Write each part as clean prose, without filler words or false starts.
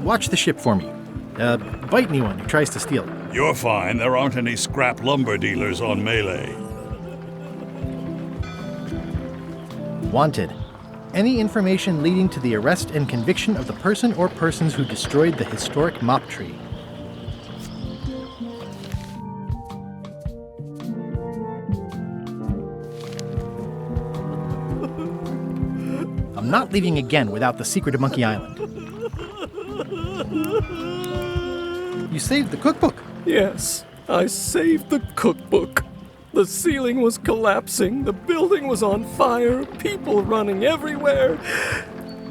Watch the ship for me. Bite anyone who tries to steal it. You're fine. There aren't any scrap lumber dealers on Melee. Wanted. Any information leading to the arrest and conviction of the person or persons who destroyed the historic mop tree. I'm not leaving again without the secret of Monkey Island. You saved the cookbook. Yes, I saved the cookbook. The ceiling was collapsing, the building was on fire, people running everywhere,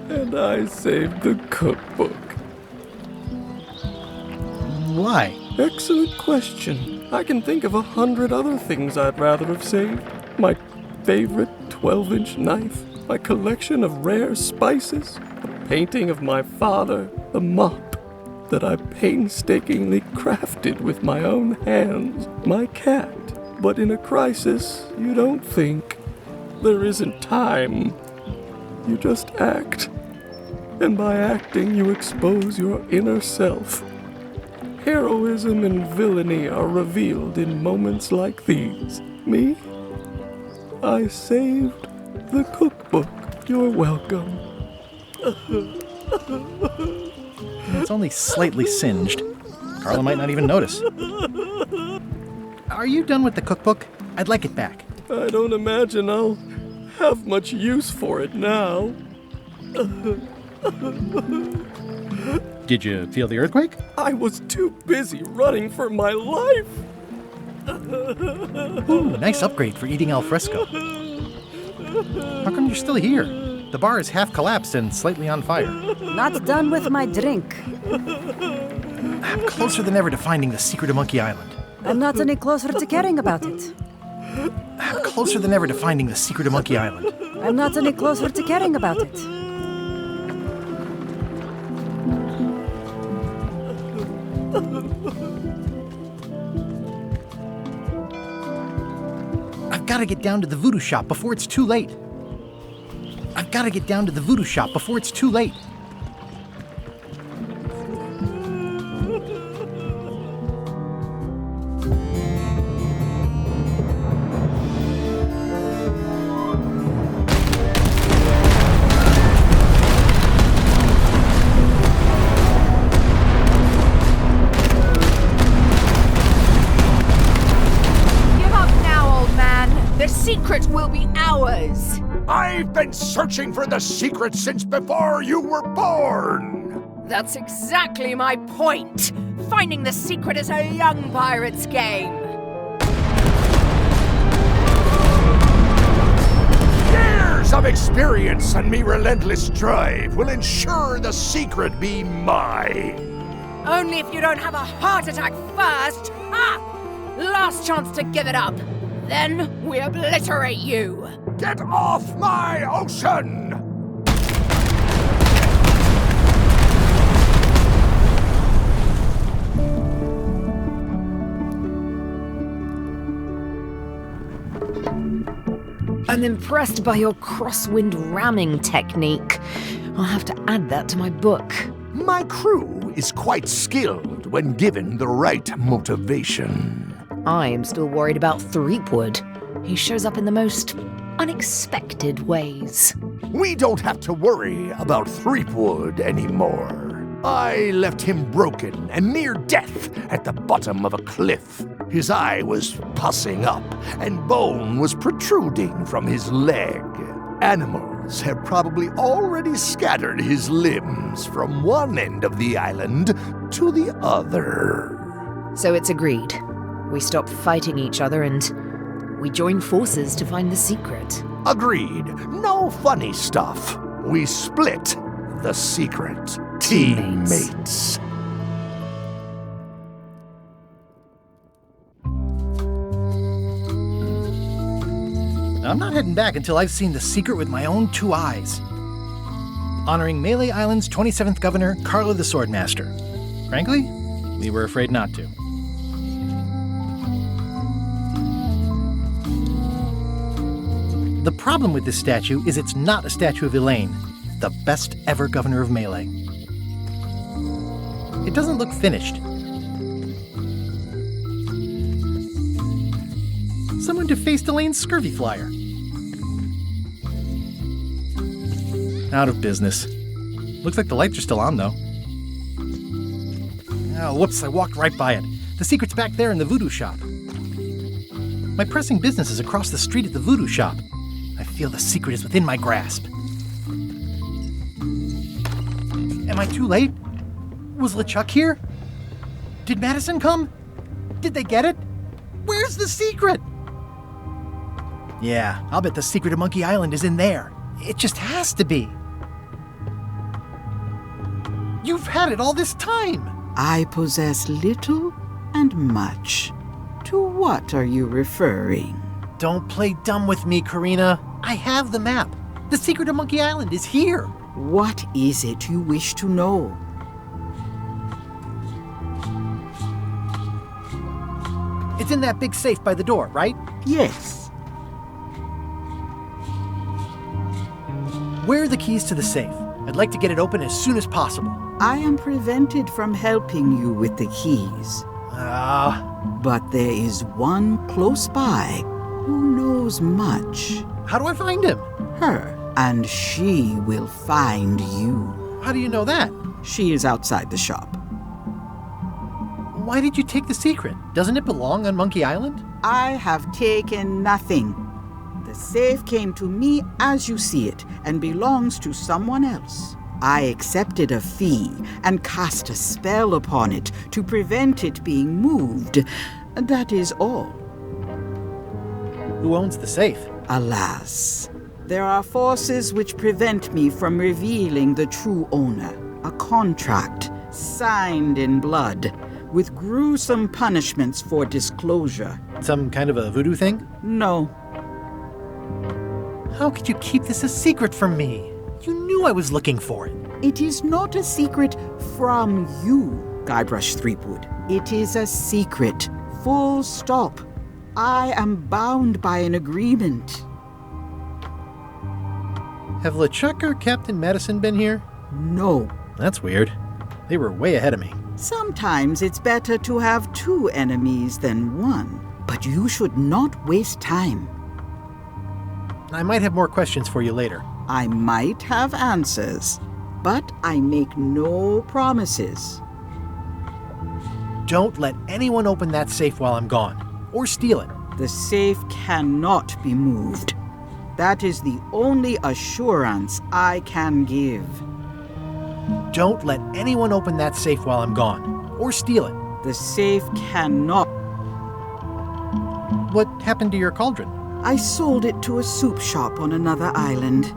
and I saved the cookbook. Why? Excellent question. I can think of 100 other things I'd rather have saved. My favorite 12-inch knife, my collection of rare spices, a painting of my father, the mop that I painstakingly crafted with my own hands, my cat. But in a crisis, you don't think. There isn't time. You just act. And by acting, you expose your inner self. Heroism and villainy are revealed in moments like these. Me? I saved the cookbook. You're welcome. It's only slightly singed. Carla might not even notice. Are you done with the cookbook? I'd like it back. I don't imagine I'll have much use for it now. Did you feel the earthquake? I was too busy running for my life. Ooh, nice upgrade for eating al fresco. How come you're still here? The bar is half collapsed and slightly on fire. Not done with my drink. I'm closer than ever to finding the secret of Monkey Island. I'm not any closer to caring about it. I'm closer than ever to finding the secret of Monkey Island. I'm not any closer to caring about it. I've got to get down to the voodoo shop before it's too late. I've got to get down to the voodoo shop before it's too late. The secret will be ours. I've been searching for the secret since before you were born. That's exactly my point. Finding the secret is a young pirate's game. Years of experience and me relentless drive will ensure the secret be mine. Only if you don't have a heart attack first. Last chance to give it up. Then we obliterate you. Get off my ocean! I'm impressed by your crosswind ramming technique. I'll have to add that to my book. My crew is quite skilled when given the right motivation. I am still worried about Threepwood. He shows up in the most unexpected ways. We don't have to worry about Threepwood anymore. I left him broken and near death at the bottom of a cliff. His eye was pussing up, and bone was protruding from his leg. Animals have probably already scattered his limbs from one end of the island to the other. So it's agreed. We stop fighting each other and we join forces to find the secret. Agreed. No funny stuff. We split the secret. Teammates. I'm not heading back until I've seen the secret with my own 2 eyes. Honoring Melee Island's 27th governor, Carla the Swordmaster. Frankly, we were afraid not to. The problem with this statue is it's not a statue of Elaine, the best ever governor of Melee. It doesn't look finished. Someone defaced Elaine's scurvy flyer. Out of business. Looks like the lights are still on, though. Oh, whoops, I walked right by it. The secret's back there in the voodoo shop. My pressing business is across the street at the voodoo shop. I feel the secret is within my grasp. Am I too late? Was LeChuck here? Did Madison come? Did they get it? Where's the secret? Yeah, I'll bet the secret of Monkey Island is in there. It just has to be. You've had it all this time. I possess little and much. To what are you referring? Don't play dumb with me, Karina. I have the map. The secret of Monkey Island is here. What is it you wish to know? It's in that big safe by the door, right? Yes. Where are the keys to the safe? I'd like to get it open as soon as possible. I am prevented from helping you with the keys. But there is one close by who knows much. How do I find him? Her. And she will find you. How do you know that? She is outside the shop. Why did you take the secret? Doesn't it belong on Monkey Island? I have taken nothing. The safe came to me as you see it and belongs to someone else. I accepted a fee and cast a spell upon it to prevent it being moved. That is all. Who owns the safe? Alas, there are forces which prevent me from revealing the true owner. A contract signed in blood with gruesome punishments for disclosure. Some kind of a voodoo thing? No. How could you keep this a secret from me? You knew I was looking for it. It is not a secret from you, Guybrush Threepwood. It is a secret. Full stop. I am bound by an agreement. Have LeChuck or Captain Madison been here? No. That's weird. They were way ahead of me. Sometimes it's better to have two enemies than one. But you should not waste time. I might have more questions for you later. I might have answers, but I make no promises. Don't let anyone open that safe while I'm gone, or steal it. The safe cannot be moved. That is the only assurance I can give. Don't let anyone open that safe while I'm gone, or steal it. The safe cannot. What happened to your cauldron? I sold it to a soup shop on another island.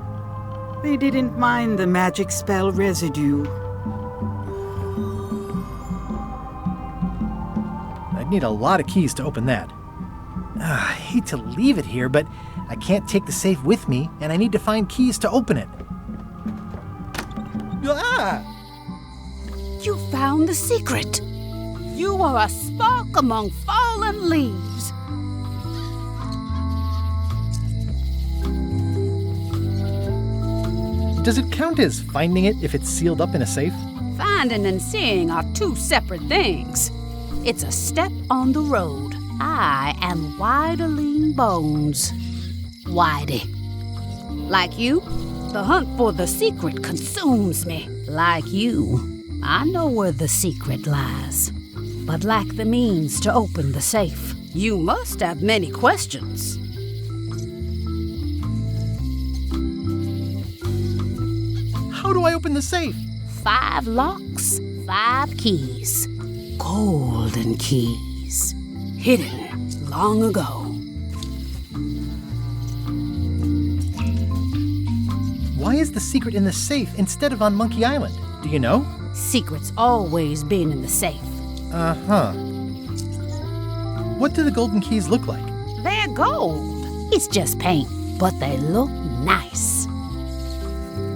They didn't mind the magic spell residue. I'd need a lot of keys to open that. I hate to leave it here, but I can't take the safe with me, and I need to find keys to open it. Ah! You found the secret. You are a spark among fallen leaves. Does it count as finding it if it's sealed up in a safe? Finding and seeing are two separate things. It's a step on the road. I am Whiteling Bones. Whitey. Like you, the hunt for the secret consumes me. Like you, I know where the secret lies, but lack the means to open the safe. You must have many questions. How do I open the safe? 5 locks, 5 keys. Golden keys. Hidden long ago. Why is the secret in the safe instead of on Monkey Island? Do you know? Secret's always been in the safe. Uh-huh. What do the golden keys look like? They're gold. It's just paint, but they look nice.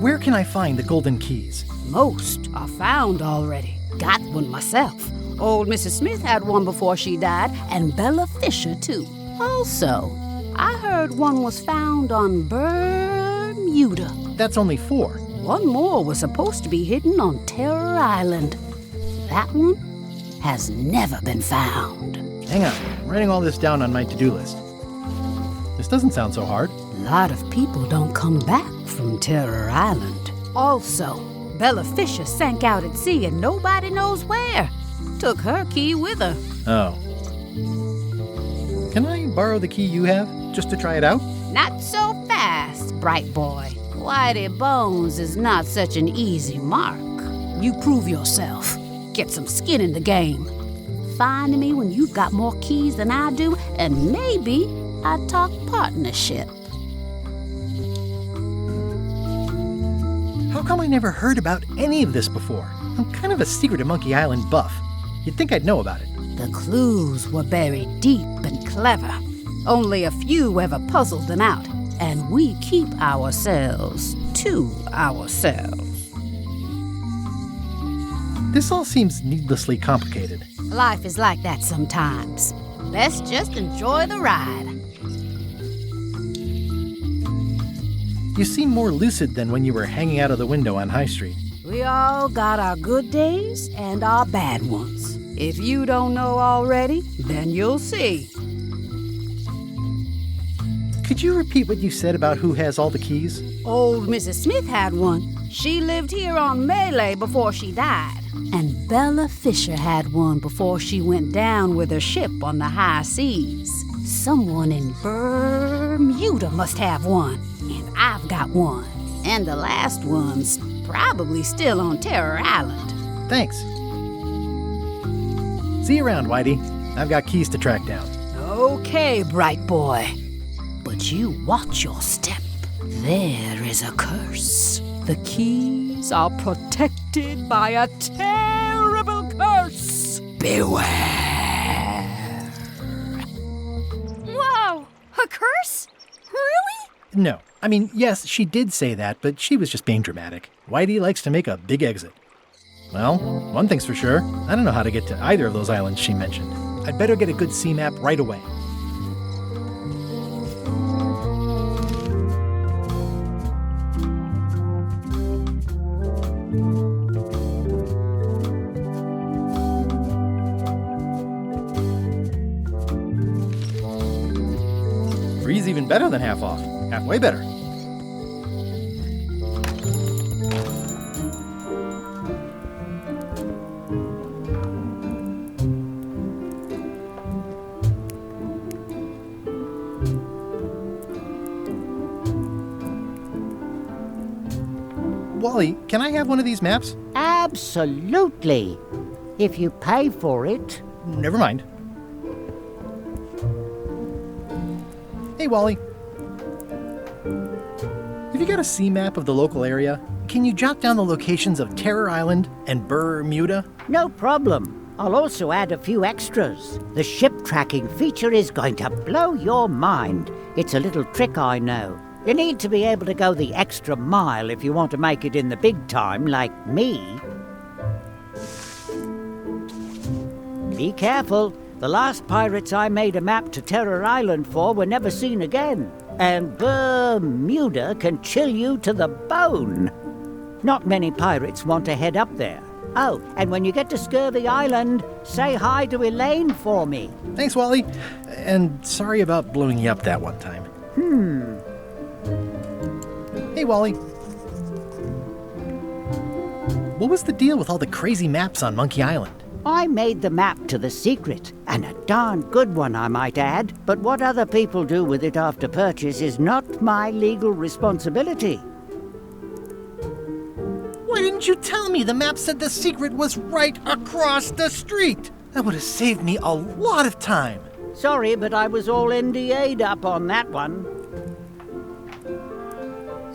Where can I find the golden keys? Most are found already. Got one myself. Old Mrs. Smith had one before she died, and Bella Fisher, too. Also, I heard one was found on Bermuda. That's only 4. One more was supposed to be hidden on Terror Island. That one has never been found. Hang on, I'm writing all this down on my to-do list. This doesn't sound so hard. A lot of people don't come back from Terror Island. Also, Bella Fisher sank out at sea and nobody knows where. Took her key with her. Oh. Can I borrow the key you have, just to try it out? Not so fast, bright boy. Whitey Bones is not such an easy mark. You prove yourself. Get some skin in the game. Find me when you've got more keys than I do, and maybe I'd talk partnership. How come I never heard about any of this before? I'm kind of a secret at Monkey Island buff. You'd think I'd know about it. The clues were buried deep and clever. Only a few ever puzzled them out, and we keep ourselves to ourselves. This all seems needlessly complicated. Life is like that sometimes. Let's just enjoy the ride. You seem more lucid than when you were hanging out of the window on High Street. We all got our good days and our bad ones. If you don't know already, then you'll see. Could you repeat what you said about who has all the keys? Old Mrs. Smith had one. She lived here on Melee before she died. And Bella Fisher had one before she went down with her ship on the high seas. Someone in Bermuda must have one. And I've got one. And the last one's probably still on Terror Island. Thanks. See you around, Whitey. I've got keys to track down. Okay, bright boy. But you watch your step. There is a curse. The keys are protected by a terrible curse. Beware. Whoa! A curse? Really? No. I mean, yes, she did say that, but she was just being dramatic. Whitey likes to make a big exit. Well, one thing's for sure. I don't know how to get to either of those islands she mentioned. I'd better get a good sea map right away. Three's even better than half off. Halfway better. Wally, can I have one of these maps? Absolutely. If you pay for it. Never mind. Hey, Wally. Have you got a sea map of the local area? Can you jot down the locations of Terror Island and Bermuda? No problem. I'll also add a few extras. The ship tracking feature is going to blow your mind. It's a little trick, I know. You need to be able to go the extra mile if you want to make it in the big time, like me. Be careful. The last pirates I made a map to Terror Island for were never seen again. And Bermuda can chill you to the bone. Not many pirates want to head up there. Oh, and when you get to Scurvy Island, say hi to Elaine for me. Thanks, Wally. And sorry about blowing you up that one time. Hey, Wally. What was the deal with all the crazy maps on Monkey Island? I made the map to the secret, and a darn good one, I might add. But what other people do with it after purchase is not my legal responsibility. Why didn't you tell me the map said the secret was right across the street? That would have saved me a lot of time. Sorry, but I was all NDA'd up on that one.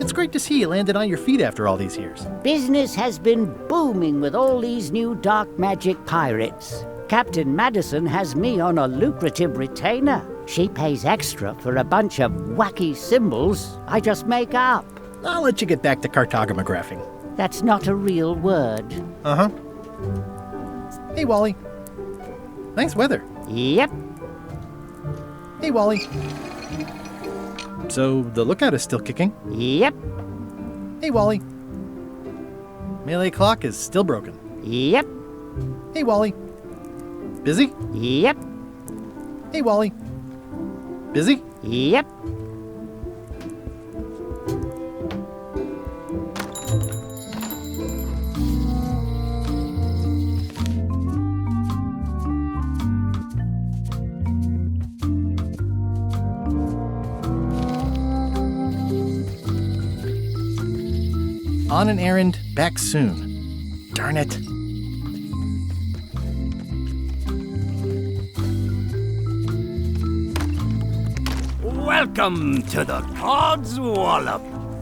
It's great to see you landed on your feet after all these years. Business has been booming with all these new dark magic pirates. Captain Madison has me on a lucrative retainer. She pays extra for a bunch of wacky symbols I just make up. I'll let you get back to cartographing. That's not a real word. Uh-huh. Hey, Wally. Nice weather. Yep. Hey, Wally. So the lookout is still kicking. Yep, Hey, Wally. Melee clock is still broken. yep, Hey, Wally. Busy? yep, Hey, Wally. Busy? yep. On an errand, back soon. Darn it. Welcome to the Cod's Wallop.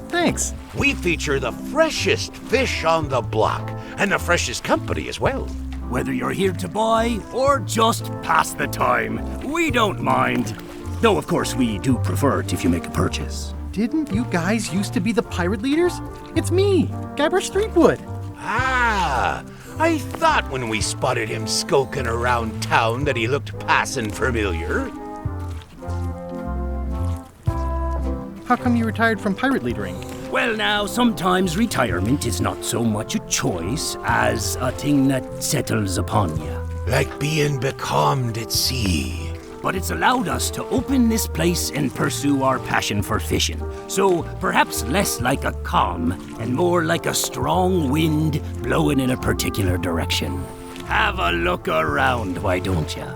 Thanks. We feature the freshest fish on the block, and the freshest company as well. Whether you're here to buy or just pass the time, we don't mind. Though, of course, we do prefer it if you make a purchase. Didn't you guys used to be the pirate leaders? It's me, Guybrush Threepwood. Ah, I thought when we spotted him skulking around town that he looked passing familiar. How come you retired from pirate leadering? Well, now, sometimes retirement is not so much a choice as a thing that settles upon you. Like being becalmed at sea. But it's allowed us to open this place and pursue our passion for fishing. So perhaps less like a calm and more like a strong wind blowing in a particular direction. Have a look around, why don't ya?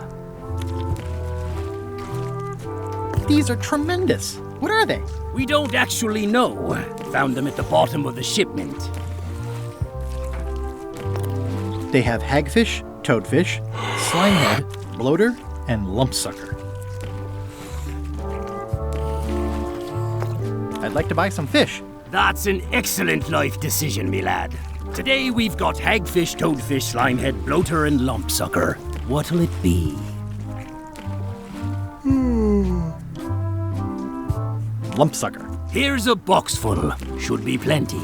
These are tremendous. What are they? We don't actually know. Found them at the bottom of the shipment. They have hagfish, toadfish, slimehead, bloater, and lumpsucker. I'd like to buy some fish. That's an excellent life decision, me lad. Today we've got hagfish, toadfish, slimehead, bloater, and lumpsucker. What'll it be? Lumpsucker. Here's a box full. Should be plenty.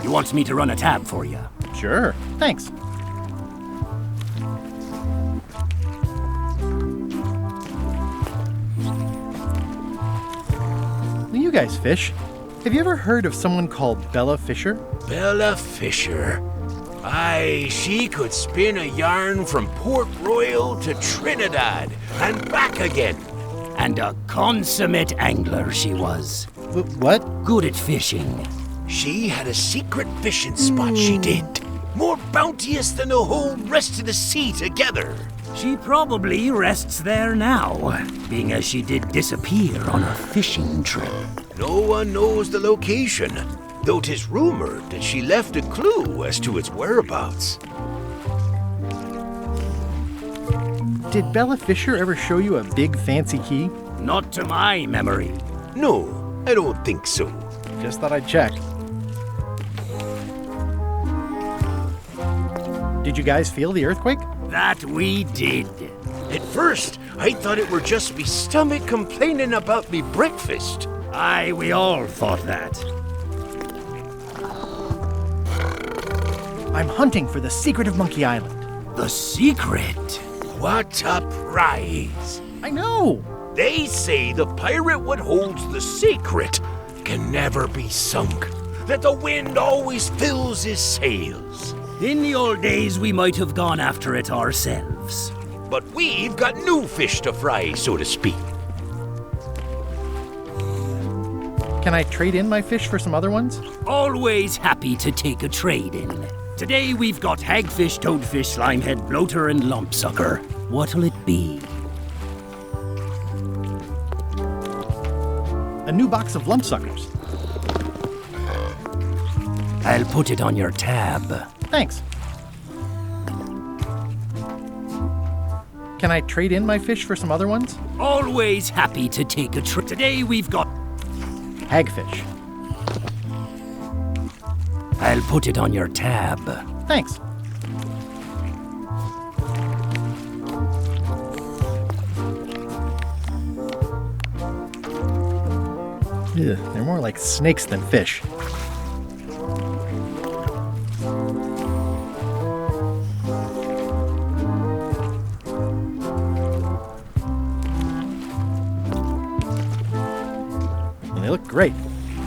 You want me to run a tab for you? Sure. Thanks. You guys fish. Have you ever heard of someone called Bella Fisher? Bella Fisher. Aye, she could spin a yarn from Port Royal to Trinidad and back again. And a consummate angler she was. What? Good at fishing. She had a secret fishing spot, she did. More bounteous than the whole rest of the sea together. She probably rests there now, being as she did disappear on a fishing trip. No one knows the location, though 'tis rumored that she left a clue as to its whereabouts. Did Bella Fisher ever show you a big fancy key? Not to my memory. No, I don't think so. Just thought I'd check. Did you guys feel the earthquake? That we did. At first, I thought it were just me stomach complaining about me breakfast. Aye, we all thought that. I'm hunting for the secret of Monkey Island. The secret? What a prize! I know! They say the pirate what holds the secret can never be sunk, that the wind always fills his sails. In the old days, we might have gone after it ourselves. But we've got new fish to fry, so to speak. Can I trade in my fish for some other ones? Always happy to take a trade in. Today we've got hagfish, toadfish, slimehead, bloater, and lumpsucker. What'll it be? A new box of lumpsuckers. I'll put it on your tab. Thanks. Can I trade in my fish for some other ones? Always happy to take a trip. Today we've got hagfish. I'll put it on your tab. Thanks. Ugh, they're more like snakes than fish. They look great,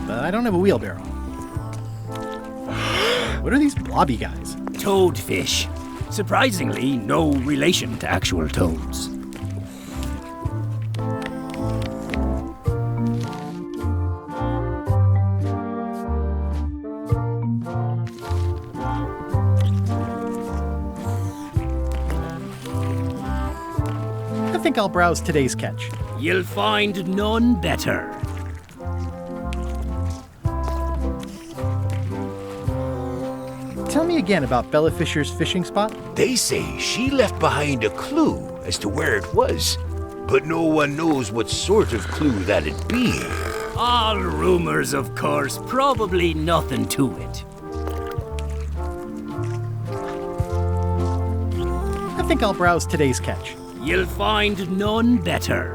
but I don't have a wheelbarrow. What are these blobby guys? Toadfish. Surprisingly, no relation to actual toads. I think I'll browse today's catch. You'll find none better. Tell me again about Bella Fisher's fishing spot. They say she left behind a clue as to where it was, but no one knows what sort of clue that'd be. All rumors, of course, probably nothing to it. I think I'll browse today's catch. You'll find none better.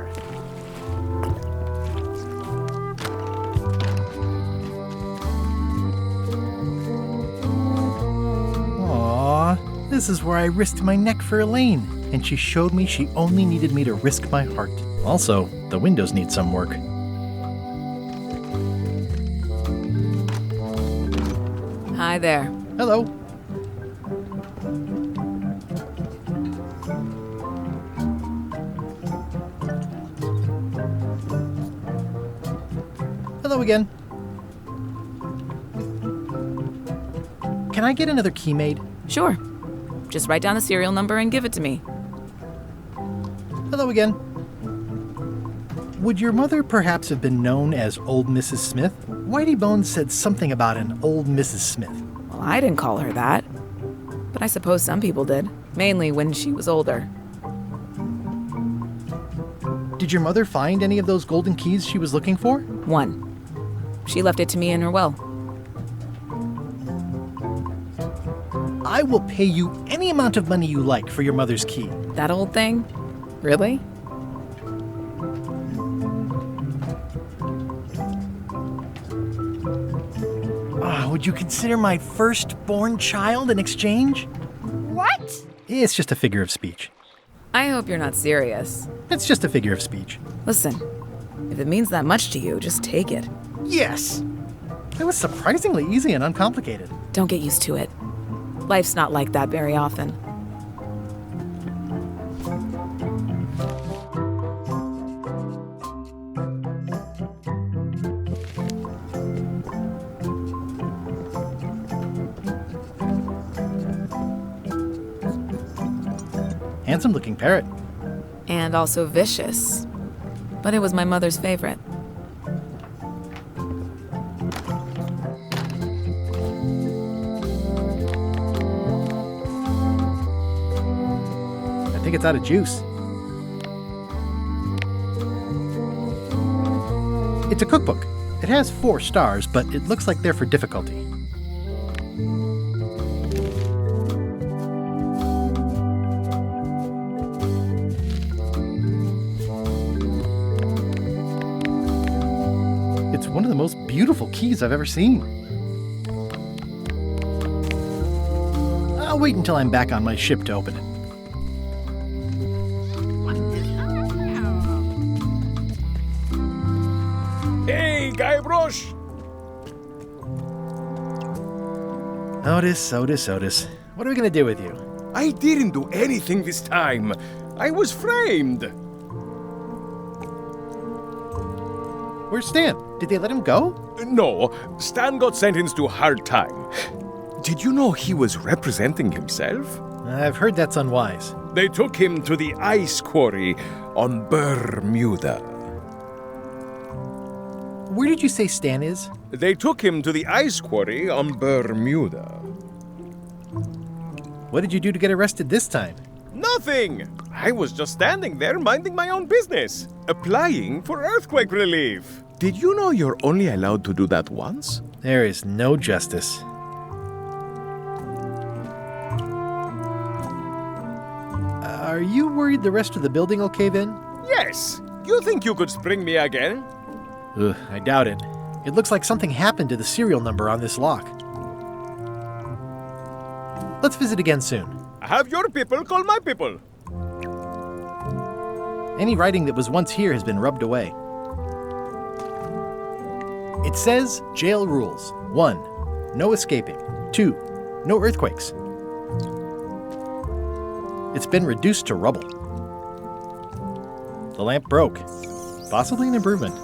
Aww, this is where I risked my neck for Elaine, and she showed me she only needed me to risk my heart. Also, the windows need some work. Hi there. Hello. Hello again. Can I get another key made? Sure. Just write down the serial number and give it to me. Hello again. Would your mother perhaps have been known as Old Mrs. Smith? Whitey Bones said something about an Old Mrs. Smith. Well, I didn't call her that. But I suppose some people did. Mainly when she was older. Did your mother find any of those golden keys she was looking for? One. She left it to me in her will. I will pay you any amount of money you like for your mother's key. That old thing? Really? Would you consider my firstborn child in exchange? What? It's just a figure of speech. I hope you're not serious. It's just a figure of speech. Listen, if it means that much to you, just take it. Yes! It was surprisingly easy and uncomplicated. Don't get used to it. Life's not like that very often. Handsome-looking parrot. And also vicious. But it was my mother's favorite. I think it's out of juice. It's a cookbook. It has 4 stars, but it looks like they're for difficulty. It's one of the most beautiful keys I've ever seen. I'll wait until I'm back on my ship to open it. Hey, Guybrush! Otis. What are we gonna do with you? I didn't do anything this time. I was framed. Where's Stan? Did they let him go? No, Stan got sentenced to hard time. Did you know he was representing himself? I've heard that's unwise. They took him to the ice quarry on Bermuda. Where did you say Stan is? They took him to the ice quarry on Bermuda. What did you do to get arrested this time? Nothing! I was just standing there minding my own business, applying for earthquake relief. Did you know you're only allowed to do that once? There is no justice. Are you worried the rest of the building will cave in? Yes! You think you could spring me again? Ugh, I doubt it. It looks like something happened to the serial number on this lock. Let's visit again soon. Have your people call my people. Any writing that was once here has been rubbed away. It says jail rules. 1. No escaping. 2. No earthquakes. It's been reduced to rubble. The lamp broke. Possibly an improvement.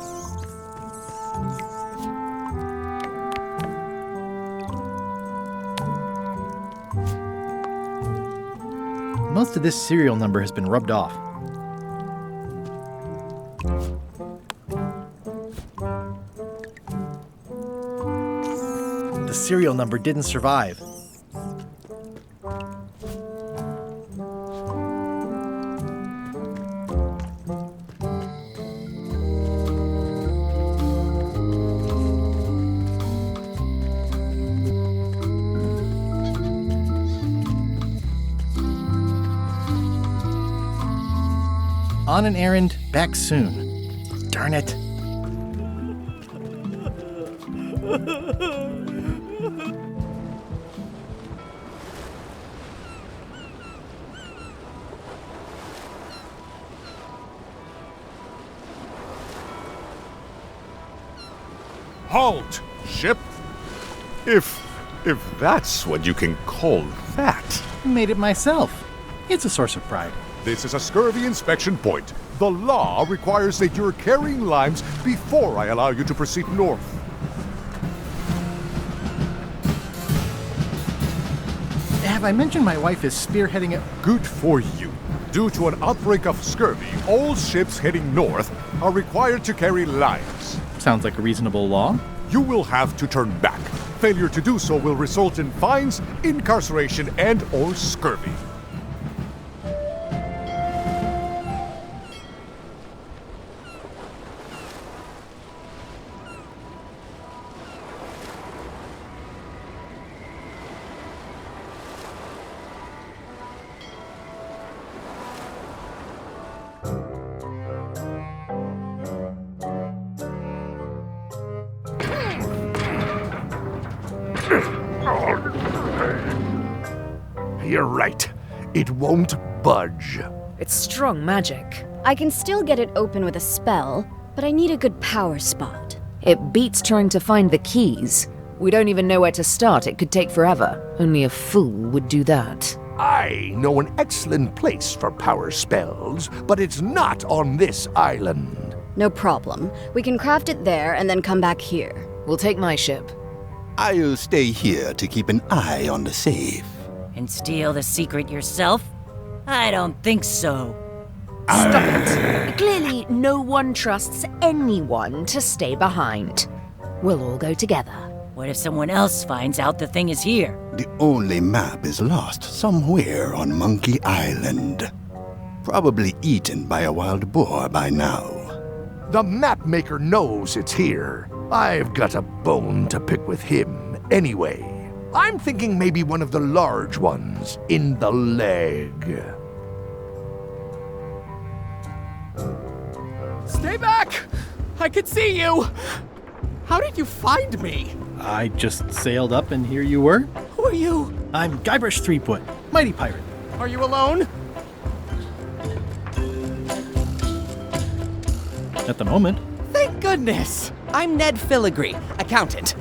Most of this serial number has been rubbed off. The serial number didn't survive. On an errand, back soon. Darn it. Halt, ship! If that's what you can call that. Made it myself. It's a source of pride. This is a scurvy inspection point. The law requires that you're carrying limes before I allow you to proceed north. Have I mentioned my wife is spearheading it? Good for you. Due to an outbreak of scurvy, all ships heading north are required to carry limes. Sounds like a reasonable law. You will have to turn back. Failure to do so will result in fines, incarceration, and/or scurvy. You're right. It won't budge. It's strong magic. I can still get it open with a spell, but I need a good power spot. It beats trying to find the keys. We don't even know where to start. It could take forever. Only a fool would do that. I know an excellent place for power spells, but it's not on this island. No problem. We can craft it there and then come back here. We'll take my ship. I'll stay here to keep an eye on the safe. And steal the secret yourself? I don't think so. Stop it. Clearly, no one trusts anyone to stay behind. We'll all go together. What if someone else finds out the thing is here? The only map is lost somewhere on Monkey Island. Probably eaten by a wild boar by now. The map maker knows it's here. I've got a bone to pick with him anyway. I'm thinking maybe one of the large ones in the leg. Stay back! I could see you! How did you find me? I just sailed up and here you were. Who are you? I'm Guybrush Threepwood, mighty pirate. Are you alone? At the moment. Thank goodness! I'm Ned Filigree, accountant.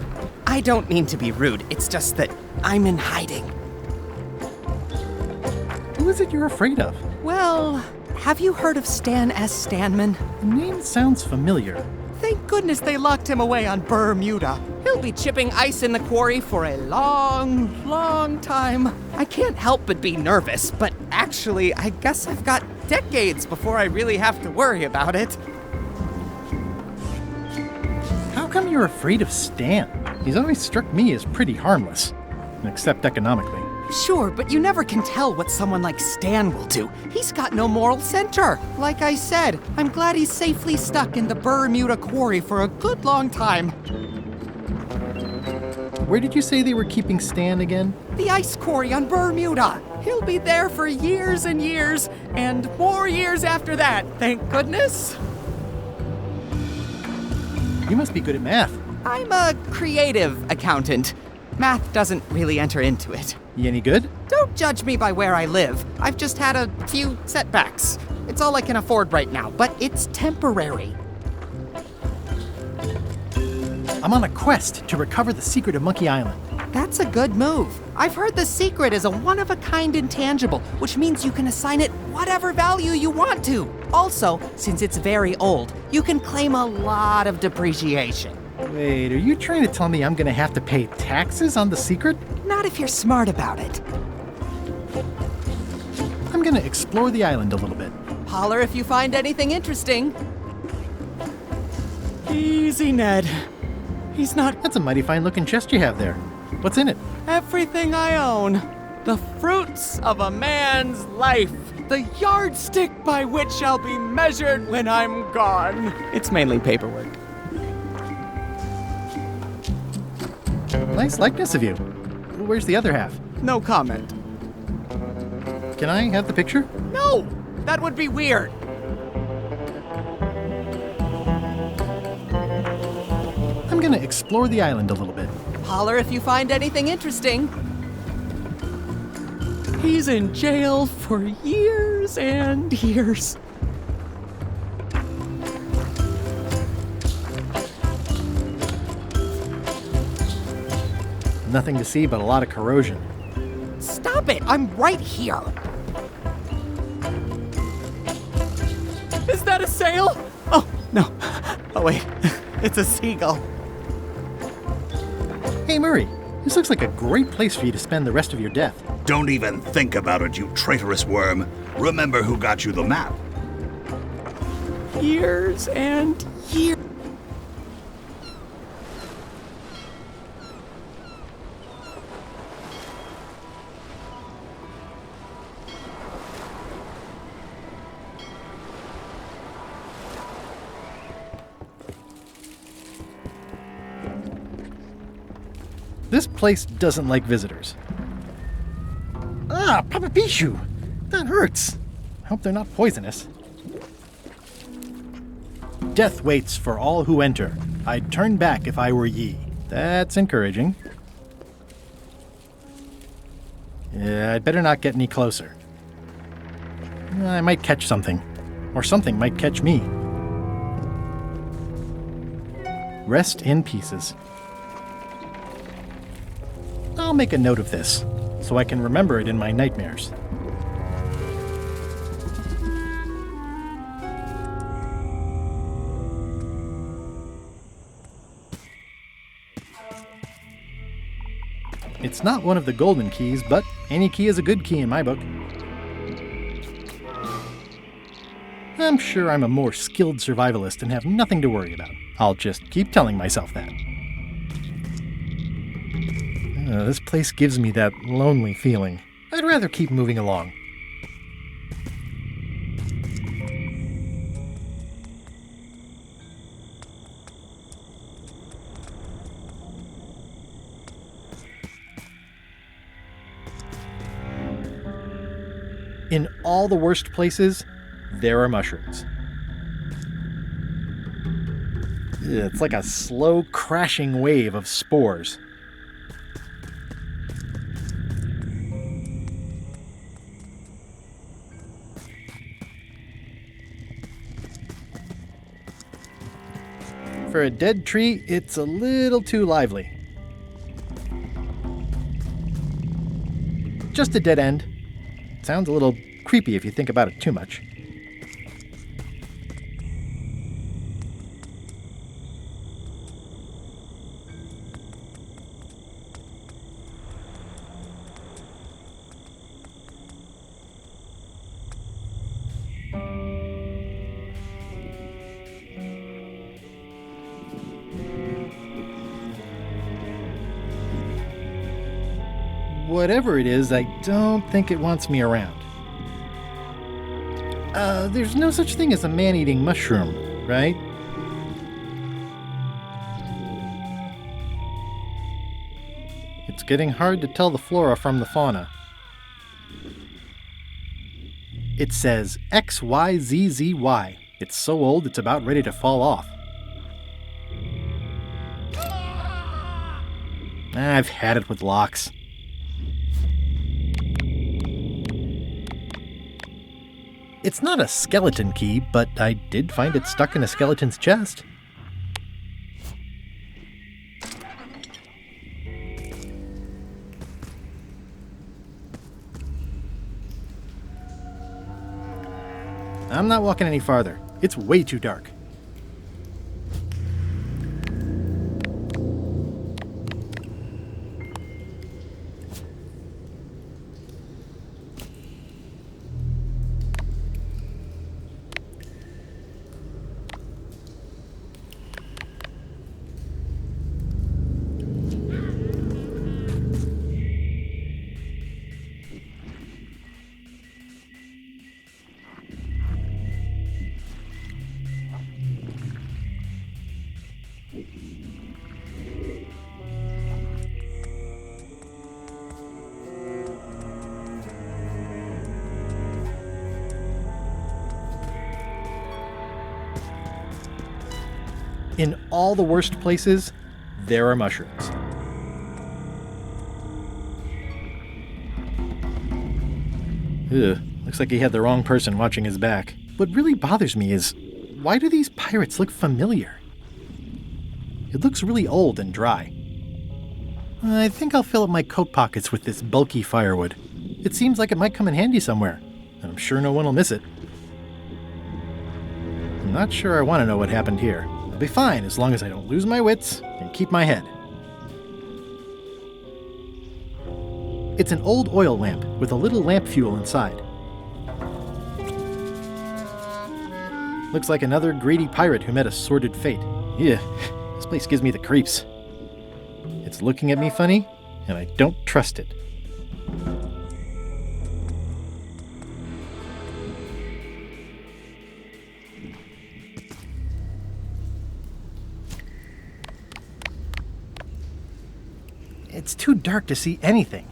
I don't mean to be rude, it's just that I'm in hiding. Who is it you're afraid of? Well, have you heard of Stan S. Stanman? The name sounds familiar. Thank goodness they locked him away on Bermuda. He'll be chipping ice in the quarry for a long, long time. I can't help but be nervous, but actually, I guess I've got decades before I really have to worry about it. How come you're afraid of Stan? He's always struck me as pretty harmless, except economically. Sure, but you never can tell what someone like Stan will do. He's got no moral center. Like I said, I'm glad he's safely stuck in the Bermuda quarry for a good long time. Where did you say they were keeping Stan again? The ice quarry on Bermuda. He'll be there for years and years, and more years after that, thank goodness. You must be good at math. I'm a creative accountant. Math doesn't really enter into it. You any good? Don't judge me by where I live. I've just had a few setbacks. It's all I can afford right now, but it's temporary. I'm on a quest to recover the secret of Monkey Island. That's a good move. I've heard the secret is a one-of-a-kind intangible, which means you can assign it whatever value you want to. Also, since it's very old, you can claim a lot of depreciation. Wait, are you trying to tell me I'm gonna have to pay taxes on the secret? Not if you're smart about it. I'm gonna explore the island a little bit. Holler if you find anything interesting. Easy, Ned. He's not... That's a mighty fine-looking chest you have there. What's in it? Everything I own. The fruits of a man's life. The yardstick by which I'll be measured when I'm gone. It's mainly paperwork. Nice likeness of you. Where's the other half? No comment. Can I have the picture? No! That would be weird. I'm gonna explore the island a little bit. Holler if you find anything interesting. He's in jail for years and years. Nothing to see but a lot of corrosion. Stop it! I'm right here. Is that a sail? Oh, no. Oh, wait. It's a seagull. Hey, Murray. This looks like a great place for you to spend the rest of your death. Don't even think about it, you traitorous worm. Remember who got you the map. Years and years. This place doesn't like visitors. Ah, Papa Pichu! That hurts. I hope they're not poisonous. Death waits for all who enter. I'd turn back if I were ye. That's encouraging. Yeah, I'd better not get any closer. I might catch something. Or something might catch me. Rest in pieces. I'll make a note of this, so I can remember it in my nightmares. It's not one of the golden keys, but any key is a good key in my book. I'm sure I'm a more skilled survivalist and have nothing to worry about. I'll just keep telling myself that. This place gives me that lonely feeling. I'd rather keep moving along. In all the worst places, there are mushrooms. It's like a slow crashing wave of spores. For a dead tree, it's a little too lively. Just a dead end. Sounds a little creepy if you think about it too much. Whatever it is, I don't think it wants me around. There's no such thing as a man-eating mushroom, right? It's getting hard to tell the flora from the fauna. It says XYZZY. It's so old it's about ready to fall off. I've had it with locks. It's not a skeleton key, but I did find it stuck in a skeleton's chest. I'm not walking any farther. It's way too dark. In all the worst places, there are mushrooms. Ugh, looks like he had the wrong person watching his back. What really bothers me is, why do these pirates look familiar? It looks really old and dry. I think I'll fill up my coat pockets with this bulky firewood. It seems like it might come in handy somewhere, and I'm sure no one will miss it. I'm not sure I want to know what happened here. I'll be fine as long as I don't lose my wits and keep my head. It's an old oil lamp with a little lamp fuel inside. Looks like another greedy pirate who met a sordid fate. Yeah, this place gives me the creeps. It's looking at me funny, and I don't trust it. It's too dark to see anything.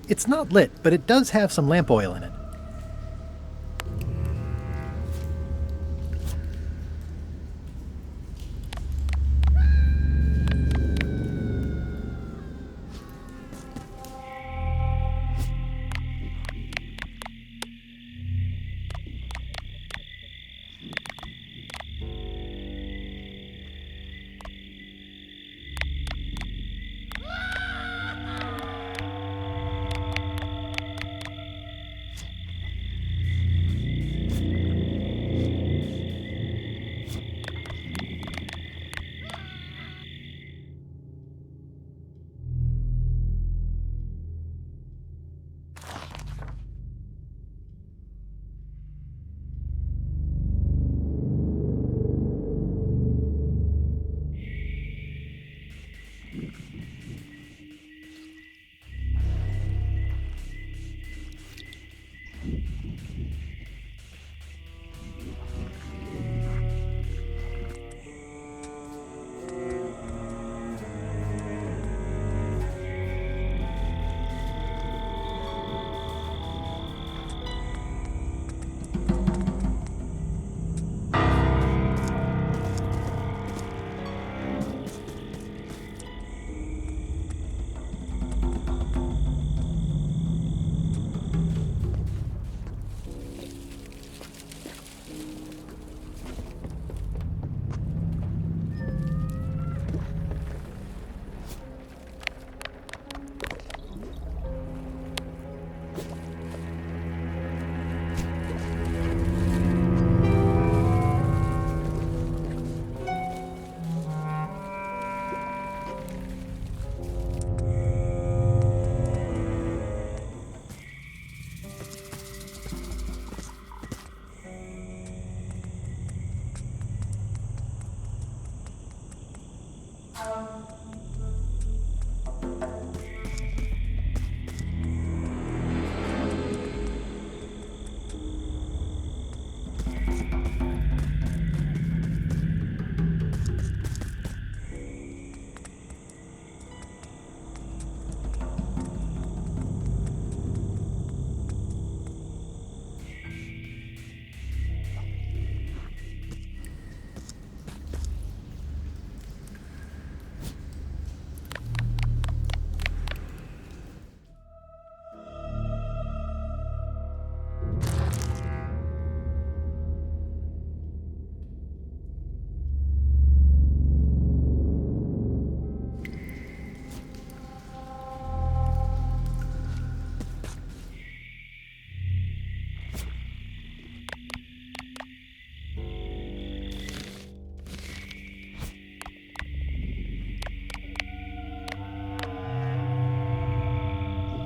It's not lit, but it does have some lamp oil in it.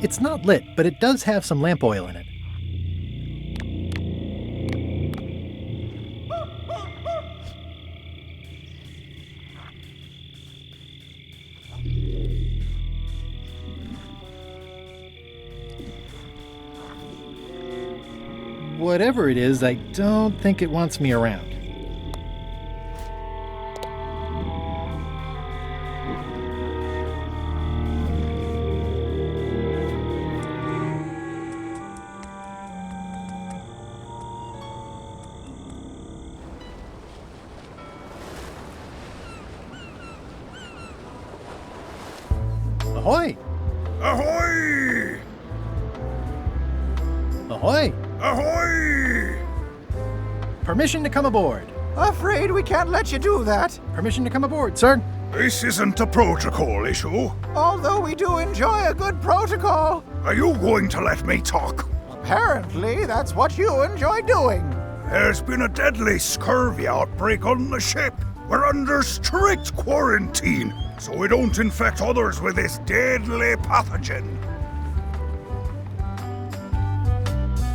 It's not lit, but it does have some lamp oil in it. Whatever it is, I don't think it wants me around. Ahoy! Ahoy! Ahoy! Ahoy! Permission to come aboard. Afraid we can't let you do that. Permission to come aboard, sir. This isn't a protocol issue. Although we do enjoy a good protocol. Are you going to let me talk? Apparently, that's what you enjoy doing. There's been a deadly scurvy outbreak on the ship. We're under strict quarantine, so we don't infect others with this deadly pathogen.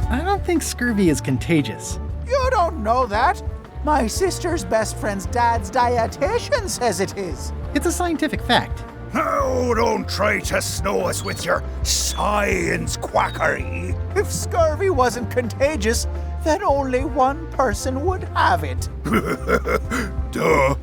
I don't think scurvy is contagious. You don't know that. My sister's best friend's dad's dietitian says it is. It's a scientific fact. Now, don't try to snow us with your science quackery. If scurvy wasn't contagious, then only one person would have it. Duh.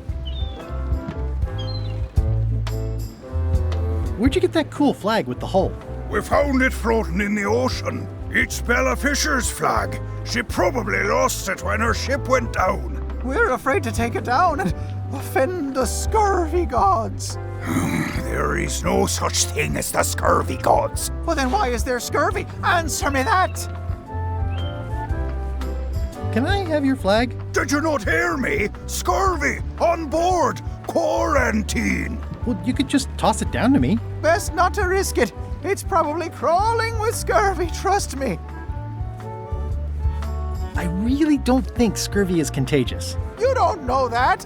Where'd you get that cool flag with the hole? We found it floating in the ocean. It's Bella Fisher's flag. She probably lost it when her ship went down. We're afraid to take it down and offend the scurvy gods. There is no such thing as the scurvy gods. Well, then why is there scurvy? Answer me that! Can I have your flag? Did you not hear me? Scurvy! On board! Quarantine! Well, you could just toss it down to me. Best not to risk it. It's probably crawling with scurvy, trust me. I really don't think scurvy is contagious. You don't know that.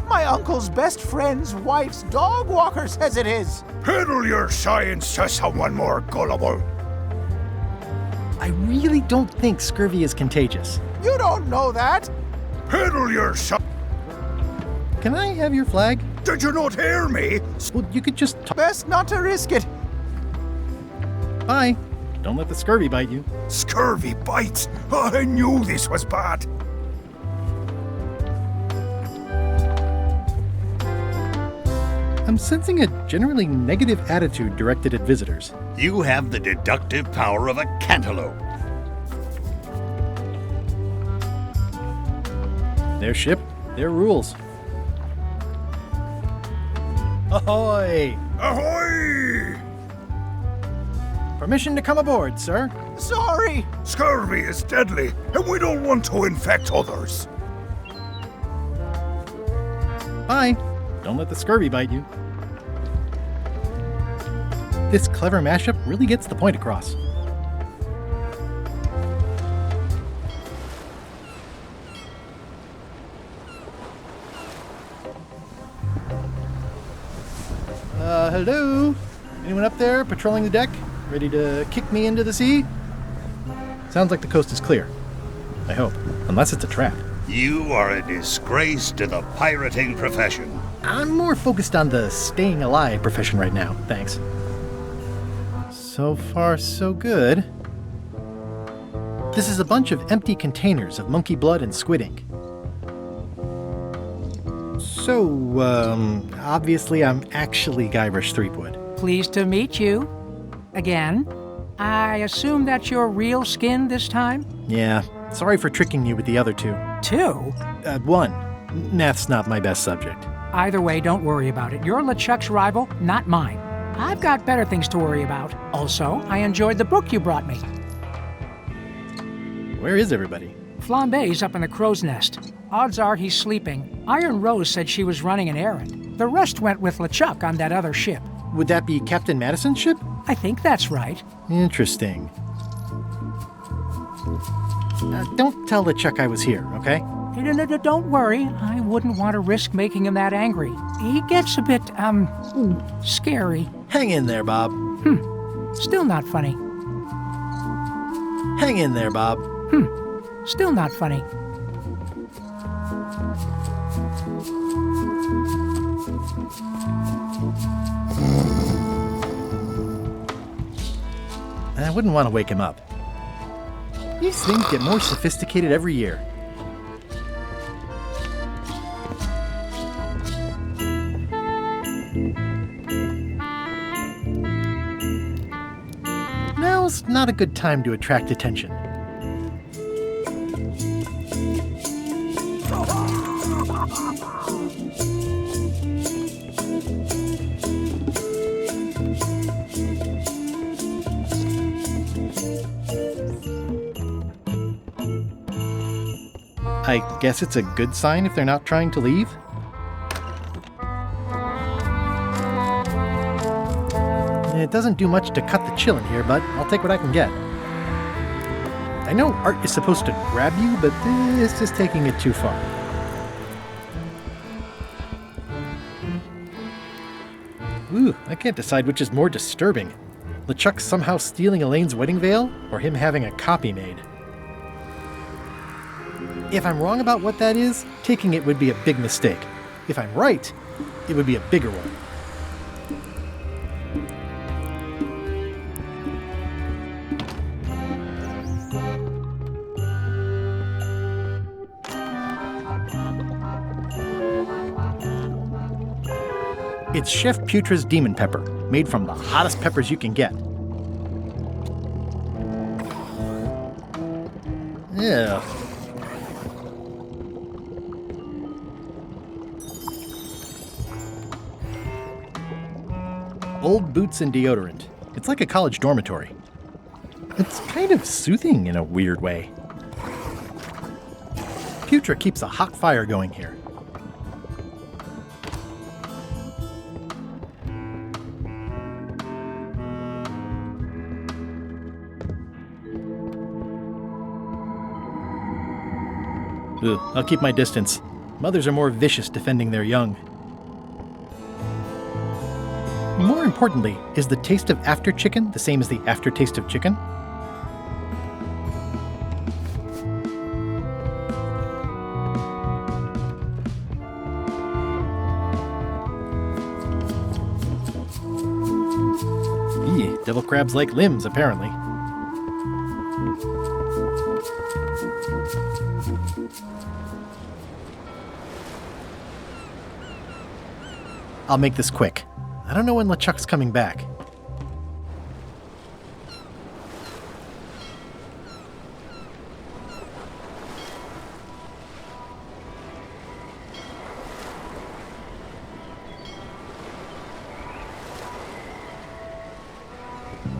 My uncle's best friend's wife's dog walker says it is. Peddle your science to someone more gullible. I really don't think scurvy is contagious. You don't know that. Peddle your science. Can I have your flag? Did you not hear me? Well, you could just... Best not to risk it. Bye. Don't let the scurvy bite you. Scurvy bites? I knew this was bad. I'm sensing a generally negative attitude directed at visitors. You have the deductive power of a cantaloupe. Their ship, their rules. Ahoy! Ahoy! Permission to come aboard, sir. Sorry. Scurvy is deadly, and we don't want to infect others. Bye. Don't let the scurvy bite you. This clever mashup really gets the point across. Hello? Anyone up there patrolling the deck? Ready to kick me into the sea? Sounds like the coast is clear. I hope. Unless it's a trap. You are a disgrace to the pirating profession. I'm more focused on the staying alive profession right now, thanks. So far, so good. This is a bunch of empty containers of monkey blood and squid ink. So, obviously I'm actually Guybrush Threepwood. Pleased to meet you. Again. I assume that's your real skin this time? Yeah, sorry for tricking you with the other two. Two? One. Math's not my best subject. Either way, don't worry about it. You're LeChuck's rival, not mine. I've got better things to worry about. Also, I enjoyed the book you brought me. Where is everybody? Flambe's up in the crow's nest. Odds are he's sleeping. Iron Rose said she was running an errand. The rest went with LeChuck on that other ship. Would that be Captain Madison's ship? I think that's right. Interesting. Don't tell LeChuck I was here, okay? Don't worry. I wouldn't want to risk making him that angry. He gets a bit, scary. Hang in there, Bob. Still not funny. Hang in there, Bob. Still not funny. I wouldn't want to wake him up. These things get more sophisticated every year. Now's not a good time to attract attention. I guess it's a good sign if they're not trying to leave. It doesn't do much to cut the chill in here, but I'll take what I can get. I know Art is supposed to grab you, but this is taking it too far. Ooh, I can't decide which is more disturbing. LeChuck somehow stealing Elaine's wedding veil, or him having a copy made. If I'm wrong about what that is, taking it would be a big mistake. If I'm right, it would be a bigger one. It's Chef Putra's Demon Pepper, made from the hottest peppers you can get. Yeah. Old boots and deodorant. It's like a college dormitory. It's kind of soothing in a weird way. Putra keeps a hot fire going here. Ugh, I'll keep my distance. Mothers are more vicious defending their young. More importantly, is the taste of after chicken the same as the aftertaste of chicken? Eee, devil crabs like limbs, apparently. I'll make this quick. I don't know when LeChuck's coming back.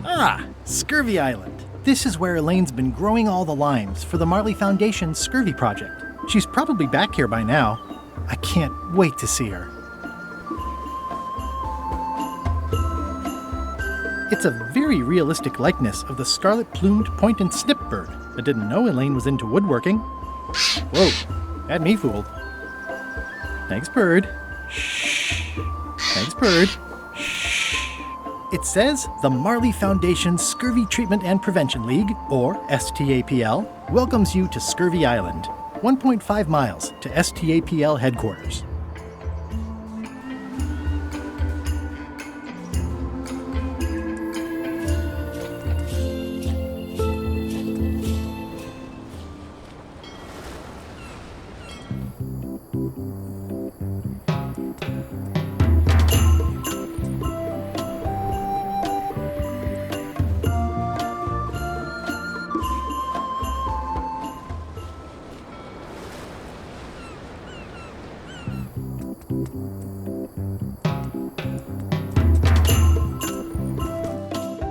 Ah, Scurvy Island. This is where Elaine's been growing all the limes for the Marley Foundation's Scurvy Project. She's probably back here by now. I can't wait to see her. It's a very realistic likeness of the scarlet-plumed point and snip bird. I didn't know Elaine was into woodworking. Whoa, had me fooled. Thanks, bird. Shh. Thanks, bird. Shh. It says the Marley Foundation Scurvy Treatment and Prevention League, or STAPL, welcomes you to Scurvy Island, 1.5 miles to STAPL headquarters.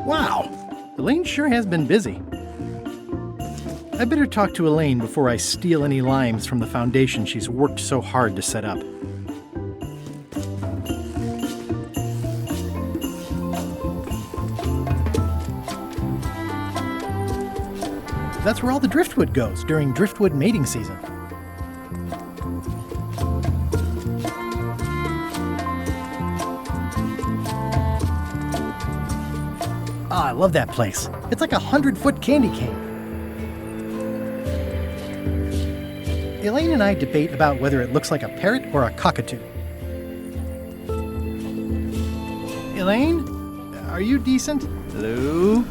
Wow, Elaine sure has been busy. I better talk to Elaine before I steal any limes from the foundation she's worked so hard to set up. That's where all the driftwood goes during driftwood mating season. I love that place. It's like a 100-foot candy cane. Elaine and I debate about whether it looks like a parrot or a cockatoo. Elaine? Are you decent? Hello?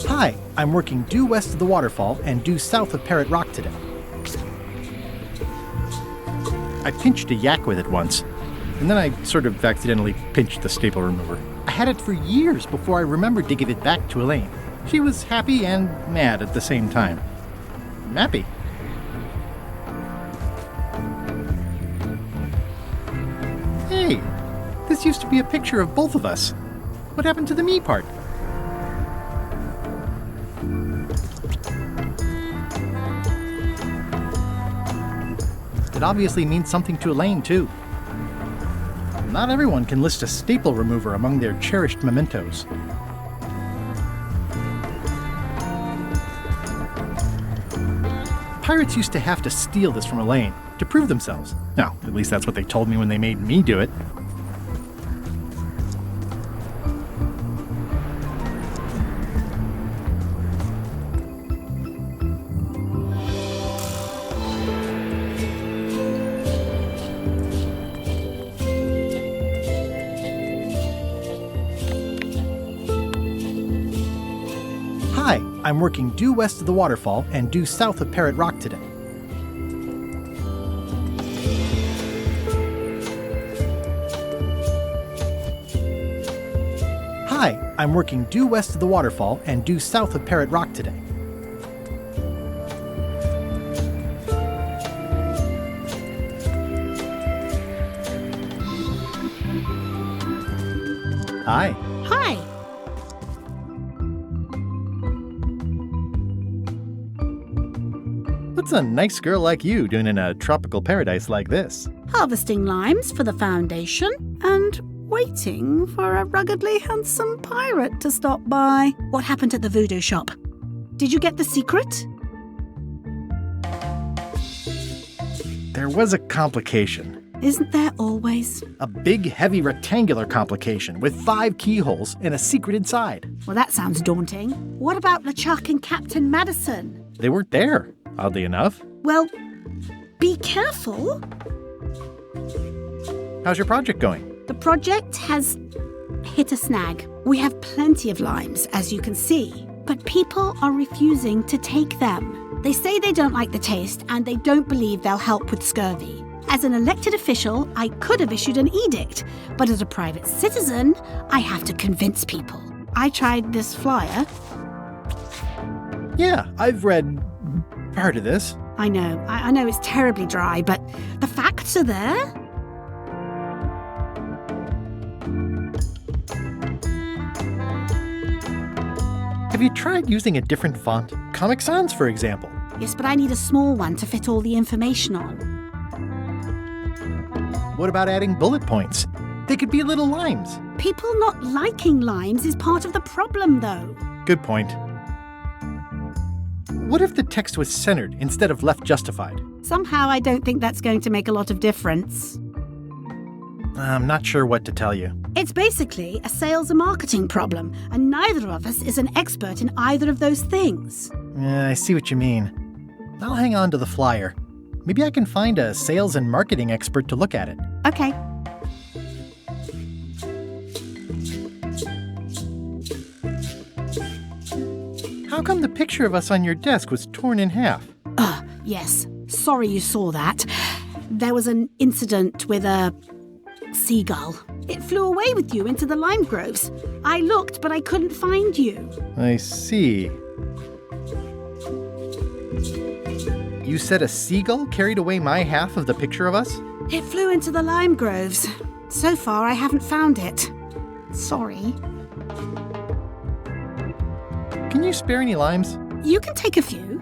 Hi, I'm working due west of the waterfall and due south of Parrot Rock today. I pinched a yak with it once, and then I sort of accidentally pinched the staple remover. I had it for years before I remembered to give it back to Elaine. She was happy and mad at the same time. Happy. Hey, this used to be a picture of both of us. What happened to the me part? It obviously means something to Elaine, too. Not everyone can list a staple remover among their cherished mementos. Pirates used to have to steal this from Elaine to prove themselves. No, at least that's what they told me when they made me do it. Hi, I'm working due west of the waterfall and due south of Parrot Rock today. Hi, I'm working due west of the waterfall and due south of Parrot Rock today. Hi. Hi. What's a nice girl like you doing in a tropical paradise like this? Harvesting limes for the foundation and waiting for a ruggedly handsome pirate to stop by. What happened at the voodoo shop? Did you get the secret? There was a complication. Isn't there always? A big, heavy, rectangular complication with 5 keyholes and a secret inside. Well, that sounds daunting. What about LeChuck and Captain Madison? They weren't there, oddly enough. Well, be careful. How's your project going? The project has hit a snag. We have plenty of limes, as you can see, but people are refusing to take them. They say they don't like the taste and they don't believe they'll help with scurvy. As an elected official, I could have issued an edict, but as a private citizen, I have to convince people. I tried this flyer. Yeah, I've read part of this. I know it's terribly dry, but the facts are there. Have you tried using a different font? Comic Sans, for example. Yes, but I need a small one to fit all the information on. What about adding bullet points? They could be little limes. People not liking limes is part of the problem, though. Good point. What if the text was centered instead of left justified? Somehow I don't think that's going to make a lot of difference. I'm not sure what to tell you. It's basically a sales and marketing problem, and neither of us is an expert in either of those things. I see what you mean. I'll hang on to the flyer. Maybe I can find a sales and marketing expert to look at it. Okay. How come the picture of us on your desk was torn in half? Yes. Sorry you saw that. There was an incident with a seagull. It flew away with you into the lime groves. I looked, but I couldn't find you. I see. You said a seagull carried away my half of the picture of us? It flew into the lime groves. So far, I haven't found it. Sorry. Can you spare any limes? You can take a few.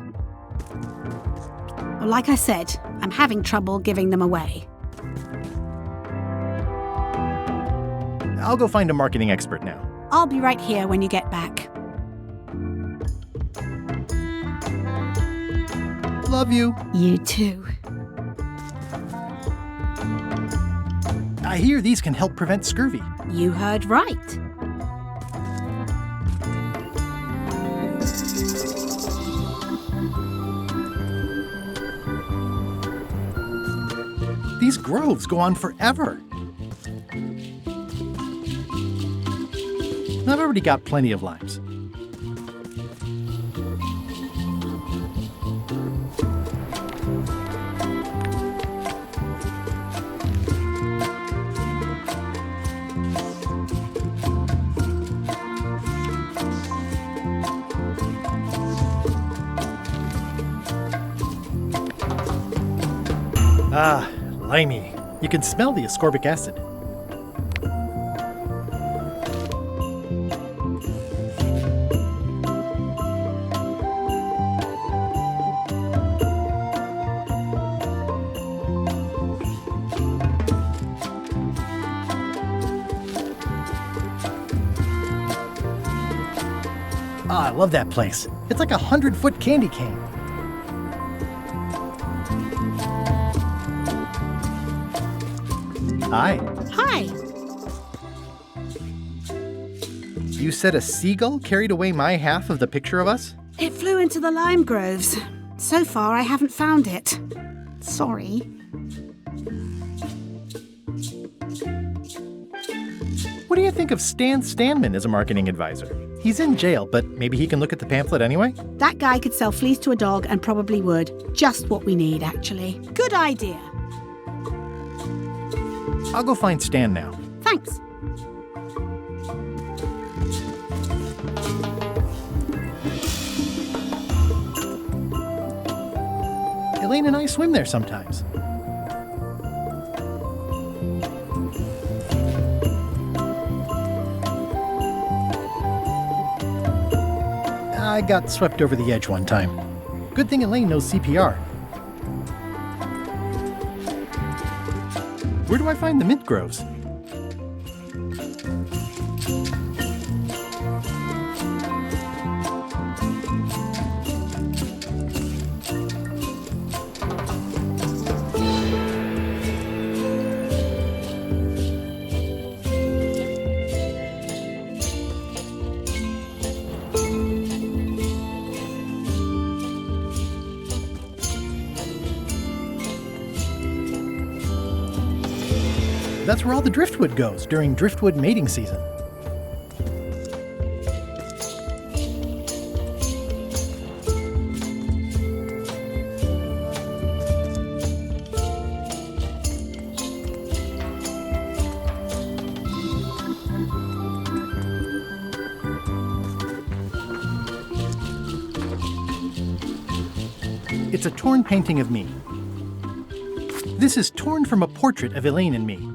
Well, like I said, I'm having trouble giving them away. I'll go find a marketing expert now. I'll be right here when you get back. Love you. You too. I hear these can help prevent scurvy. You heard right. These groves go on forever. I've already got plenty of limes. Ah, limey. You can smell the ascorbic acid. Ah, I love that place. It's like a 100-foot candy cane. Hi. Hi. You said a seagull carried away my half of the picture of us? It flew into the lime groves. So far, I haven't found it. Sorry. What do you think of Stan Stanman as a marketing advisor? He's in jail, but maybe he can look at the pamphlet anyway? That guy could sell fleece to a dog and probably would. Just what we need, actually. Good idea. I'll go find Stan now. Thanks. Elaine and I swim there sometimes. I got swept over the edge one time. Good thing Elaine knows CPR. Where do I find the mint groves? That's where all the driftwood goes during driftwood mating season. It's a torn painting of me. This is torn from a portrait of Elaine and me.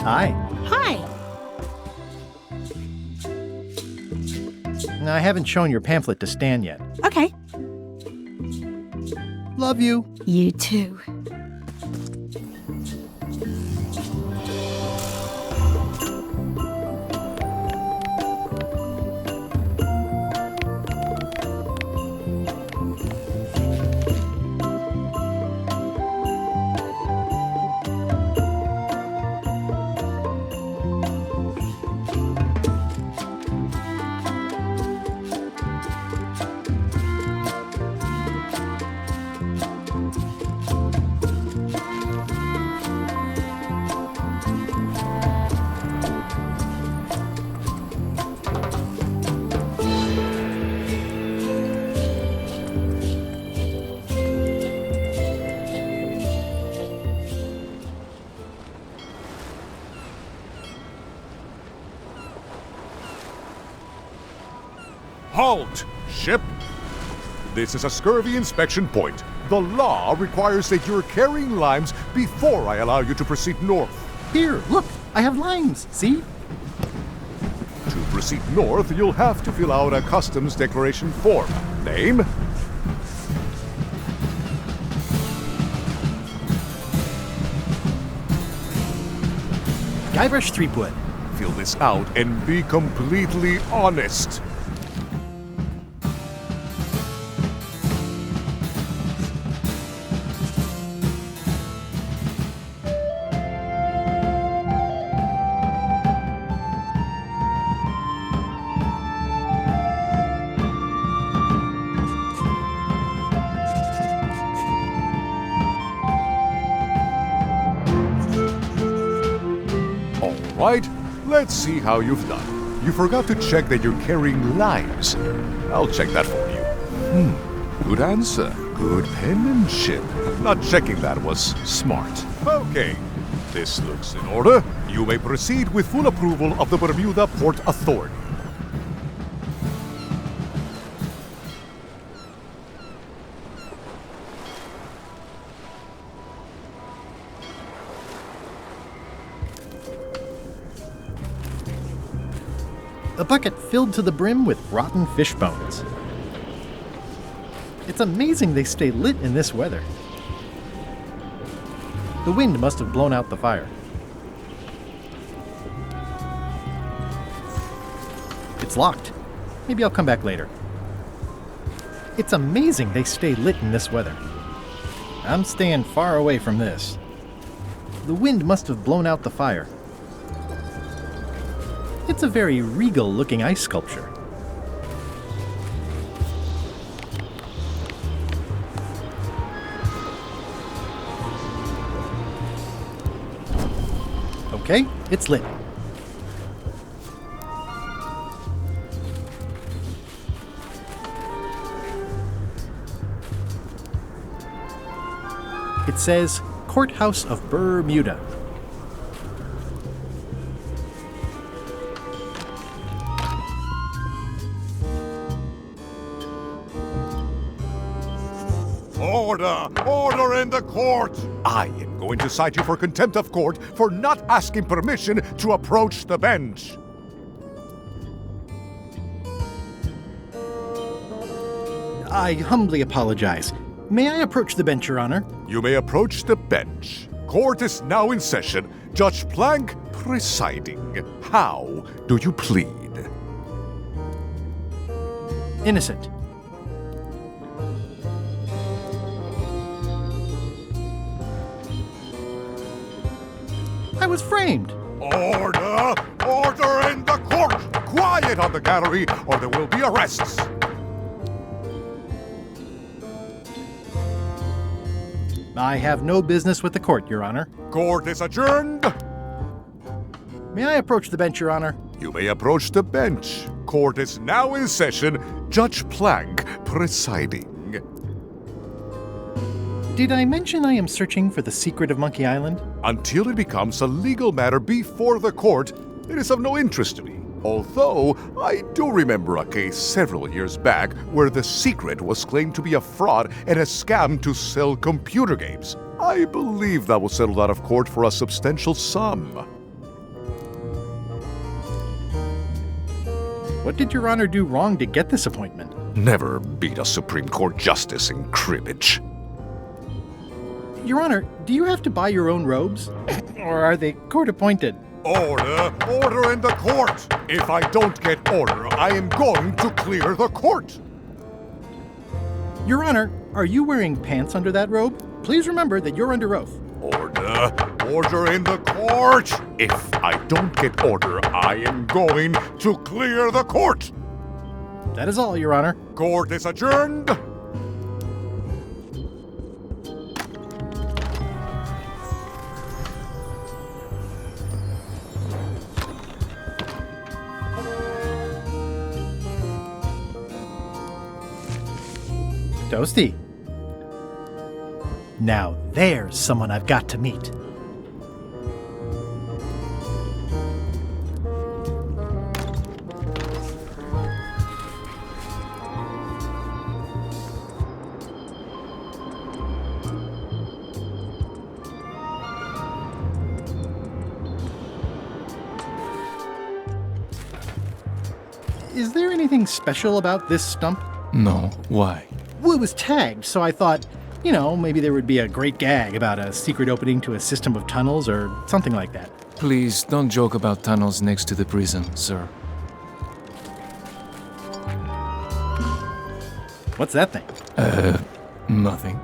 Hi. Hi. I haven't shown your pamphlet to Stan yet. Okay. Love you. You too. Halt! Ship! This is a scurvy inspection point. The law requires that you're carrying limes before I allow you to proceed north. Here, look, I have limes, see? To proceed north, you'll have to fill out a customs declaration form. Name? Guybrush Threepwood. Fill this out and be completely honest. Right, let's see how you've done. You forgot to check that you're carrying limes. I'll check that for you. Good answer. Good penmanship. Not checking that was smart. Okay, this looks in order. You may proceed with full approval of the Bermuda Port Authority. A bucket filled to the brim with rotten fish bones. It's amazing they stay lit in this weather. The wind must have blown out the fire. It's locked. Maybe I'll come back later. It's amazing they stay lit in this weather. I'm staying far away from this. The wind must have blown out the fire. It's a very regal-looking ice sculpture. Okay, it's lit. It says, Courthouse of Bermuda. Order! Order in the court! I am going to cite you for contempt of court for not asking permission to approach the bench. I humbly apologize. May I approach the bench, Your Honor? You may approach the bench. Court is now in session. Judge Plank presiding. How do you plead? Innocent. I was framed. Order! Order in the court! Quiet on the gallery, or there will be arrests. I have no business with the court, Your Honor. Court is adjourned. May I approach the bench, Your Honor? You may approach the bench. Court is now in session. Judge Plank presiding. Did I mention I am searching for the secret of Monkey Island? Until it becomes a legal matter before the court, it is of no interest to me. Although, I do remember a case several years back where the secret was claimed to be a fraud and a scam to sell computer games. I believe that was settled out of court for a substantial sum. What did Your Honor do wrong to get this appointment? Never beat a Supreme Court justice in cribbage. Your Honor, do you have to buy your own robes? Or are they court-appointed? Order! Order in the court! If I don't get order, I am going to clear the court! Your Honor, are you wearing pants under that robe? Please remember that you're under oath. Order! Order in the court! If I don't get order, I am going to clear the court! That is all, Your Honor. Court is adjourned! Toasty. Now there's someone I've got to meet. is there anything special about this stump? No, why? Well, it was tagged, so I thought, maybe there would be a great gag about a secret opening to a system of tunnels or something like that. Please don't joke about tunnels next to the prison, sir. What's that thing? Nothing.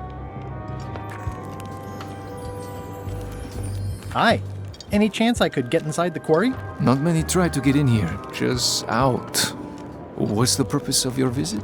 Hi. Any chance I could get inside the quarry? Not many try to get in here, just out. What's the purpose of your visit?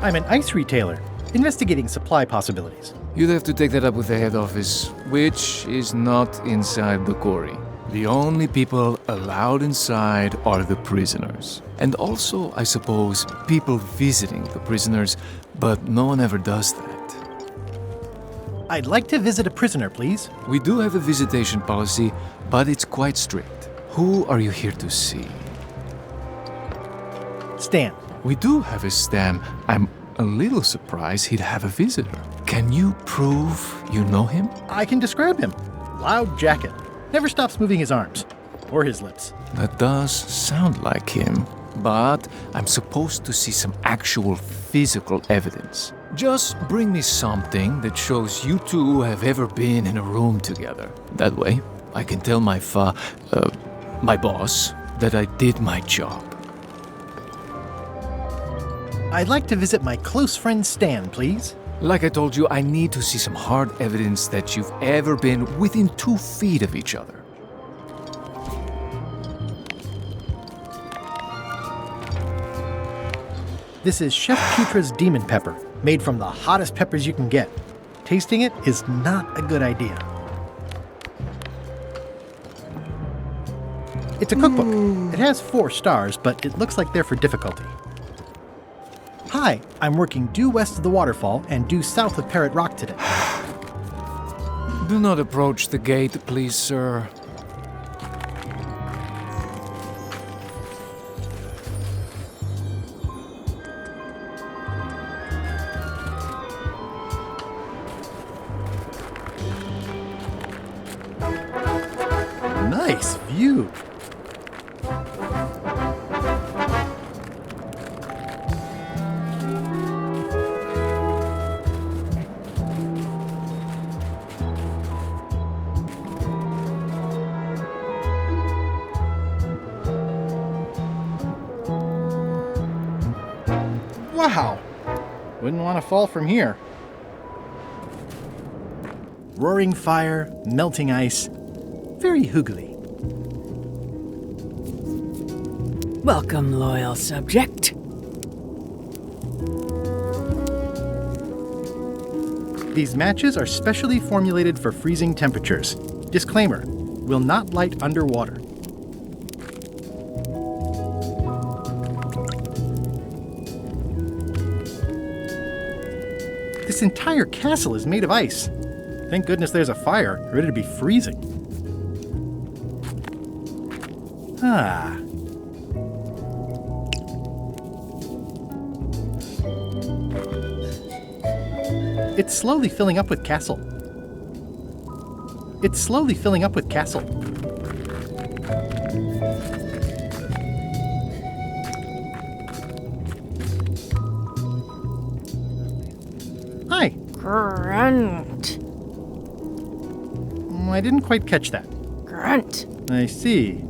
I'm an ice retailer, investigating supply possibilities. You'd have to take that up with the head office, which is not inside the quarry. The only people allowed inside are the prisoners. And also, I suppose, people visiting the prisoners, but no one ever does that. I'd like to visit a prisoner, please. We do have a visitation policy, but it's quite strict. Who are you here to see? Stan. We do have a Stan. I'm a little surprised he'd have a visitor. Can you prove you know him? I can describe him. Loud jacket. Never stops moving his arms. Or his lips. That does sound like him. But I'm supposed to see some actual physical evidence. Just bring me something that shows you two have ever been in a room together. That way, I can tell my boss that I did my job. I'd like to visit my close friend Stan, please. Like I told you, I need to see some hard evidence that you've ever been within 2 feet of each other. This is Chef Putra's Demon Pepper, made from the hottest peppers you can get. Tasting it is not a good idea. It's a cookbook. It has 4 stars, but it looks like they're for difficulty. Hi, I'm working due west of the waterfall and due south of Parrot Rock today. Do not approach the gate, please, sir. Nice view. Wow! Wouldn't want to fall from here. Roaring fire, melting ice. Very hoogly. Welcome, loyal subject. These matches are specially formulated for freezing temperatures. Disclaimer, will not light underwater. This entire castle is made of ice. Thank goodness there's a fire, or it'd be freezing. Ah. It's slowly filling up with castle. It's slowly filling up with castle. Hi. Grunt. I didn't quite catch that. Grunt. I see.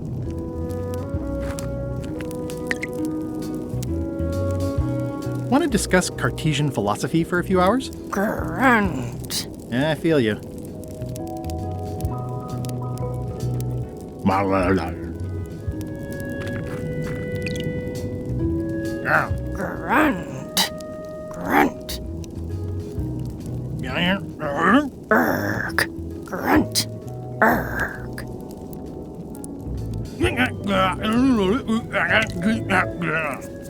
Want to discuss Cartesian philosophy for a few hours? Grunt. Yeah, I feel you. Grunt. Grunt. Erg. Grunt. Erg.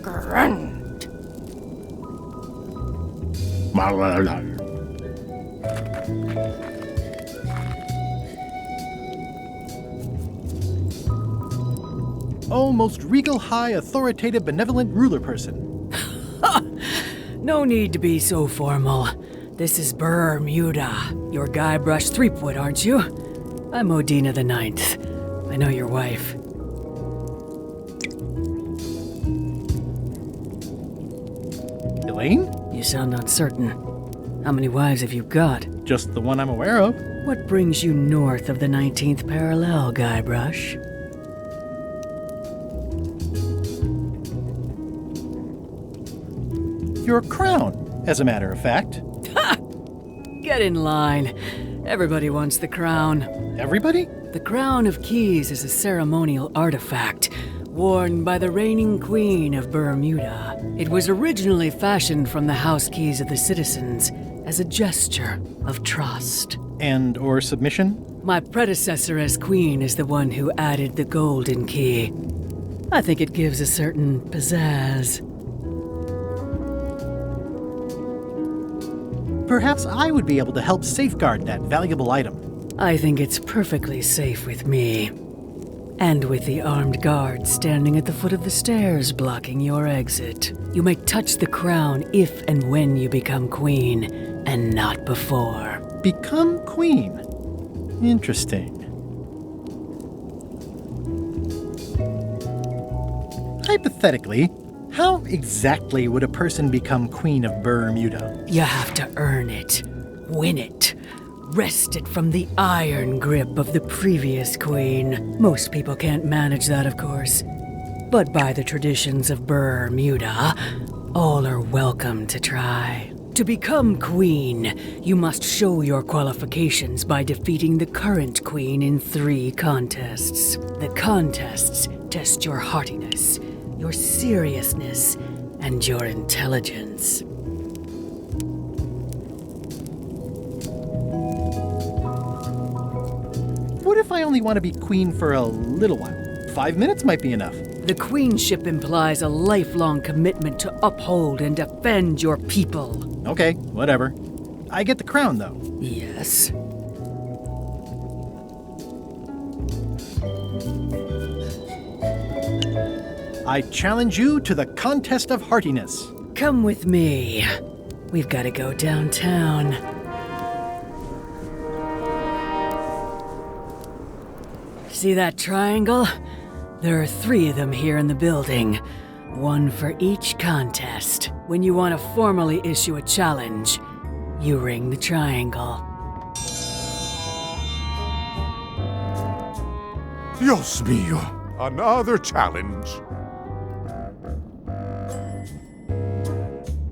Grunt. Oh, most regal, high, authoritative, benevolent ruler person. No need to be so formal. This is Bermuda. Your Guybrush Threepwood, aren't you? I'm Odina the Ninth. I know your wife. Elaine? You sound uncertain. How many wives have you got? Just the one I'm aware of. What brings you north of the 19th parallel, Guybrush? Your crown, as a matter of fact. Ha! Get in line. Everybody wants the crown. Everybody? The Crown of Keys is a ceremonial artifact worn by the reigning queen of Bermuda. It was originally fashioned from the house keys of the citizens as a gesture of trust. And or submission? My predecessor as queen is the one who added the golden key. I think it gives a certain pizzazz. Perhaps I would be able to help safeguard that valuable item. I think it's perfectly safe with me. And with the armed guards standing at the foot of the stairs blocking your exit. You may touch the crown if and when you become queen, and not before. Become queen? Interesting. Hypothetically, how exactly would a person become queen of Bermuda? You have to earn it, win it, wrest it from the iron grip of the previous queen. Most people can't manage that, of course. But by the traditions of Bermuda, all are welcome to try. To become queen, you must show your qualifications by defeating the current queen in 3 contests. The contests test your heartiness, your seriousness, and your intelligence. What if I only want to be queen for a little while? 5 minutes might be enough. The queenship implies a lifelong commitment to uphold and defend your people. Okay, whatever. I get the crown, though. Yes. I challenge you to the contest of heartiness. Come with me. We've got to go downtown. See that triangle? There are 3 of them here in the building. 1 for each contest. When you want to formally issue a challenge, you ring the triangle. Dios mío, another challenge.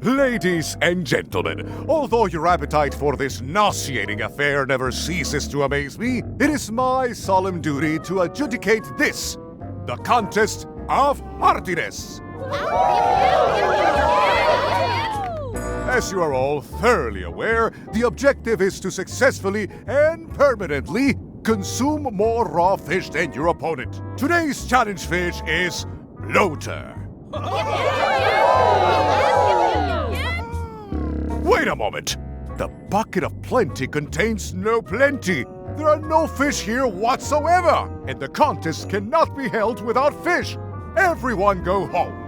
Ladies and gentlemen, although your appetite for this nauseating affair never ceases to amaze me, it is my solemn duty to adjudicate this, the contest of heartiness. As you are all thoroughly aware, the objective is to successfully and permanently consume more raw fish than your opponent. Today's challenge fish is bloater. Wait a moment! The bucket of plenty contains no plenty. There are no fish here whatsoever, and the contest cannot be held without fish. Everyone go home.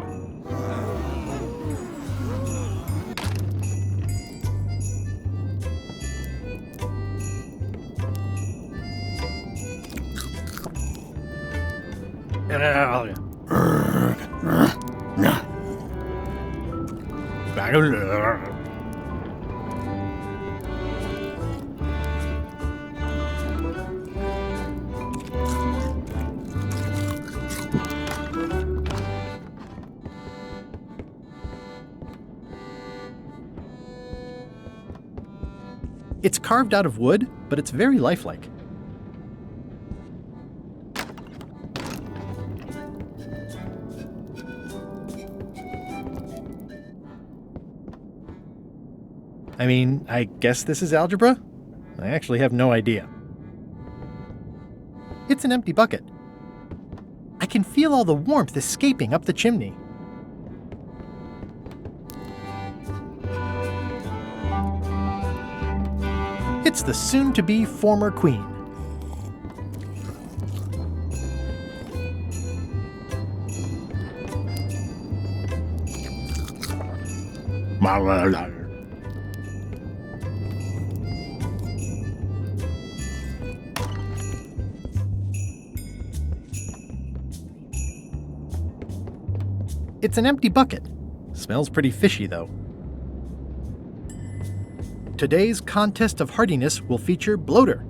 It's carved out of wood, but it's very lifelike. I mean, I guess this is algebra? I actually have no idea. It's an empty bucket. I can feel all the warmth escaping up the chimney. It's the soon-to-be former queen. It's an empty bucket. Smells pretty fishy, though. Today's contest of hardiness will feature bloater.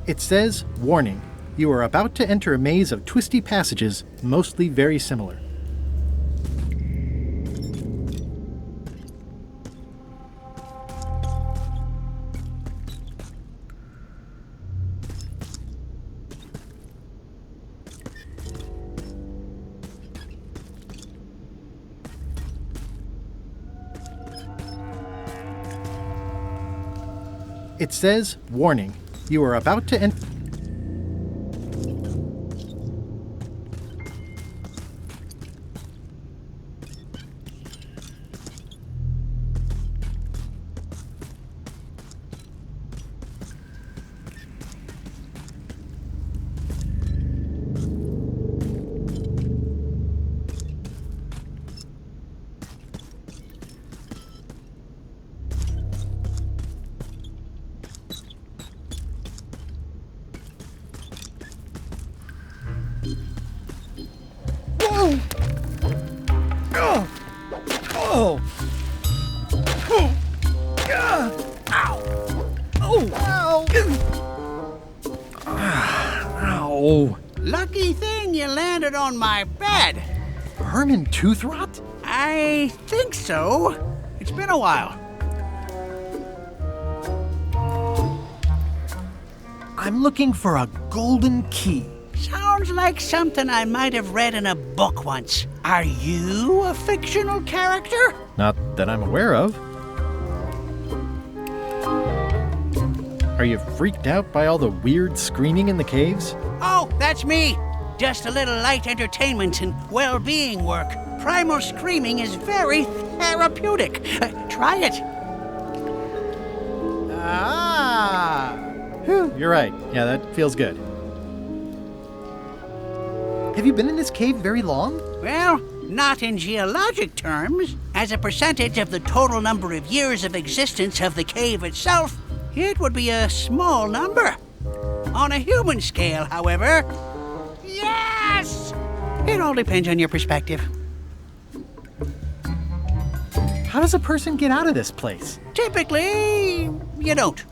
It says, "Warning, you are about to enter a maze of twisty passages, mostly very similar." It says, "Warning, you are about to enter..." Lucky thing you landed on my bed. Herman tooth rot? I think so. It's been a while. I'm looking for a golden key. Sounds like something I might have read in a book once. Are you a fictional character? Not that I'm aware of. Are you freaked out by all the weird screaming in the caves? Oh, that's me. Just a little light entertainment and well-being work. Primal screaming is very therapeutic. Try it. Ah! Whew, you're right. Yeah, that feels good. Have you been in this cave very long? Well, not in geologic terms. As a percentage of the total number of years of existence of the cave itself, it would be a small number. On a human scale, however, yes! It all depends on your perspective. How does a person get out of this place? Typically, you don't.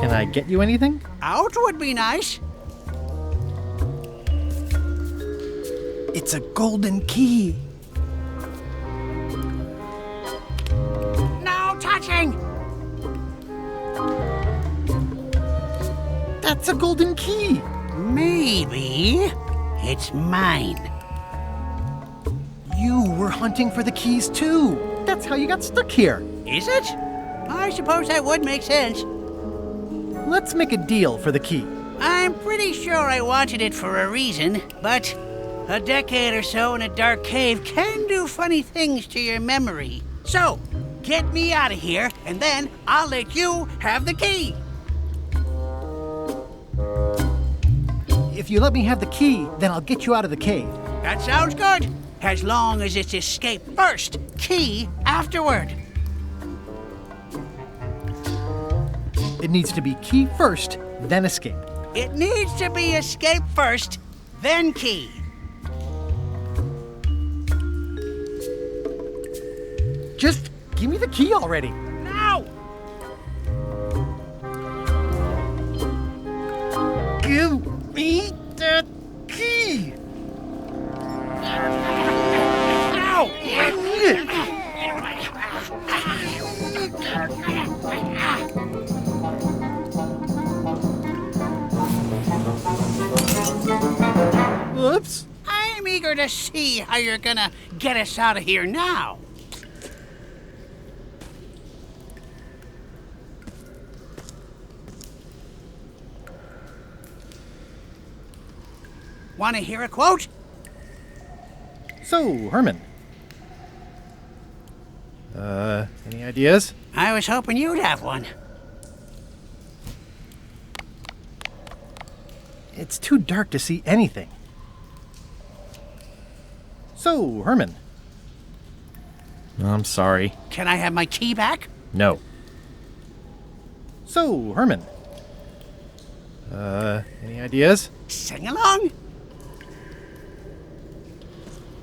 Can I get you anything? Out would be nice. It's a golden key. No touching! That's a golden key. Maybe it's mine. You were hunting for the keys too. That's how you got stuck here. Is it? I suppose that would make sense. Let's make a deal for the key. I'm pretty sure I wanted it for a reason, but a decade or so in a dark cave can do funny things to your memory. So, get me out of here, and then I'll let you have the key. If you let me have the key, then I'll get you out of the cave. That sounds good. As long as it's escape first, key afterward. It needs to be key first, then escape. It needs to be escape first, then key. Just give me the key already. Now! Give me the key! Ow! Oops. I'm eager to see how you're gonna get us out of here now. Want to hear a quote? So, Herman. Any ideas? I was hoping you'd have one. It's too dark to see anything. So, Herman. I'm sorry. Can I have my key back? No. So, Herman. Any ideas? Sing along.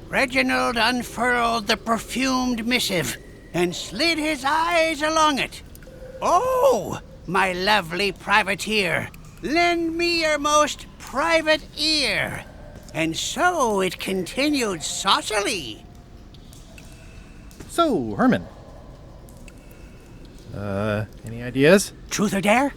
Reginald unfurled the perfumed missive and slid his eyes along it. Oh, my lovely privateer, lend me your most private ear. And so it continued saucily. So, Herman. Any ideas? Truth or dare?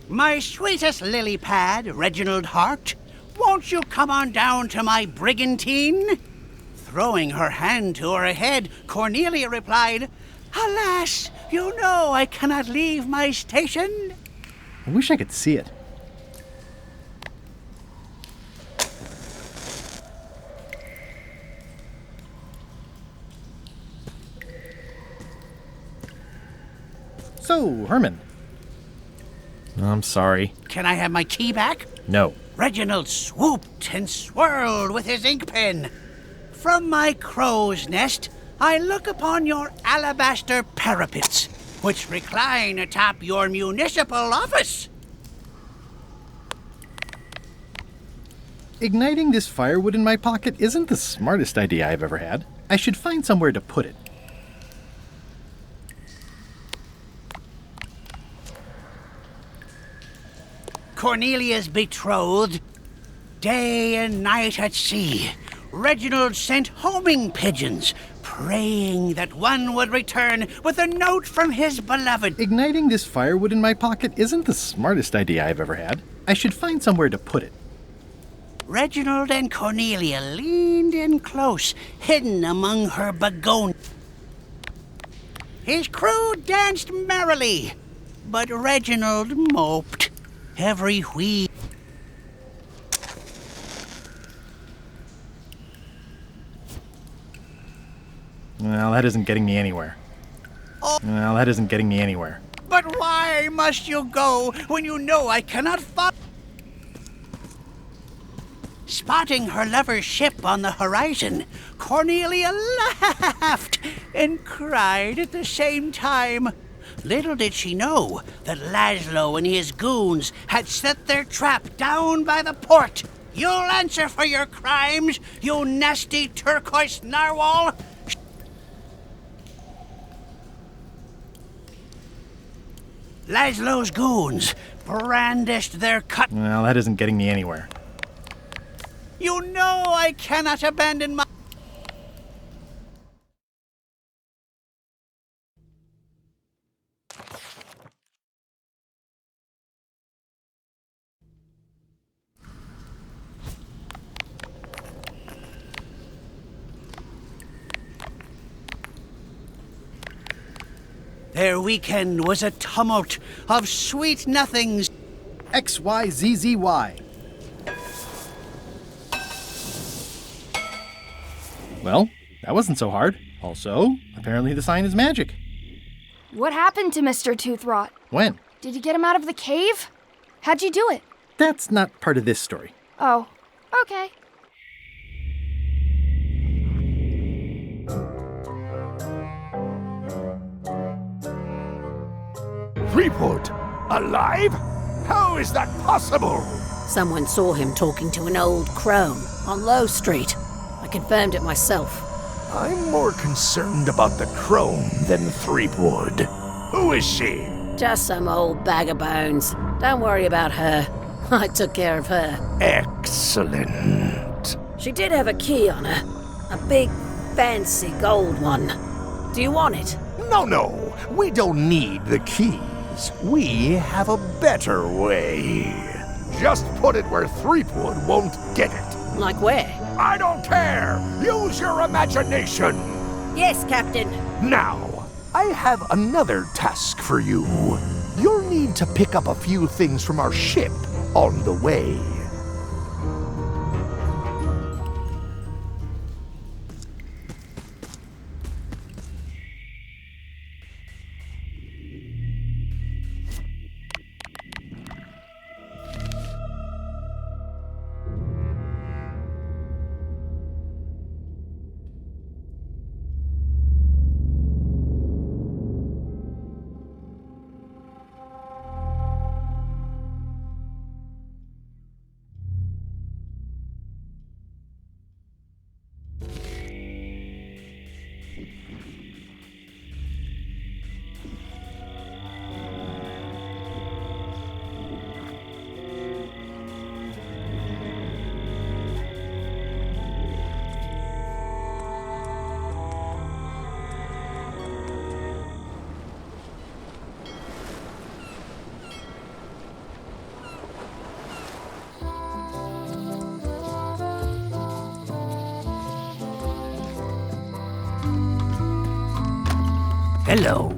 My sweetest lily pad, Reginald Hart, won't you come on down to my brigantine? Throwing her hand to her head, Cornelia replied, Alas, you know I cannot leave my station. I wish I could see it. So, Herman. I'm sorry. Can I have my key back? No. Reginald swooped and swirled with his ink pen. From my crow's nest, I look upon your alabaster parapets, which recline atop your municipal office. Igniting this firewood in my pocket isn't the smartest idea I've ever had. I should find somewhere to put it. Cornelia's betrothed, day and night at sea, Reginald sent homing pigeons, praying that one would return with a note from his beloved. Igniting this firewood in my pocket isn't the smartest idea I've ever had. I should find somewhere to put it. Reginald and Cornelia leaned in close, hidden among her begonias. His crew danced merrily, but Reginald moped. Every wheel. Well, that isn't getting me anywhere. But why must you go when you know I cannot follow? Spotting her lover's ship on the horizon, Cornelia laughed and cried at the same time. Little did she know that Laszlo and his goons had set their trap down by the port. You'll answer for your crimes, you nasty turquoise narwhal! Laszlo's goons brandished their cut. Well, that isn't getting me anywhere. You know I cannot abandon my... Their weekend was a tumult of sweet nothings. XYZZY. Well, that wasn't so hard. Also, apparently the sign is magic. What happened to Mr. Toothrot? When? Did you get him out of the cave? How'd you do it? That's not part of this story. Oh, okay. Threepwood? Alive? How is that possible? Someone saw him talking to an old crone on Low Street. I confirmed it myself. I'm more concerned about the crone than Threepwood. Who is she? Just some old bag of bones. Don't worry about her. I took care of her. Excellent. She did have a key on her. A big, fancy gold one. Do you want it? No. We don't need the keys. We have a better way. Just put it where Threepwood won't get it. Like where? I don't care! Use your imagination! Yes, Captain. Now, I have another task for you. You'll need to pick up a few things from our ship on the way. Hello.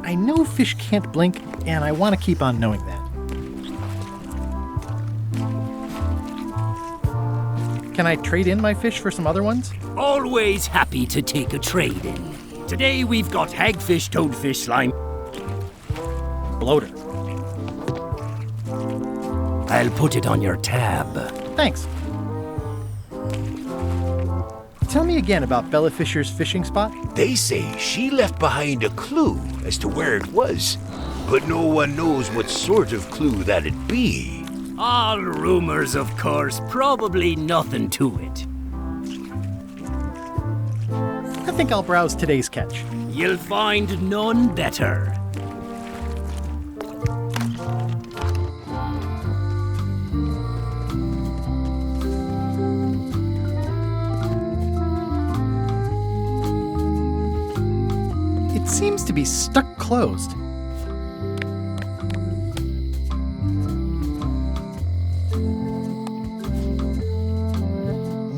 I know fish can't blink, and I want to keep on knowing that. Can I trade in my fish for some other ones? Always happy to take a trade in. Today we've got hagfish, toadfish, slime. Bloater. I'll put it on your tab. Thanks. Tell me again about Bella Fisher's fishing spot. They say she left behind a clue as to where it was, but no one knows what sort of clue that'd be. All rumors, of course. Probably nothing to it. I think I'll browse today's catch. You'll find none better. It seems to be stuck closed.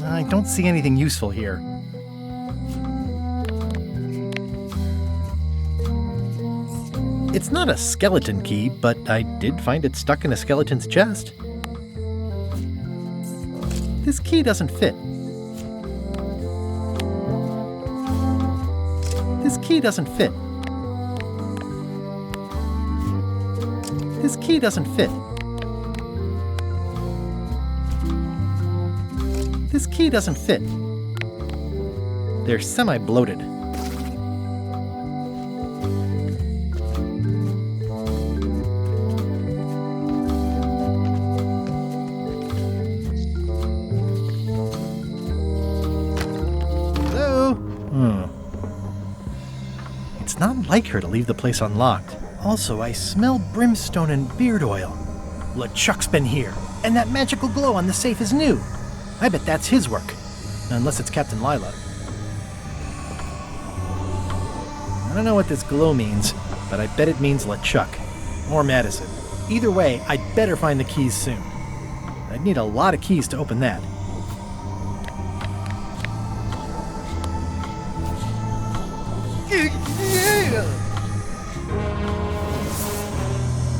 I don't see anything useful here. It's not a skeleton key, but I did find it stuck in a skeleton's chest. This key doesn't fit. This key doesn't fit. This key doesn't fit. This key doesn't fit. They're semi-bloated. Hello? It's not like her to leave the place unlocked. Also, I smell brimstone and beard oil. LeChuck's been here, and that magical glow on the safe is new. I bet that's his work. Unless it's Captain Lila. I don't know what this glow means, but I bet it means LeChuck. Or Madison. Either way, I'd better find the keys soon. I'd need a lot of keys to open that.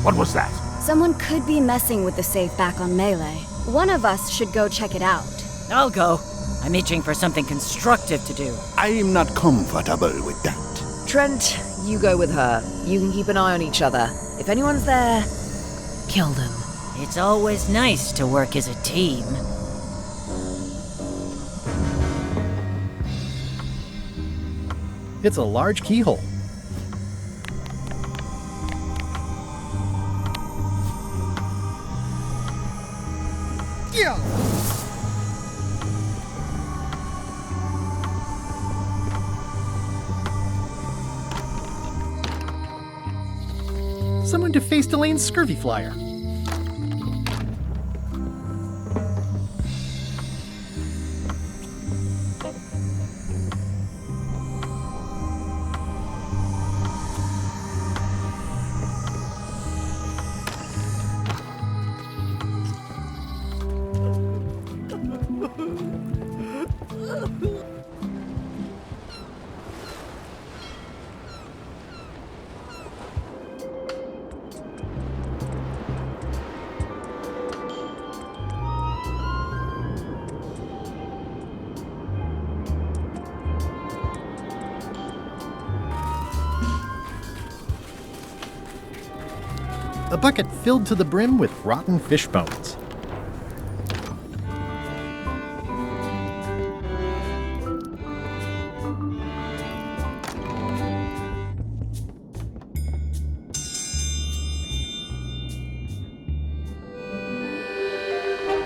What was that? Someone could be messing with the safe back on Melee. One of us should go check it out. I'll go. I'm itching for something constructive to do. I am not comfortable with that. Trent, you go with her. You can keep an eye on each other. If anyone's there, kill them. It's always nice to work as a team. It's a large keyhole. Someone defaced Elaine's scurvy flyer. A bucket filled to the brim with rotten fish bones.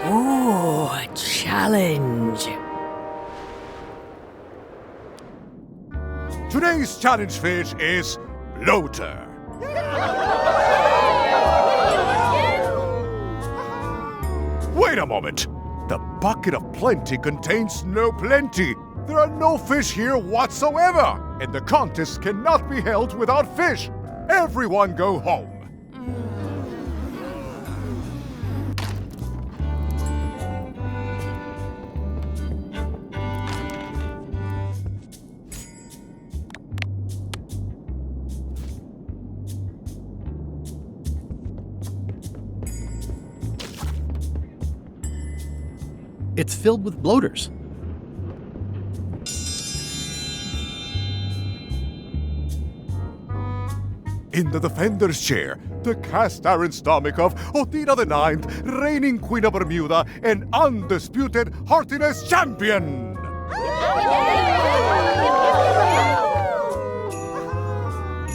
Ooh, a challenge. Today's challenge fish is bloater. Wait a moment! The bucket of plenty contains no plenty. There are no fish here whatsoever, and the contest cannot be held without fish. Everyone go home. It's filled with bloaters. In the defender's chair, the cast iron stomach of Othina the Ninth, reigning Queen of Bermuda and undisputed heartiness champion!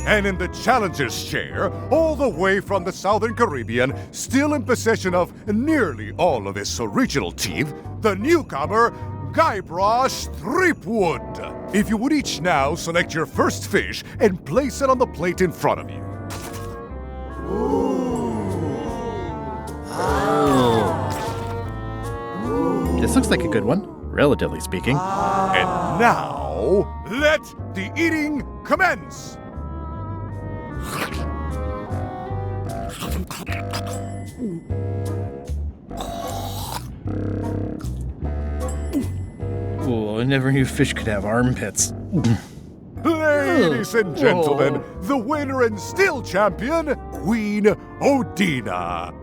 And in the challenger's chair, all the way from the Southern Caribbean, still in possession of nearly all of his original teeth, the newcomer, Guybrush Threepwood. If you would each now select your first fish and place it on the plate in front of you. This looks like a good one, relatively speaking. And now, let the eating commence! Oh, I never knew fish could have armpits. Ladies and gentlemen, the winner and still champion, Queen Othina.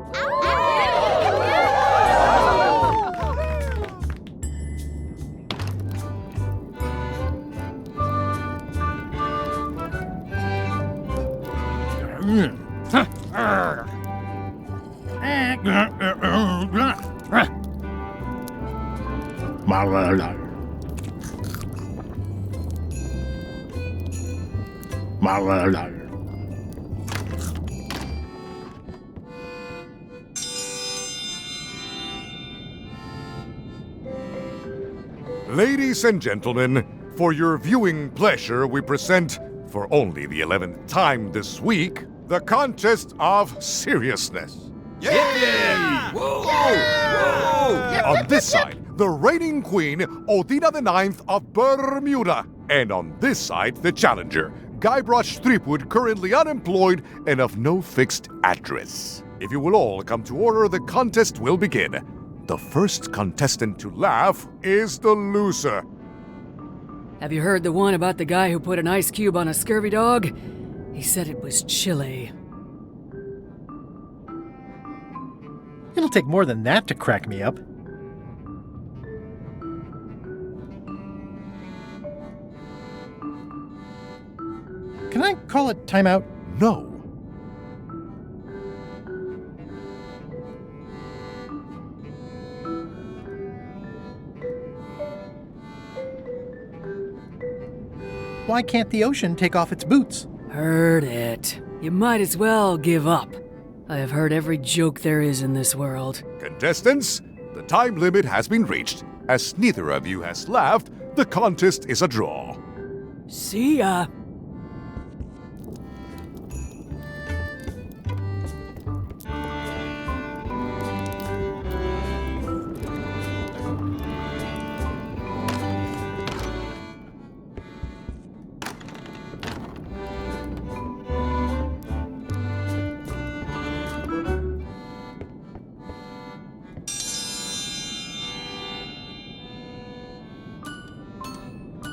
Ladies and gentlemen, for your viewing pleasure, we present, for only the 11th time this week, the contest of seriousness. Yeah! Whoa! Whoa! On this side, the reigning queen, Othina the Ninth of Bermuda. And on this side, the challenger, Guybrush Threepwood, currently unemployed and of no fixed address. If you will all come to order, the contest will begin. The first contestant to laugh is the loser. Have you heard the one about the guy who put an ice cube on a scurvy dog? He said it was chilly. It'll take more than that to crack me up. Can I call it timeout? No. Why can't the ocean take off its boots? Heard it. You might as well give up. I have heard every joke there is in this world. Contestants, the time limit has been reached. As neither of you has laughed, the contest is a draw. See ya.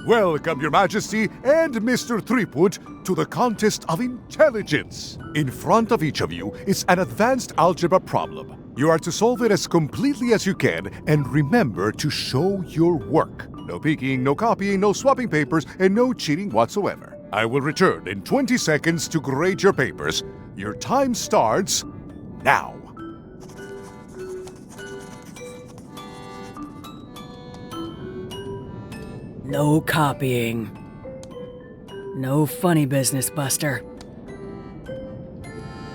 Welcome, Your Majesty and Mr. Threepwood, to the contest of intelligence. In front of each of you is an advanced algebra problem. You are to solve it as completely as you can, and remember to show your work. No peeking, no copying, no swapping papers, and no cheating whatsoever. I will return in 20 seconds to grade your papers. Your time starts now. No copying. No funny business, Buster.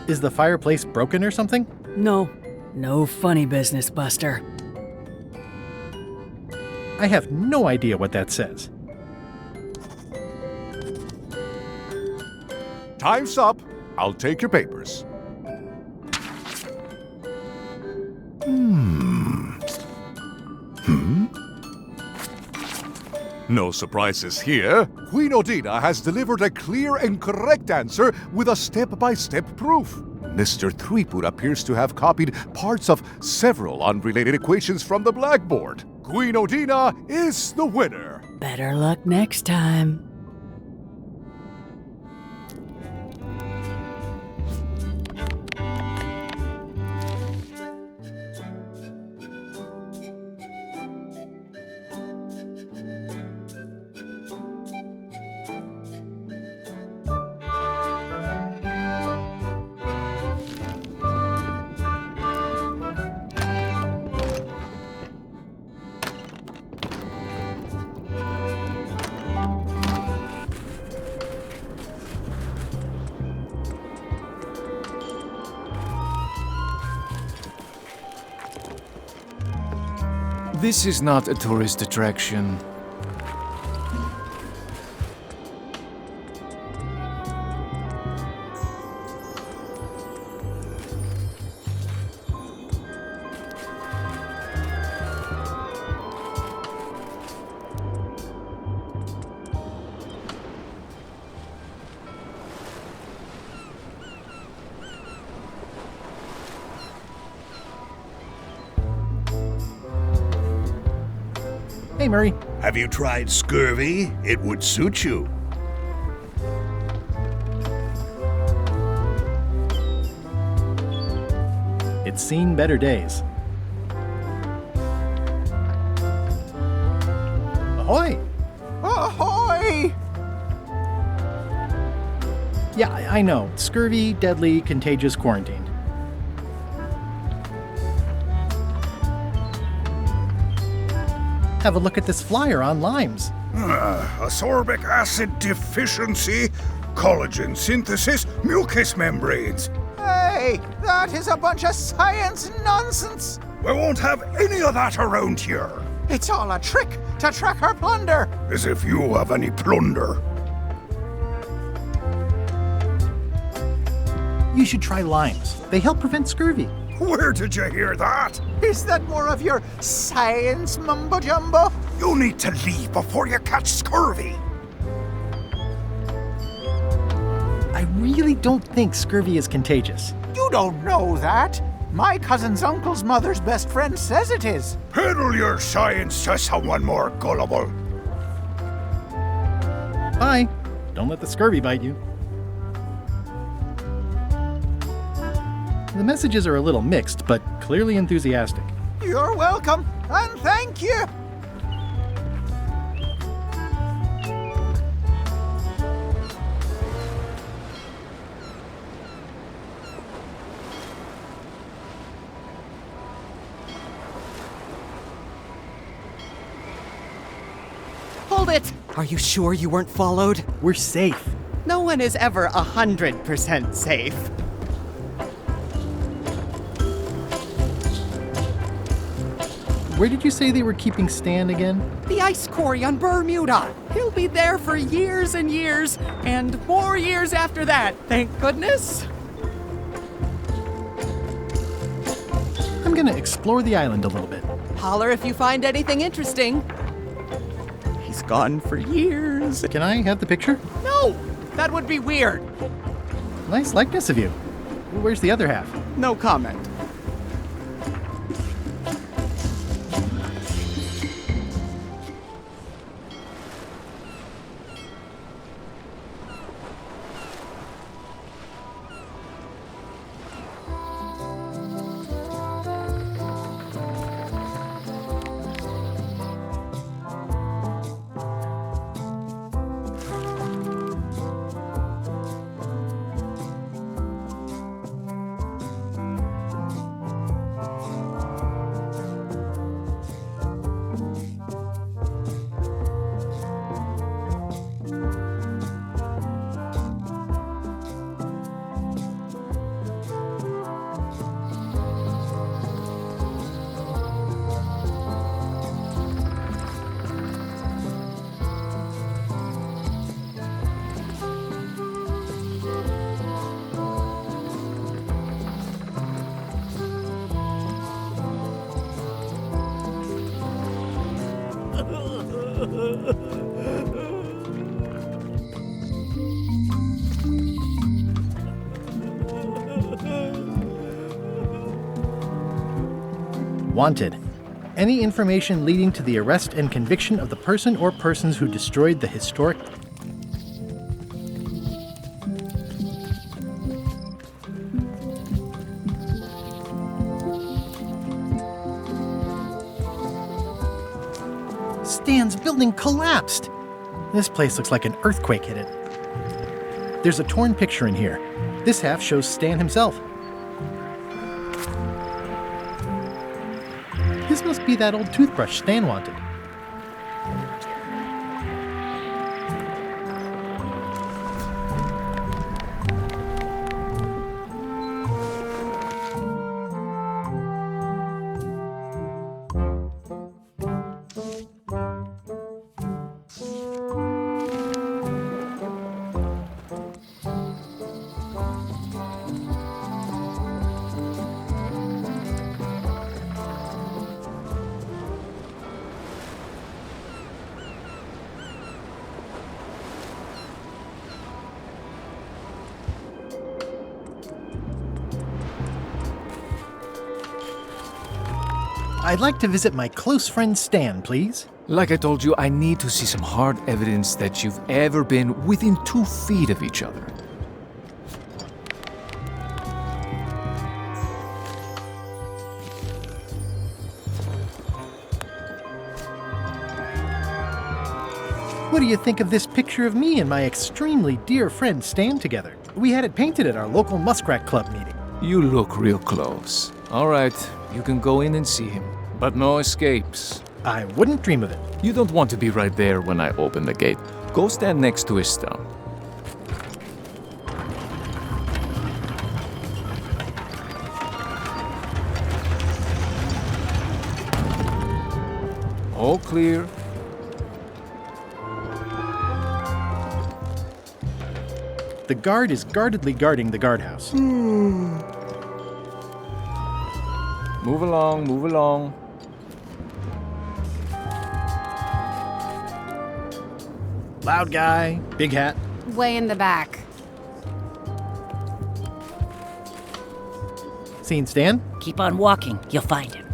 Is the fireplace broken or something? No funny business, Buster. I have no idea what that says. Time's up. I'll take your papers. No surprises here. Queen Odina has delivered a clear and correct answer with a step-by-step proof. Mr. Threepwood appears to have copied parts of several unrelated equations from the blackboard. Queen Odina is the winner. Better luck next time. This is not a tourist attraction. Hey, Murray. Have you tried scurvy? It would suit you. It's seen better days. Ahoy! Ahoy! Yeah, I know. Scurvy, deadly, contagious, quarantined. Have a look at this flyer on limes. Ascorbic acid deficiency, collagen synthesis, mucous membranes. Hey, that is a bunch of science nonsense. We won't have any of that around here. It's all a trick to track our plunder. As if you have any plunder. You should try limes. They help prevent scurvy. Where did you hear that? Is that more of your science mumbo-jumbo? You need to leave before you catch scurvy. I really don't think scurvy is contagious. You don't know that. My cousin's uncle's mother's best friend says it is. Peddle your science to someone more gullible. Bye. Don't let the scurvy bite you. The messages are a little mixed, but clearly enthusiastic. You're welcome, and thank you. Hold it! Are you sure you weren't followed? We're safe. No one is ever 100% safe. Where did you say they were keeping Stan again? The ice quarry on Bermuda. He'll be there for years and years, and more years after that, thank goodness. I'm gonna explore the island a little bit. Holler if you find anything interesting. He's gone for years. Can I have the picture? No, that would be weird. Nice likeness of you. Where's the other half? No comment. Wanted. Any information leading to the arrest and conviction of the person or persons who destroyed the historic... Stan's building collapsed! This place looks like an earthquake hit it. There's a torn picture in here. This half shows Stan himself. This must be that old toothbrush Stan wanted. I'd like to visit my close friend Stan, please. Like I told you, I need to see some hard evidence that you've ever been within 2 feet of each other. What do you think of this picture of me and my extremely dear friend Stan together? We had it painted at our local Muskrat Club meeting. You look real close. All right, you can go in and see him, but no escapes. I wouldn't dream of it. You don't want to be right there when I open the gate. Go stand next to his stump. All clear. The guard is guardedly guarding the guardhouse. Move along, move along. Loud guy, big hat. Way in the back. Seen Stan? Keep on walking, you'll find him.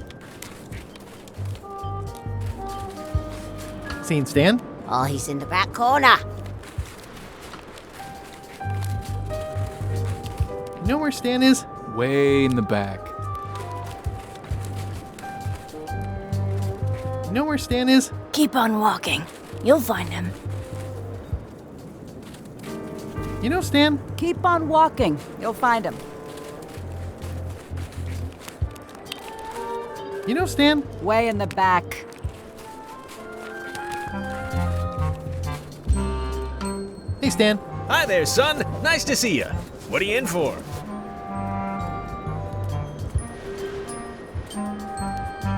Seen Stan? Oh, he's in the back corner. You know where Stan is? Way in the back. You know where Stan is? Keep on walking. You'll find him. You know Stan? Keep on walking. You'll find him. You know Stan? Way in the back. Hey Stan. Hi there, son. Nice to see you. What are you in for?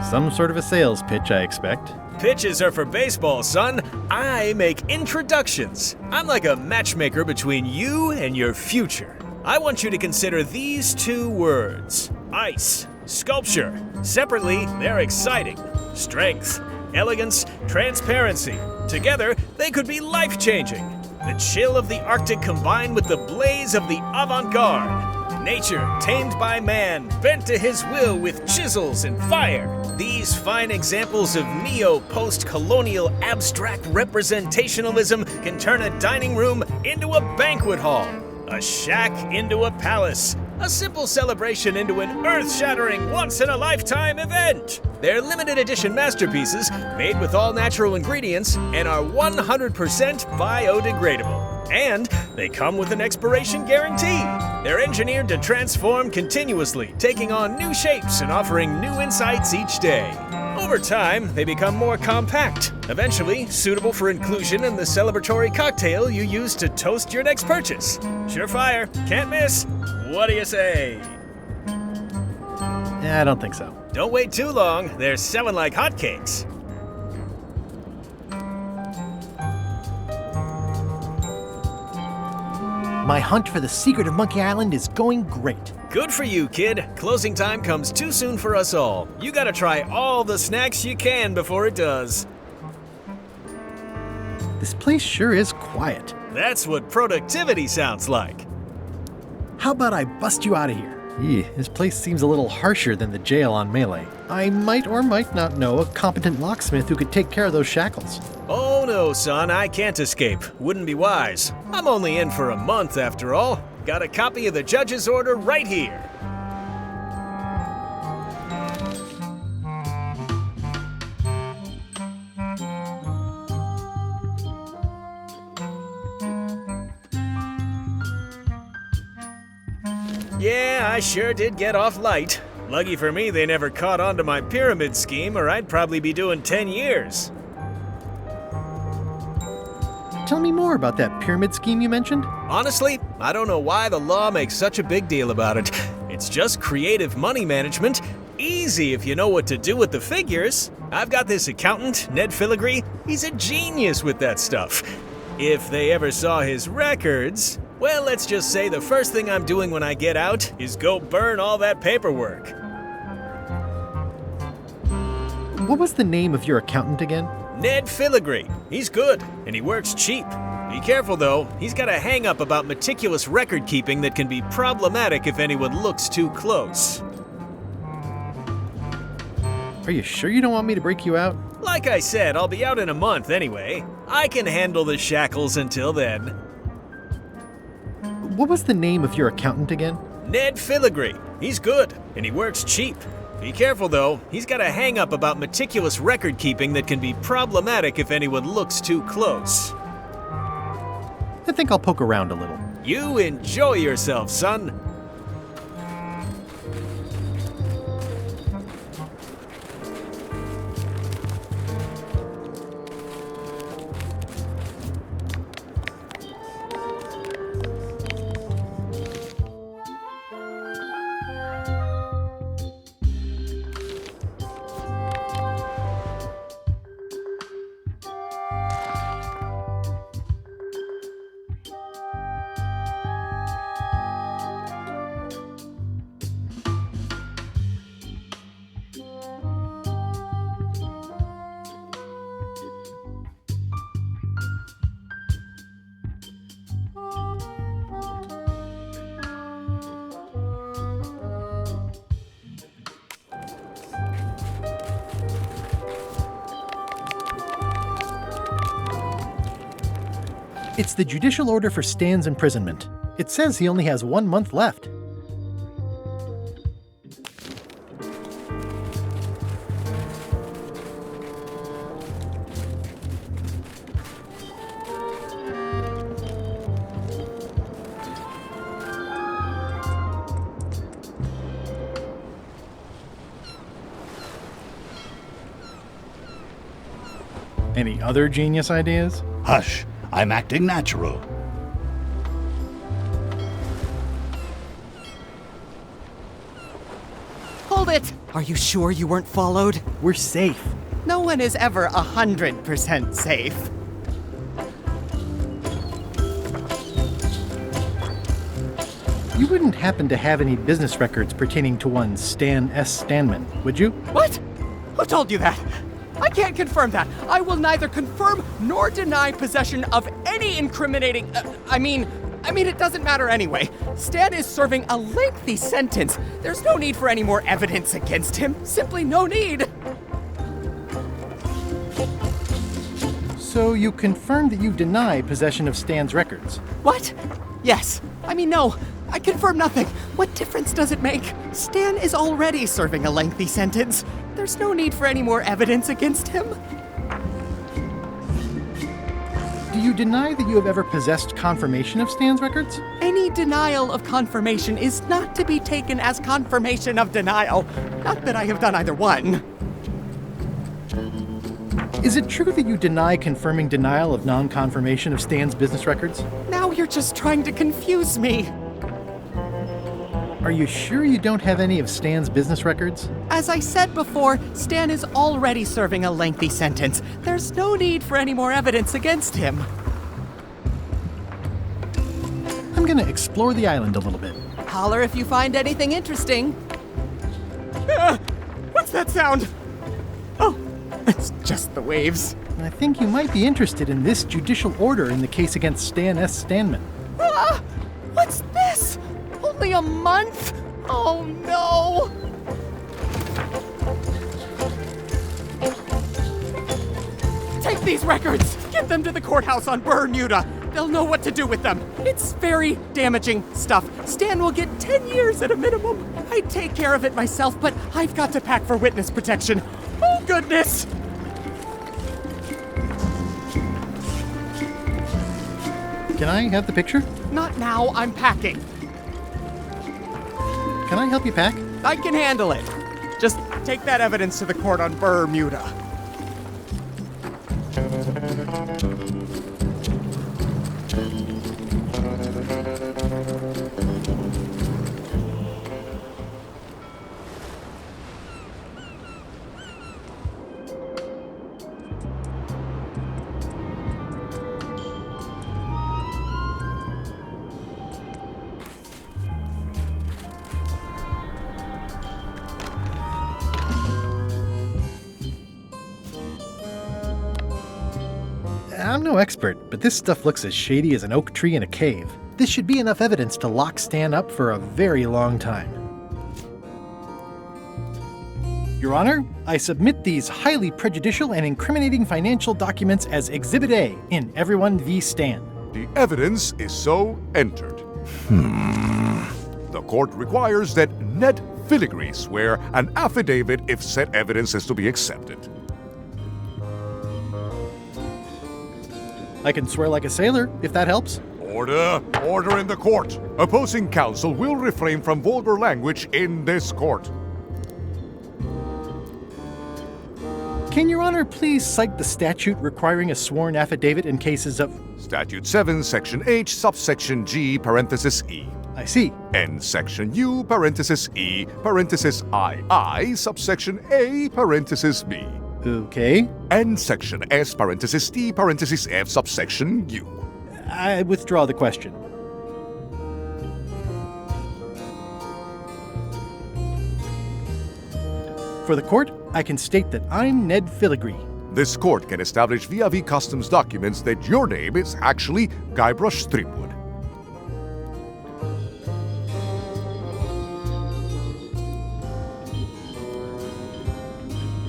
Some sort of a sales pitch, I expect. Pitches are for baseball, son. I make introductions. I'm like a matchmaker between you and your future. I want you to consider these 2 words: ice, sculpture. Separately, they're exciting. Strength, elegance, transparency. Together, they could be life-changing. The chill of the Arctic combined with the blaze of the avant-garde. Nature tamed by man, bent to his will with chisels and fire. These fine examples of neo-post-colonial abstract representationalism can turn a dining room into a banquet hall, a shack into a palace, a simple celebration into an earth-shattering, once-in-a-lifetime event. They're limited edition masterpieces made with all natural ingredients and are 100% biodegradable. And they come with an expiration guarantee. They're engineered to transform continuously, taking on new shapes and offering new insights each day. Over time, they become more compact, eventually suitable for inclusion in the celebratory cocktail you use to toast your next purchase. Surefire, can't miss. What do you say? Yeah, I don't think so. Don't wait too long. They're selling like hotcakes. My hunt for the secret of Monkey Island is going great. Good for you, kid. Closing time comes too soon for us all. You gotta try all the snacks you can before it does. This place sure is quiet. That's what productivity sounds like. How about I bust you out of here? This place seems a little harsher than the jail on Melee. I might or might not know a competent locksmith who could take care of those shackles. Oh no, son, I can't escape. Wouldn't be wise. I'm only in for a month after all. Got a copy of the judge's order right here. Yeah, I sure did get off light. Lucky for me, they never caught on to my pyramid scheme, or I'd probably be doing 10 years. Tell me more about that pyramid scheme you mentioned. Honestly, I don't know why the law makes such a big deal about it. It's just creative money management. Easy if you know what to do with the figures. I've got this accountant, Ned Filigree. He's a genius with that stuff. If they ever saw his records, well, let's just say the first thing I'm doing when I get out is go burn all that paperwork. What was the name of your accountant again? Ned Filigree. He's good, and he works cheap. Be careful, though. He's got a hang-up about meticulous record-keeping that can be problematic if anyone looks too close. Are you sure you don't want me to break you out? Like I said, I'll be out in a month anyway. I can handle the shackles until then. What was the name of your accountant again? Ned Filigree. He's good, and he works cheap. Be careful, though. He's got a hang-up about meticulous record-keeping that can be problematic if anyone looks too close. I think I'll poke around a little. You enjoy yourself, son. It's the judicial order for Stan's imprisonment. It says he only has 1 month left. Any other genius ideas? Hush, I'm acting natural. Hold it! Are you sure you weren't followed? We're safe. No one is ever 100% safe. You wouldn't happen to have any business records pertaining to one Stan S. Stanman, would you? What? Who told you that? I can't confirm that. I will neither confirm nor deny possession of any incriminating... I mean, it doesn't matter anyway. Stan is serving a lengthy sentence. There's no need for any more evidence against him. Simply no need. So you confirmed that you deny possession of Stan's records? What? Yes. No. I confirm nothing. What difference does it make? Stan is already serving a lengthy sentence. There's no need for any more evidence against him. Do you deny that you have ever possessed confirmation of Stan's records? Any denial of confirmation is not to be taken as confirmation of denial. Not that I have done either one. Is it true that you deny confirming denial of non-confirmation of Stan's business records? Now you're just trying to confuse me. Are you sure you don't have any of Stan's business records? As I said before, Stan is already serving a lengthy sentence. There's no need for any more evidence against him. I'm gonna explore the island a little bit. Holler if you find anything interesting. What's that sound? Oh, it's just the waves. I think you might be interested in this judicial order in the case against Stan S. Stanman. What's this? Only a month? Oh no! Take these records! Get them to the courthouse on Bermuda! They'll know what to do with them. It's very damaging stuff. Stan will get 10 years at a minimum. I'd take care of it myself, but I've got to pack for witness protection. Oh, goodness! Can I have the picture? Not now, I'm packing. Can I help you pack? I can handle it. Just take that evidence to the court on Bermuda. I'm no expert, but this stuff looks as shady as an oak tree in a cave. This should be enough evidence to lock Stan up for a very long time. Your Honor, I submit these highly prejudicial and incriminating financial documents as Exhibit A in Everyone v. Stan. The evidence is so entered. The court requires that Ned Filigree swear an affidavit if said evidence is to be accepted. I can swear like a sailor, if that helps. Order! Order in the court! Opposing counsel will refrain from vulgar language in this court. Can Your Honor please cite the statute requiring a sworn affidavit in cases of... Statute 7, Section H, subsection G, parenthesis E. I see. And Section U, parenthesis E, parenthesis II, subsection A, parenthesis B. Okay. And Section S, parenthesis T, parenthesis F, subsection U. I withdraw the question. For the court, I can state that I'm Ned Filigree. This court can establish via customs documents that your name is actually Guybrush Threepwood.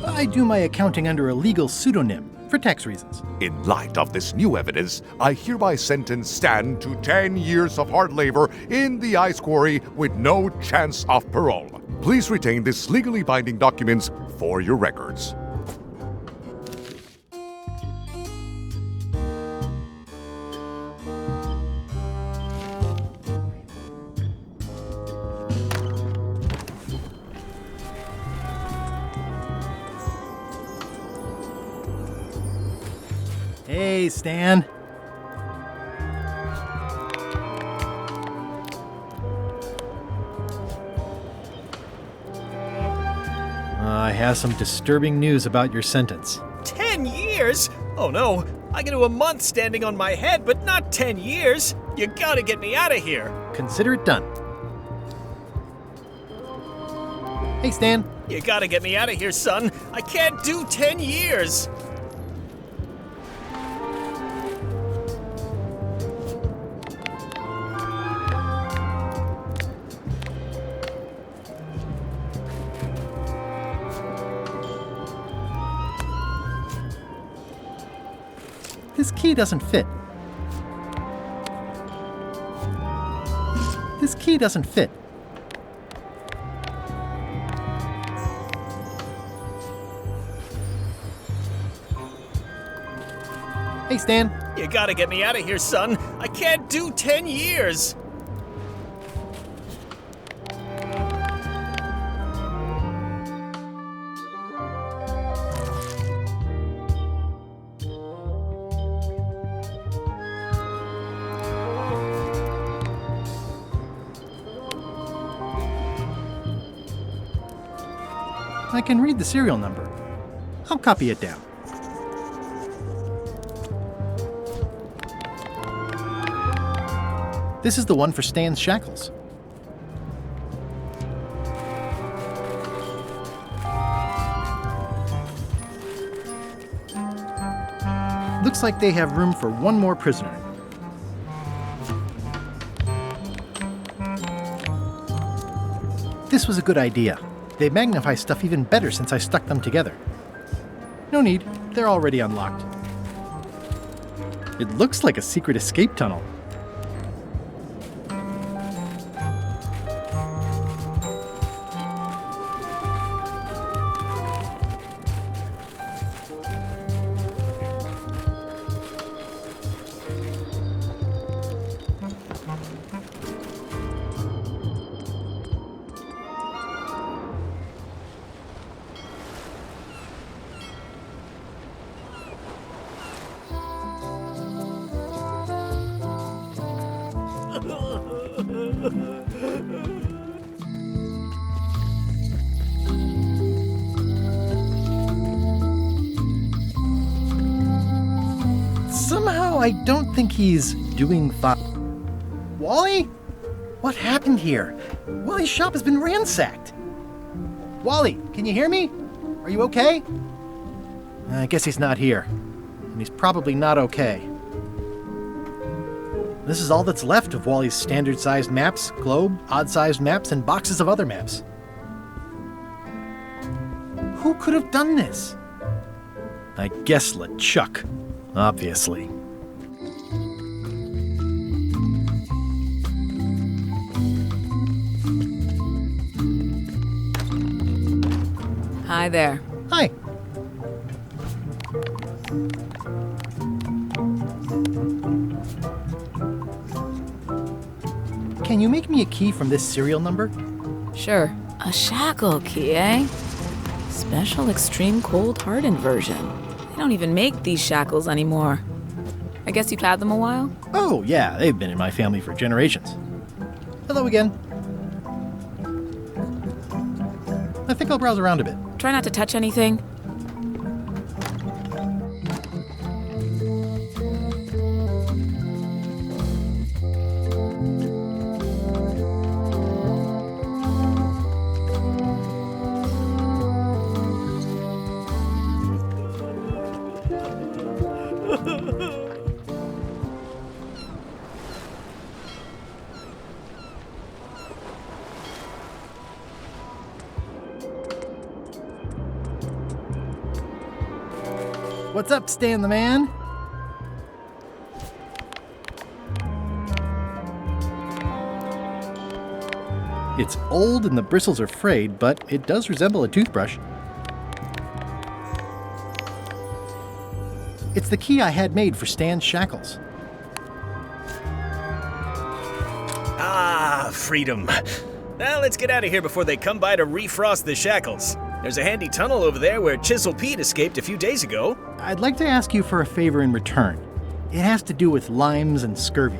I do my accounting under a legal pseudonym for tax reasons. In light of this new evidence, I hereby sentence Stan to 10 years of hard labor in the ice quarry with no chance of parole. Please retain this legally binding documents for your records. Hey, Stan. I have some disturbing news about your sentence. 10 years? Oh no, I get to a month standing on my head, but not 10 years. You gotta get me out of here. Consider it done. Hey, Stan. You gotta get me out of here, son. I can't do 10 years. This key doesn't fit. This key doesn't fit. Hey, Stan. You gotta get me out of here, son. I can't do 10 years. I can read the serial number. I'll copy it down. This is the one for Stan's shackles. Looks like they have room for one more prisoner. this was a good idea. They magnify stuff even better since I stuck them together. No need, they're already unlocked. It looks like a secret escape tunnel. Somehow I don't think he's doing fine. Wally? What happened here? Wally's shop has been ransacked. Wally, can you hear me? Are you okay? I guess he's not here. And he's probably not okay. This is all that's left of Wally's standard-sized maps, globe, odd-sized maps, and boxes of other maps. Who could have done this? I guess LeChuck, obviously. Hi there. Hi. Can you make me a key from this serial number? Sure. A shackle key, eh? Special extreme cold hardened version. They don't even make these shackles anymore. I guess you've had them a while? Oh, yeah, they've been in my family for generations. Hello again. I think I'll browse around a bit. Try not to touch anything. What's up, Stan the Man? It's old and the bristles are frayed, but it does resemble a toothbrush. It's the key I had made for Stan's shackles. Ah, freedom. Now let's get out of here before they come by to refrost the shackles. There's a handy tunnel over there where Chisel Pete escaped a few days ago. I'd like to ask you for a favor in return. It has to do with limes and scurvy.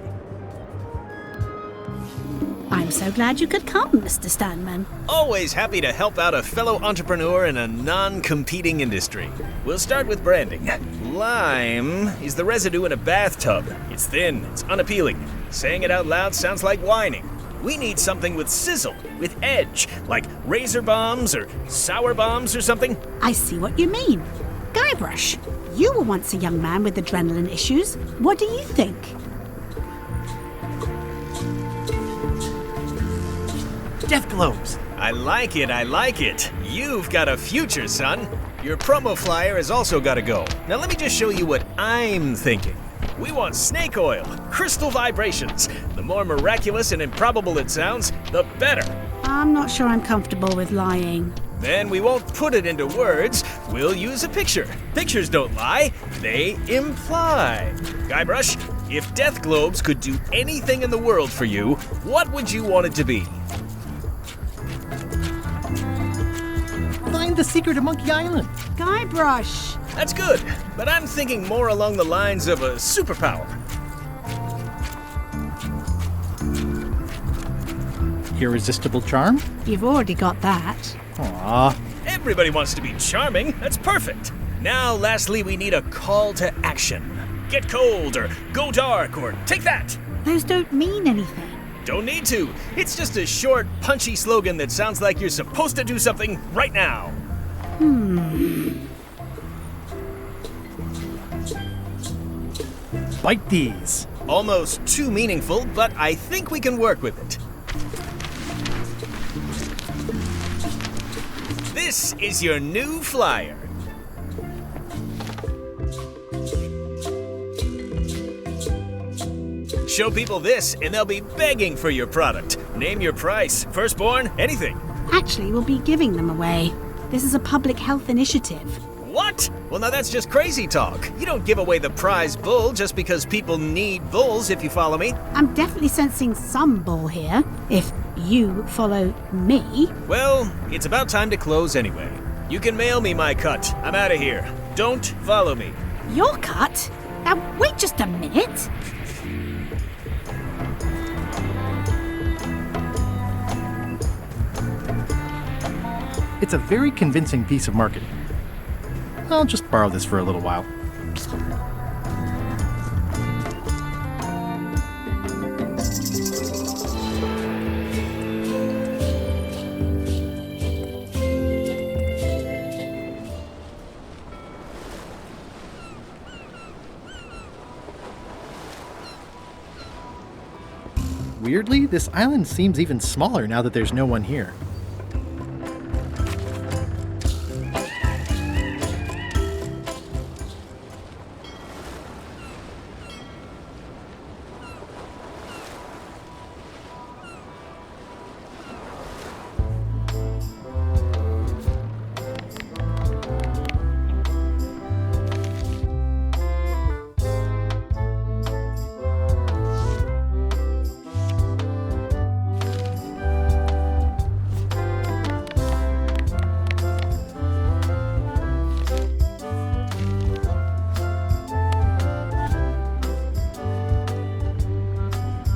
I'm so glad you could come, Mr. Stanman. Always happy to help out a fellow entrepreneur in a non-competing industry. We'll start with branding. Lime is the residue in a bathtub. It's thin, it's unappealing. Saying it out loud sounds like whining. We need something with sizzle, with edge, like razor bombs or sour bombs or something. I see what you mean. Guybrush, you were once a young man with adrenaline issues. What do you think? Death globes. I like it, I like it. You've got a future, son. Your promo flyer has also got to go. Now let me just show you what I'm thinking. We want snake oil, crystal vibrations. The more miraculous and improbable it sounds, the better. I'm not sure I'm comfortable with lying. Then we won't put it into words. We'll use a picture. Pictures don't lie, they imply. Guybrush, if Death Globes could do anything in the world for you, what would you want it to be? Find the secret of Monkey Island. Guybrush. That's good, but I'm thinking more along the lines of a superpower. Irresistible charm? You've already got that. Aww. Everybody wants to be charming. That's perfect. Now, lastly, we need a call to action. Get cold, or go dark, or take that. Those don't mean anything. Don't need to. It's just a short, punchy slogan that sounds like you're supposed to do something right now. Bite these. Almost too meaningful, but I think we can work with it. This is your new flyer. Show people this, and they'll be begging for your product. Name your price, firstborn, anything. Actually, we'll be giving them away. This is a public health initiative. What? Well, now that's just crazy talk. You don't give away the prize bull just because people need bulls, if you follow me. I'm definitely sensing some bull here, if you follow me. Well, it's about time to close anyway. You can mail me my cut. I'm out of here. Don't follow me. Your cut? Now, wait just a minute. It's a very convincing piece of marketing. I'll just borrow this for a little while. Weirdly, this island seems even smaller now that there's no one here.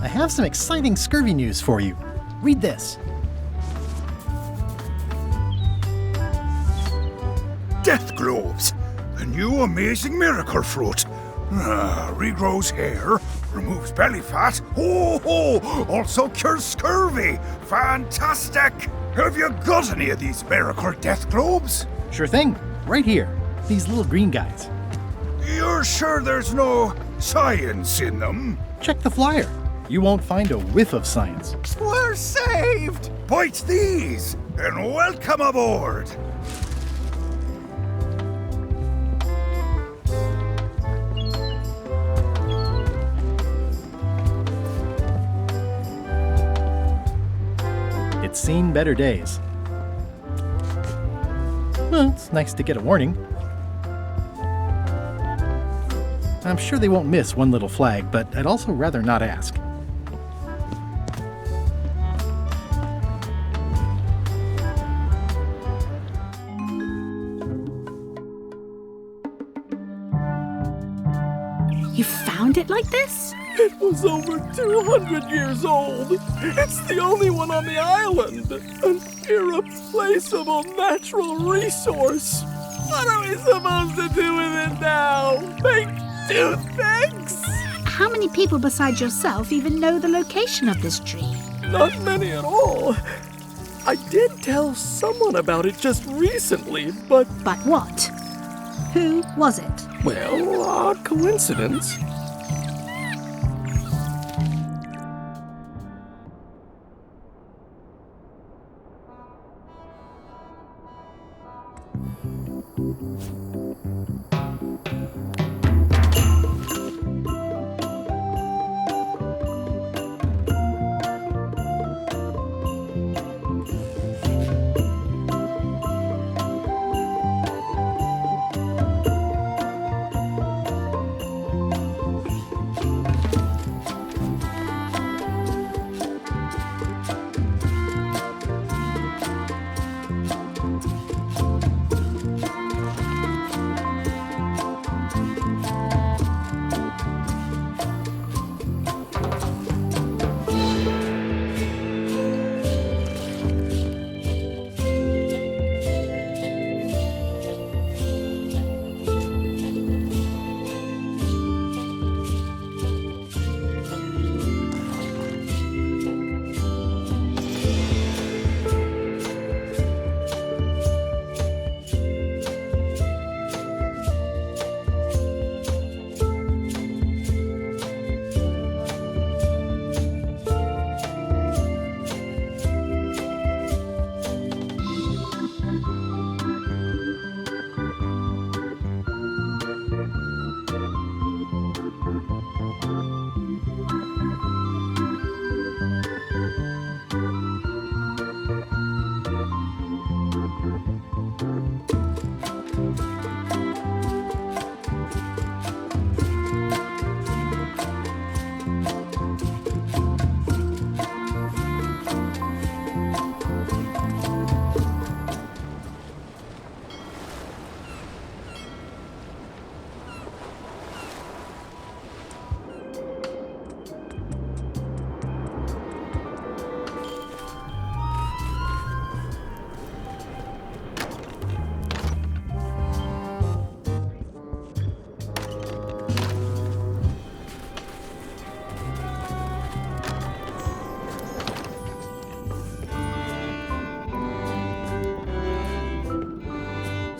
I have some exciting scurvy news for you. Read this. Death globes! The new amazing miracle fruit. Regrows hair, removes belly fat. Also cures scurvy. Fantastic! Have you got any of these miracle death globes? Sure thing. Right here. These little green guys. You're sure there's no science in them? Check the flyer. You won't find a whiff of science. We're saved! Bite these, and welcome aboard! It's seen better days. Well, it's nice to get a warning. I'm sure they won't miss one little flag, but I'd also rather not ask. You found it like this? It was over 200 years old. It's the only one on the island. An irreplaceable natural resource. What are we supposed to do with it now? Make toothpicks? How many people besides yourself even know the location of this tree? Not many at all. I did tell someone about it just recently, but... But what? Who was it? Well, odd coincidence.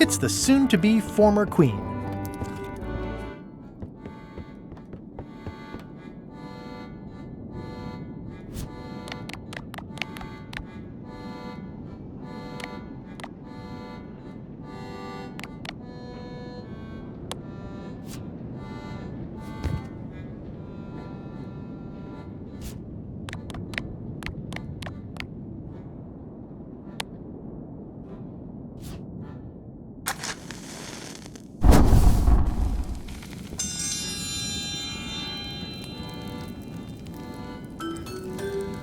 It's the soon-to-be former queen.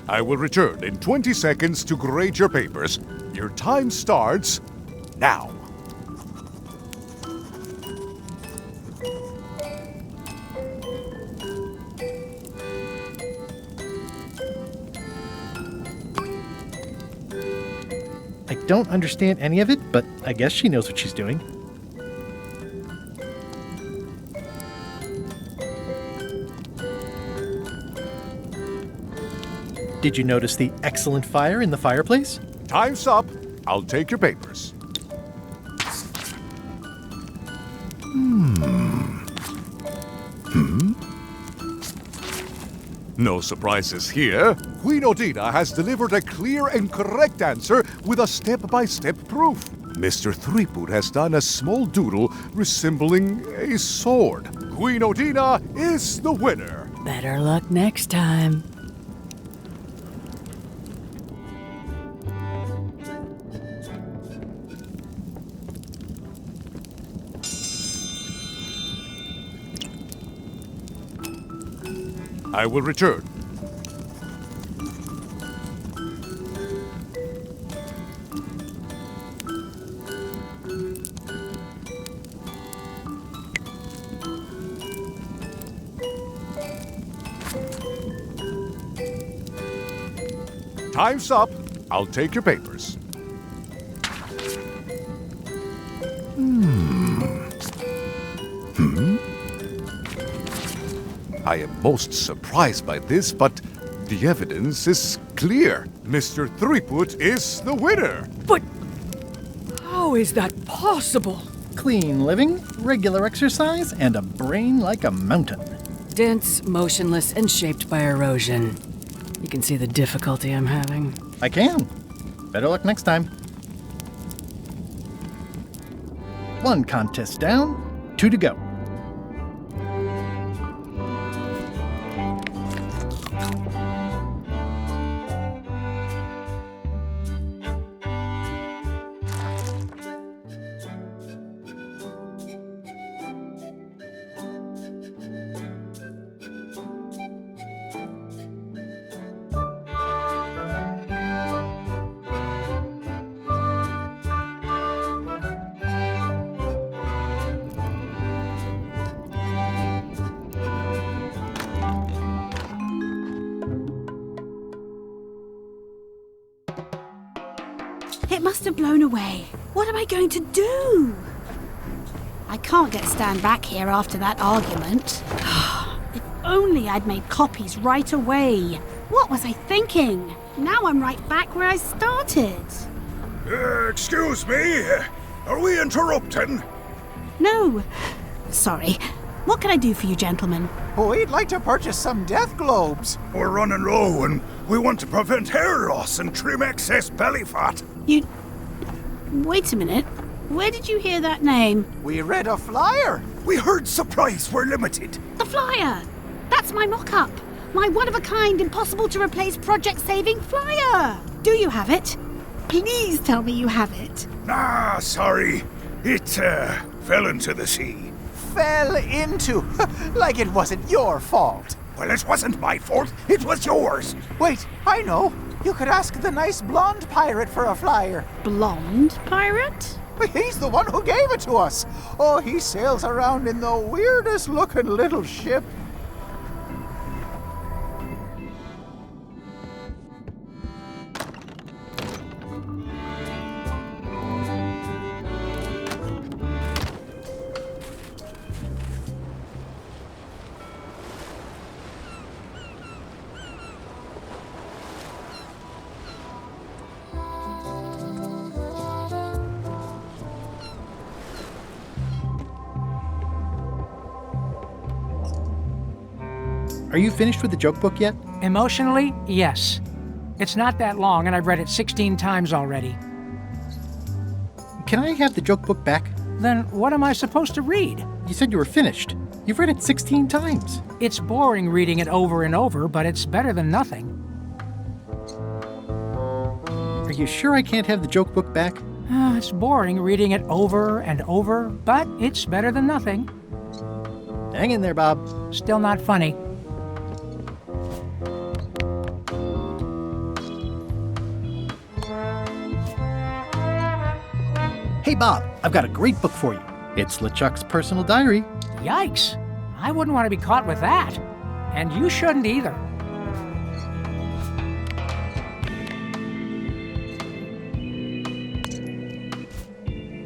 I will return in 20 seconds to grade your papers. Your time starts now. I don't understand any of it, but I guess she knows what she's doing. Did you notice the excellent fire in the fireplace? Time's up. I'll take your papers. No surprises here. Queen Odina has delivered a clear and correct answer with a step-by-step proof. Mr. Threepwood has done a small doodle resembling a sword. Queen Odina is the winner. Better luck next time. I will return. Time's up. I'll take your papers. I am most surprised by this, but the evidence is clear. Mr. Threepwood is the winner. But how is that possible? Clean living, regular exercise, and a brain like a mountain. Dense, motionless, and shaped by erosion. You can see the difficulty I'm having. I can. Better luck next time. 1 contest down, 2 to go. It must have blown away. What am I going to do? I can't get Stan back here after that argument. If only I'd made copies right away. What was I thinking? Now I'm right back where I started. Excuse me? Are we interrupting? No. Sorry. What can I do for you, gentlemen? We'd like to purchase some death globes. We're running low and we want to prevent hair loss and trim excess belly fat. You... Wait a minute. Where did you hear that name? We read a flyer. We heard supplies were limited. The flyer! That's my mock-up. My one-of-a-kind, impossible-to-replace project-saving flyer. Do you have it? Please tell me you have it. Ah, sorry. It, fell into the sea. Fell into? Like it wasn't your fault. Well, it wasn't my fault. It was yours. Wait, I know. You could ask the nice blonde pirate for a flyer. Blonde pirate? He's the one who gave it to us. Oh, he sails around in the weirdest looking little ship. are you finished with the joke book yet? Emotionally, yes. It's not that long, and I've read it 16 times already. Can I have the joke book back? Then what am I supposed to read? You said you were finished. You've read it 16 times. It's boring reading it over and over, but it's better than nothing. Are you sure I can't have the joke book back? It's boring reading it over and over, but it's better than nothing. Hang in there, Bob. Still not funny. Hey, Bob, I've got a great book for you. It's LeChuck's personal diary. Yikes! I wouldn't want to be caught with that. And you shouldn't either.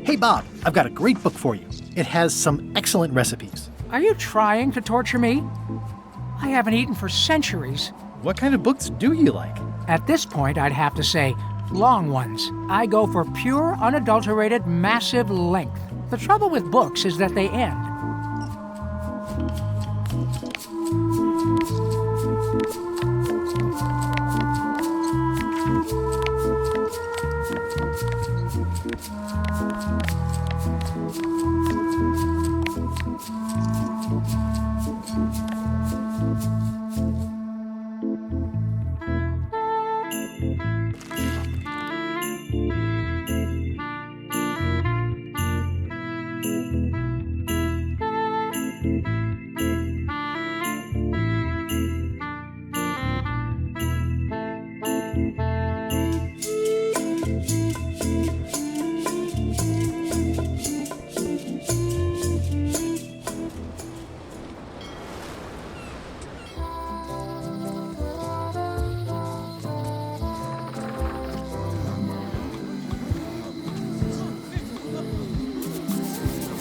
Hey, Bob, I've got a great book for you. It has some excellent recipes. Are you trying to torture me? I haven't eaten for centuries. What kind of books do you like? At this point, I'd have to say long ones. I go for pure, unadulterated, massive length. The trouble with books is that they end.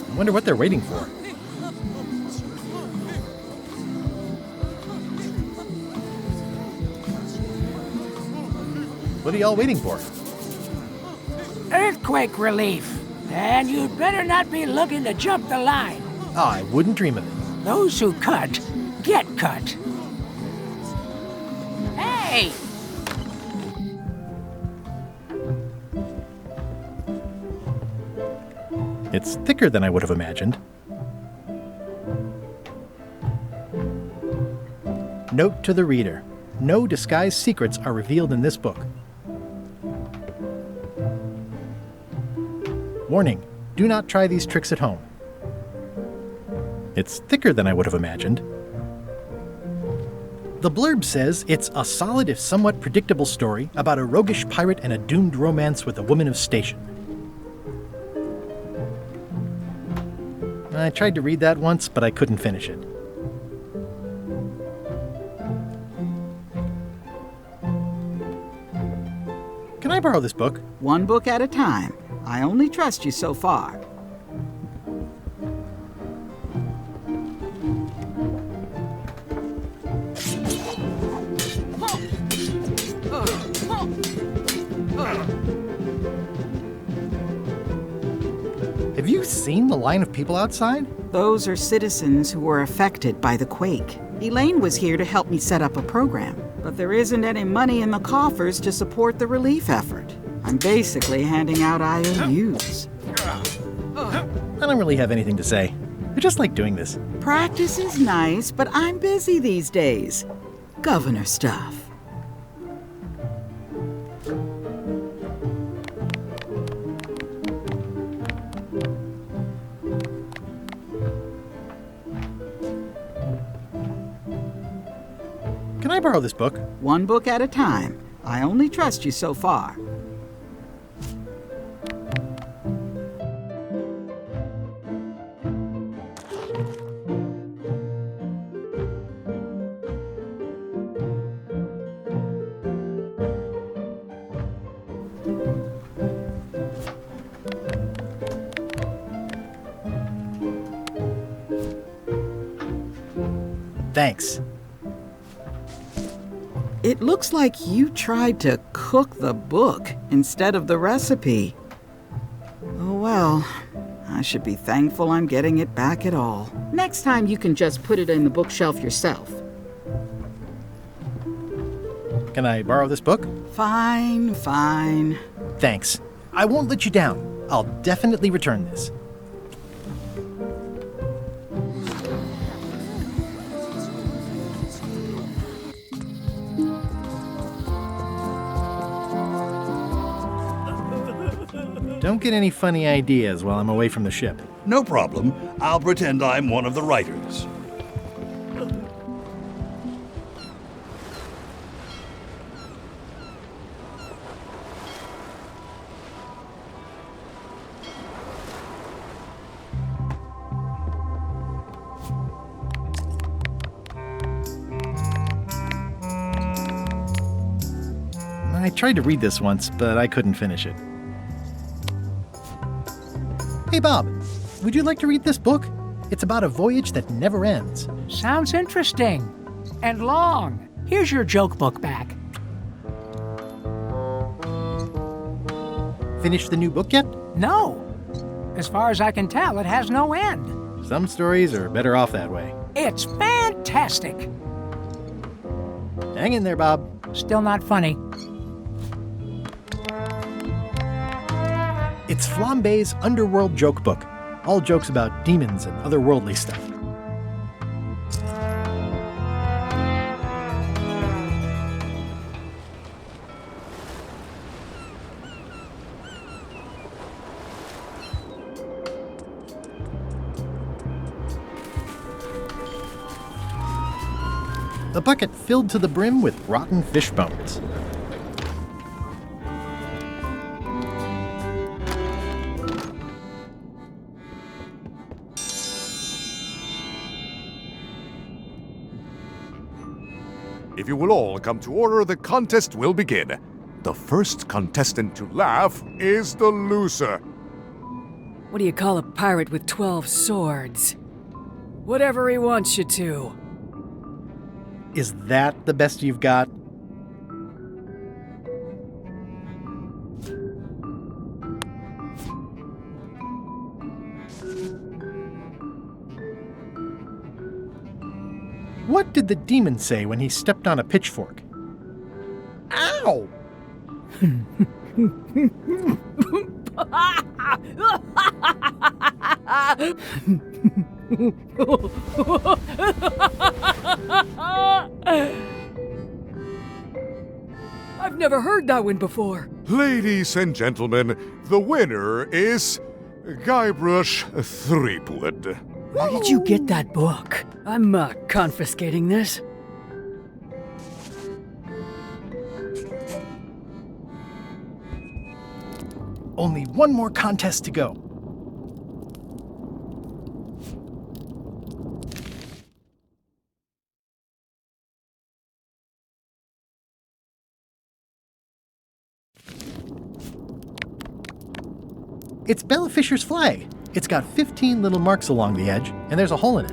I wonder what they're waiting for. What are y'all waiting for? Earthquake relief. And you'd better not be looking to jump the line. Oh, I wouldn't dream of it. Those who cut, get cut. Hey! It's thicker than I would have imagined. Note to the reader. No disguised secrets are revealed in this book. Warning, do not try these tricks at home. It's thicker than I would have imagined. The blurb says it's a solid if somewhat predictable story about a roguish pirate and a doomed romance with a woman of station. I tried to read that once, but I couldn't finish it. Can I borrow this book? One book at a time. I only trust you so far. Have you seen the line of people outside? Those are citizens who were affected by the quake. Elaine was here to help me set up a program, but there isn't any money in the coffers to support the relief effort. I'm basically handing out IOUs. I don't really have anything to say. I just like doing this. Practice is nice, but I'm busy these days. Governor stuff. Can I borrow this book? One book at a time. I only trust you so far. Thanks. It looks like you tried to cook the book instead of the recipe. Oh well, I should be thankful I'm getting it back at all. Next time you can just put it in the bookshelf yourself. Can I borrow this book? Fine, fine. Thanks. I won't let you down. I'll definitely return this. Don't get any funny ideas while I'm away from the ship. No problem. I'll pretend I'm one of the writers. I tried to read this once, but I couldn't finish it. Hey, Bob, would you like to read this book? It's about a voyage that never ends. Sounds interesting. And long. Here's your joke book back. Finished the new book yet? No. As far as I can tell, it has no end. Some stories are better off that way. It's fantastic. Hang in there, Bob. Still not funny. It's Flambe's Underworld Joke Book. All jokes about demons and otherworldly stuff. A bucket filled to the brim with rotten fish bones. If you will all come to order, the contest will begin. The first contestant to laugh is the loser. What do you call a pirate with 12 swords? Whatever he wants you to. Is that the best you've got? What did the demon say when he stepped on a pitchfork? Ow! I've never heard that one before. Ladies and gentlemen, the winner is Guybrush Threepwood. Where did you get that book? I'm confiscating this. Only one more contest to go. It's Bella Fisher's flag. It's got 15 little marks along the edge, and there's a hole in it.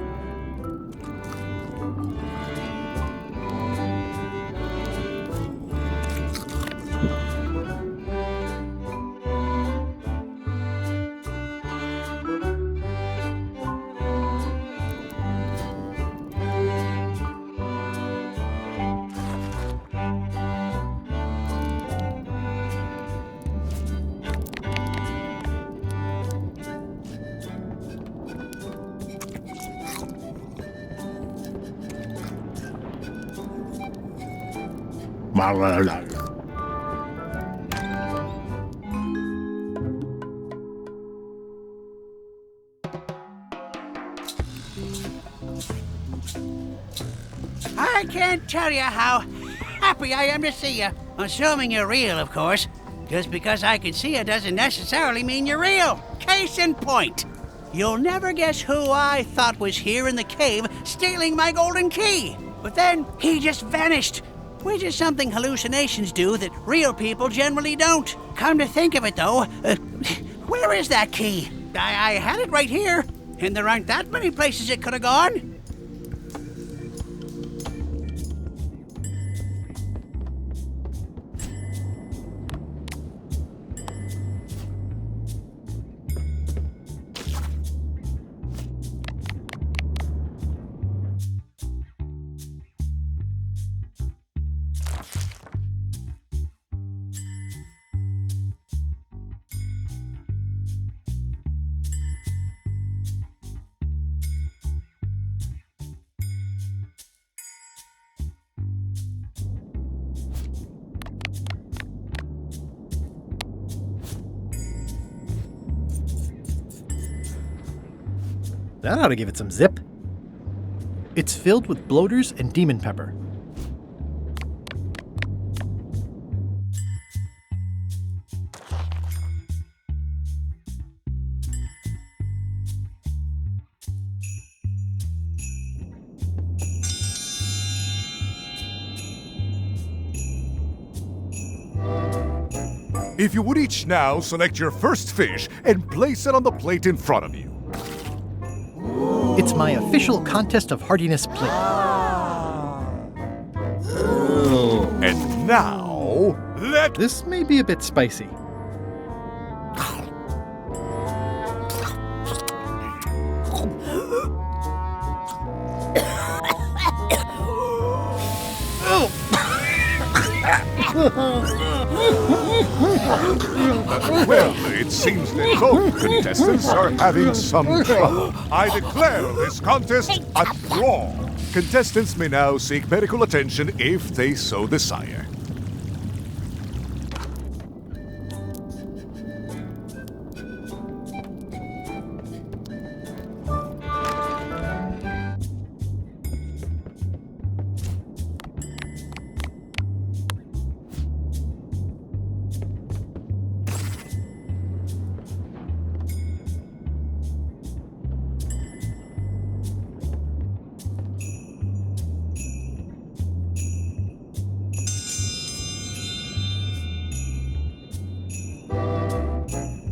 I can't tell you how happy I am to see you. Assuming you're real, of course. Just because I can see you doesn't necessarily mean you're real. Case in point. You'll never guess who I thought was here in the cave stealing my golden key. But then he just vanished. Which is something hallucinations do that real people generally don't. Come to think of it, though, where is that key? I had it right here, and there aren't that many places it could have gone. That ought to give it some zip. It's filled with bloaters and demon pepper. If you would each now select your first fish and place it on the plate in front of you. It's my official contest of hardiness plate. And now, This may be a bit spicy. Well, it seems that both contestants are having some trouble. I declare this contest a draw. Contestants may now seek medical attention if they so desire.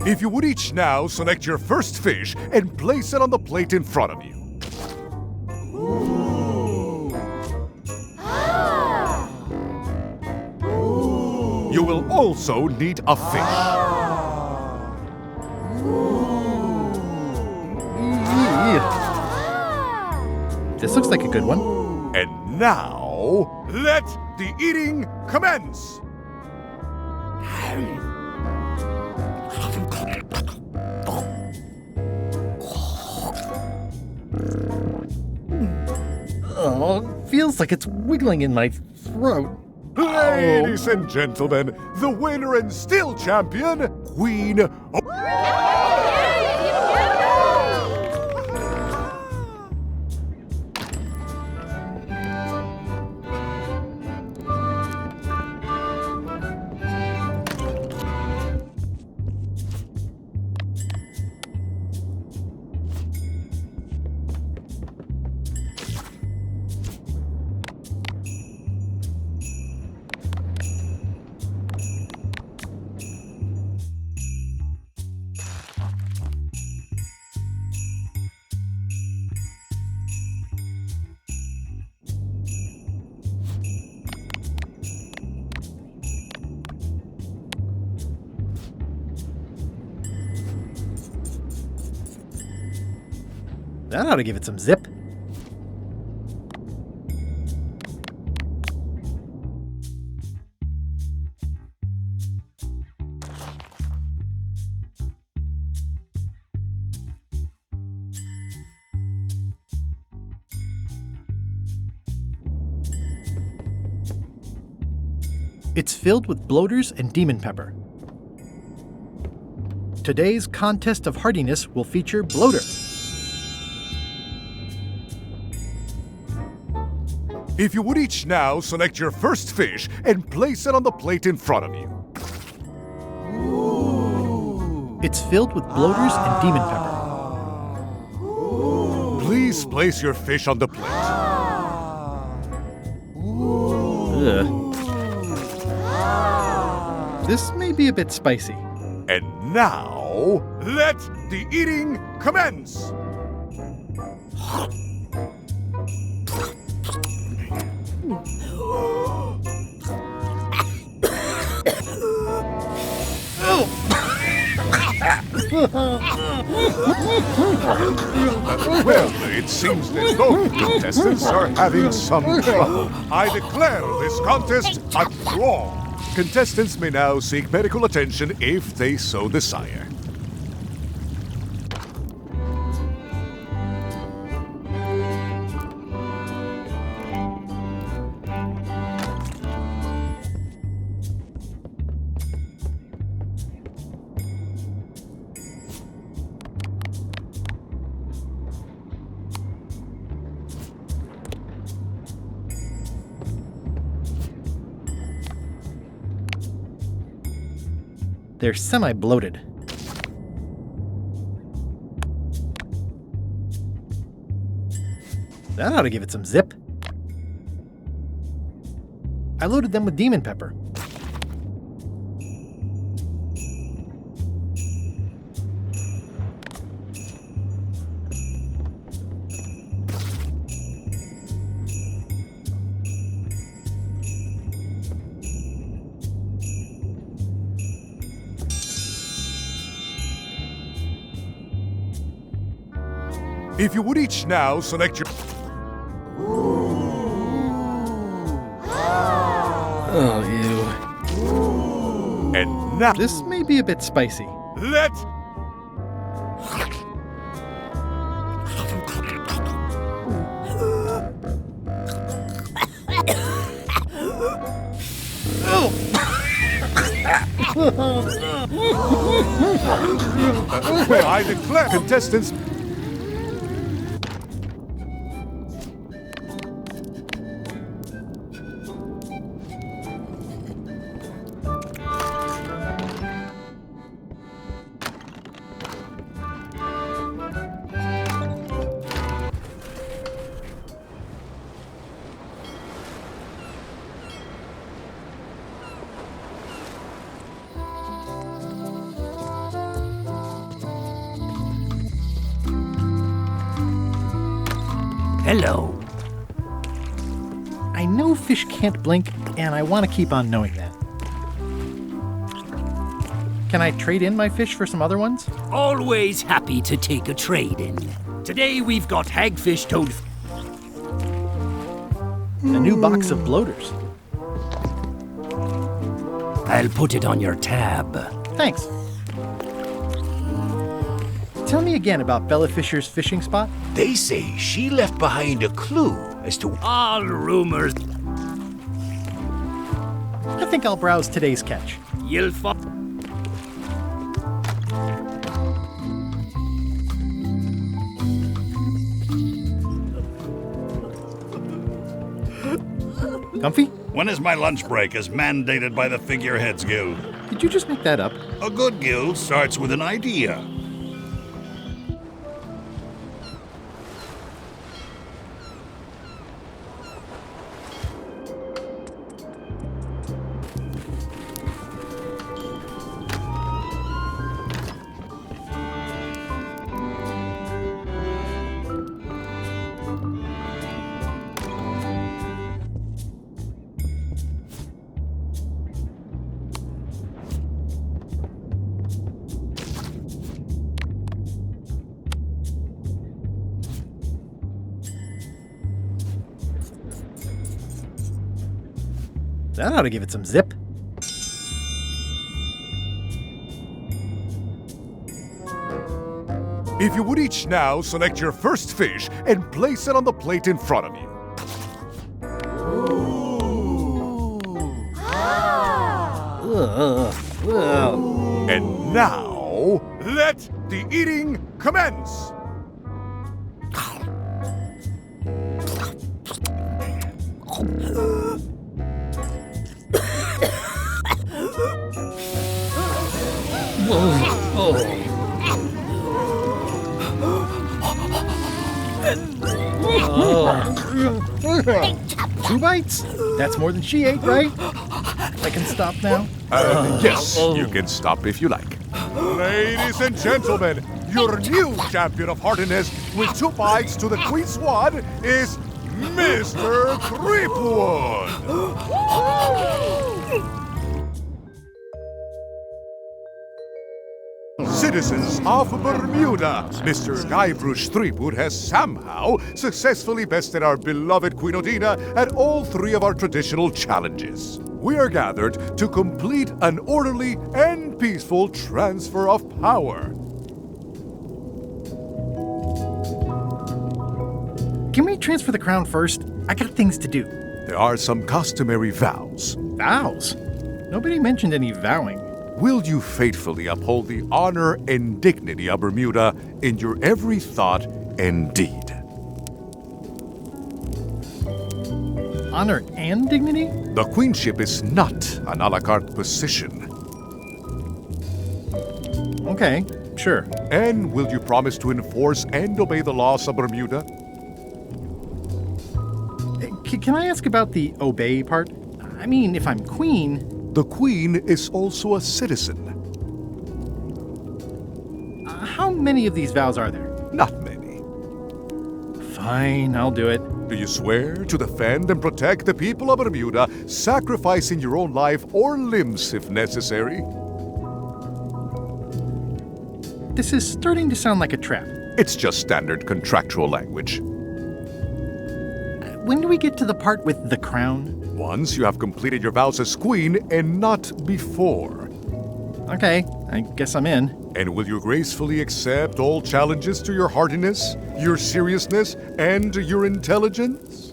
If you would each now select your first fish and place it on the plate in front of you. You will also need a fish. This looks like a good one. And now, let the eating commence! Oh, feels like it's wiggling in my throat. Ladies and gentlemen, the winner and still champion, Queen. That ought to give it some zip. It's filled with bloaters and demon pepper. Today's contest of hardiness will feature bloater. If you would each now select your first fish and place it on the plate in front of you. It's filled with bloaters and demon pepper. Please place your fish on the plate. This may be a bit spicy. And now, let the eating commence! Well, it seems that both contestants are having some trouble. I declare this contest a draw. Contestants may now seek medical attention if they so desire. They're semi-bloated. That ought to give it some zip. I loaded them with demon pepper. If you would each now select your... Oh, ew. And now... This may be a bit spicy. Let... May I declare contestants... Hello. I know fish can't blink, and I want to keep on knowing that. Can I trade in my fish for some other ones? Always happy to take a trade-in. Today we've got hagfish toad... A new box of bloaters. I'll put it on your tab. Thanks. Tell me again about Bella Fisher's fishing spot. They say she left behind a clue as to... All rumors. I think I'll browse today's catch. You'll find... Comfy? When is my lunch break as mandated by the Figureheads Guild? Did you just make that up? A good guild starts with an idea. That ought to give it some zip. If you would each now select your first fish and place it on the plate in front of you. And now, let the eating commence! Two bites? That's more than she ate, right? I can stop now? Yes, you can stop if you like. Ladies and gentlemen, your new champion of heartiness with 2 bites to the Queen Swan is Mr. Creepwood! Citizens of Bermuda, Mr. Guybrush Threepwood has somehow successfully bested our beloved Queen Odina at all 3 of our traditional challenges. We are gathered to complete an orderly and peaceful transfer of power. Can we transfer the crown first? I got things to do. There are some customary vows. Vows? Nobody mentioned any vowing. Will you faithfully uphold the honor and dignity of Bermuda in your every thought and deed? Honor and dignity? The queenship is not an a la carte position. Okay, sure. And will you promise to enforce and obey the laws of Bermuda? Can I ask about the obey part? I mean, if I'm queen... The queen is also a citizen. How many of these vows are there? Not many. Fine, I'll do it. Do you swear to defend and protect the people of Bermuda, sacrificing your own life or limbs if necessary? This is starting to sound like a trap. It's just standard contractual language. When do we get to the part with the crown? Once you have completed your vows as queen and not before. Okay, I guess I'm in. And will you gracefully accept all challenges to your hardiness, your seriousness, and your intelligence?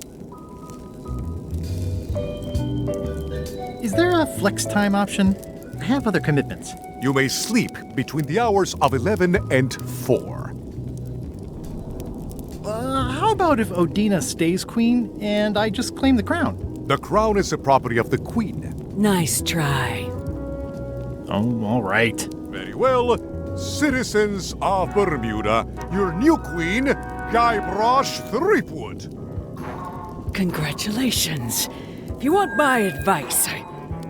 Is there a flex time option? I have other commitments. You may sleep between the hours of 11 and 4. How about if Odina stays queen and I just claim the crown? The crown is the property of the queen. Nice try. Oh, all right. Very well. Citizens of Bermuda, your new queen, Guybrush Threepwood. Congratulations. If you want my advice,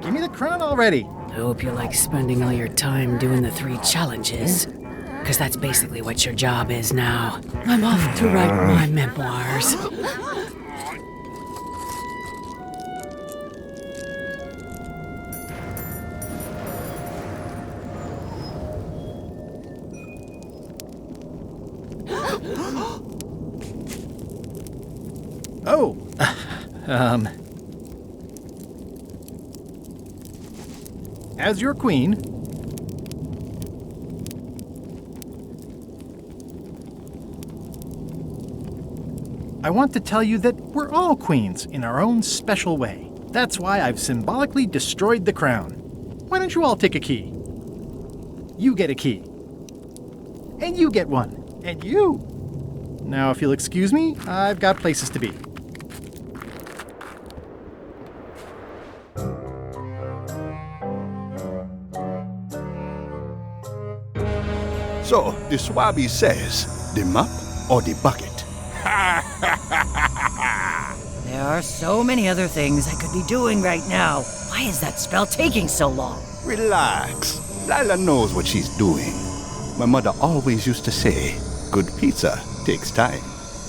Give me the crown already. I hope you like spending all your time doing the 3 challenges. Because that's basically what your job is now. I'm off to write my memoirs. Oh, as your queen, I want to tell you that we're all queens in our own special way. That's why I've symbolically destroyed the crown. Why don't you all take a key? You get a key. And you get one. And you. Now, if you'll excuse me, I've got places to be. So, the Swabby says, the mop or the bucket? There are so many other things I could be doing right now. Why is that spell taking so long? Relax. Lila knows what she's doing. My mother always used to say, good pizza takes time.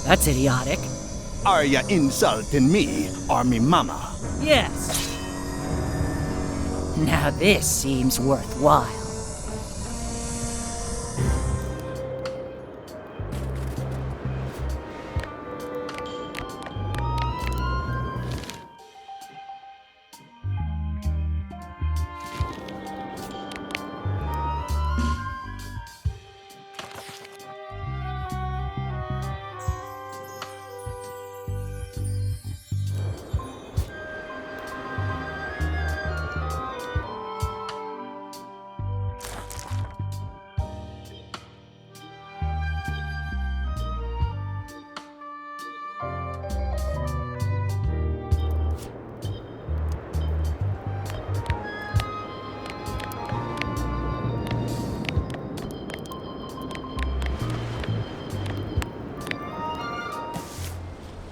That's idiotic. Are ya insulting me or me mama? Yes. Now this seems worthwhile.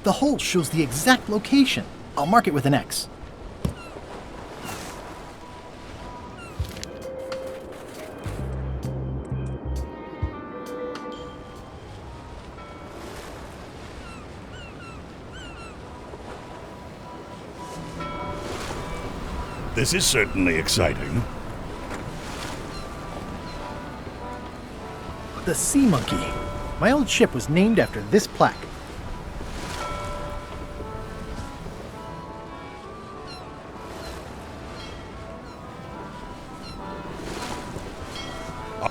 The hole shows the exact location. I'll mark it with an X. This is certainly exciting. The Sea Monkey. My old ship was named after this plaque.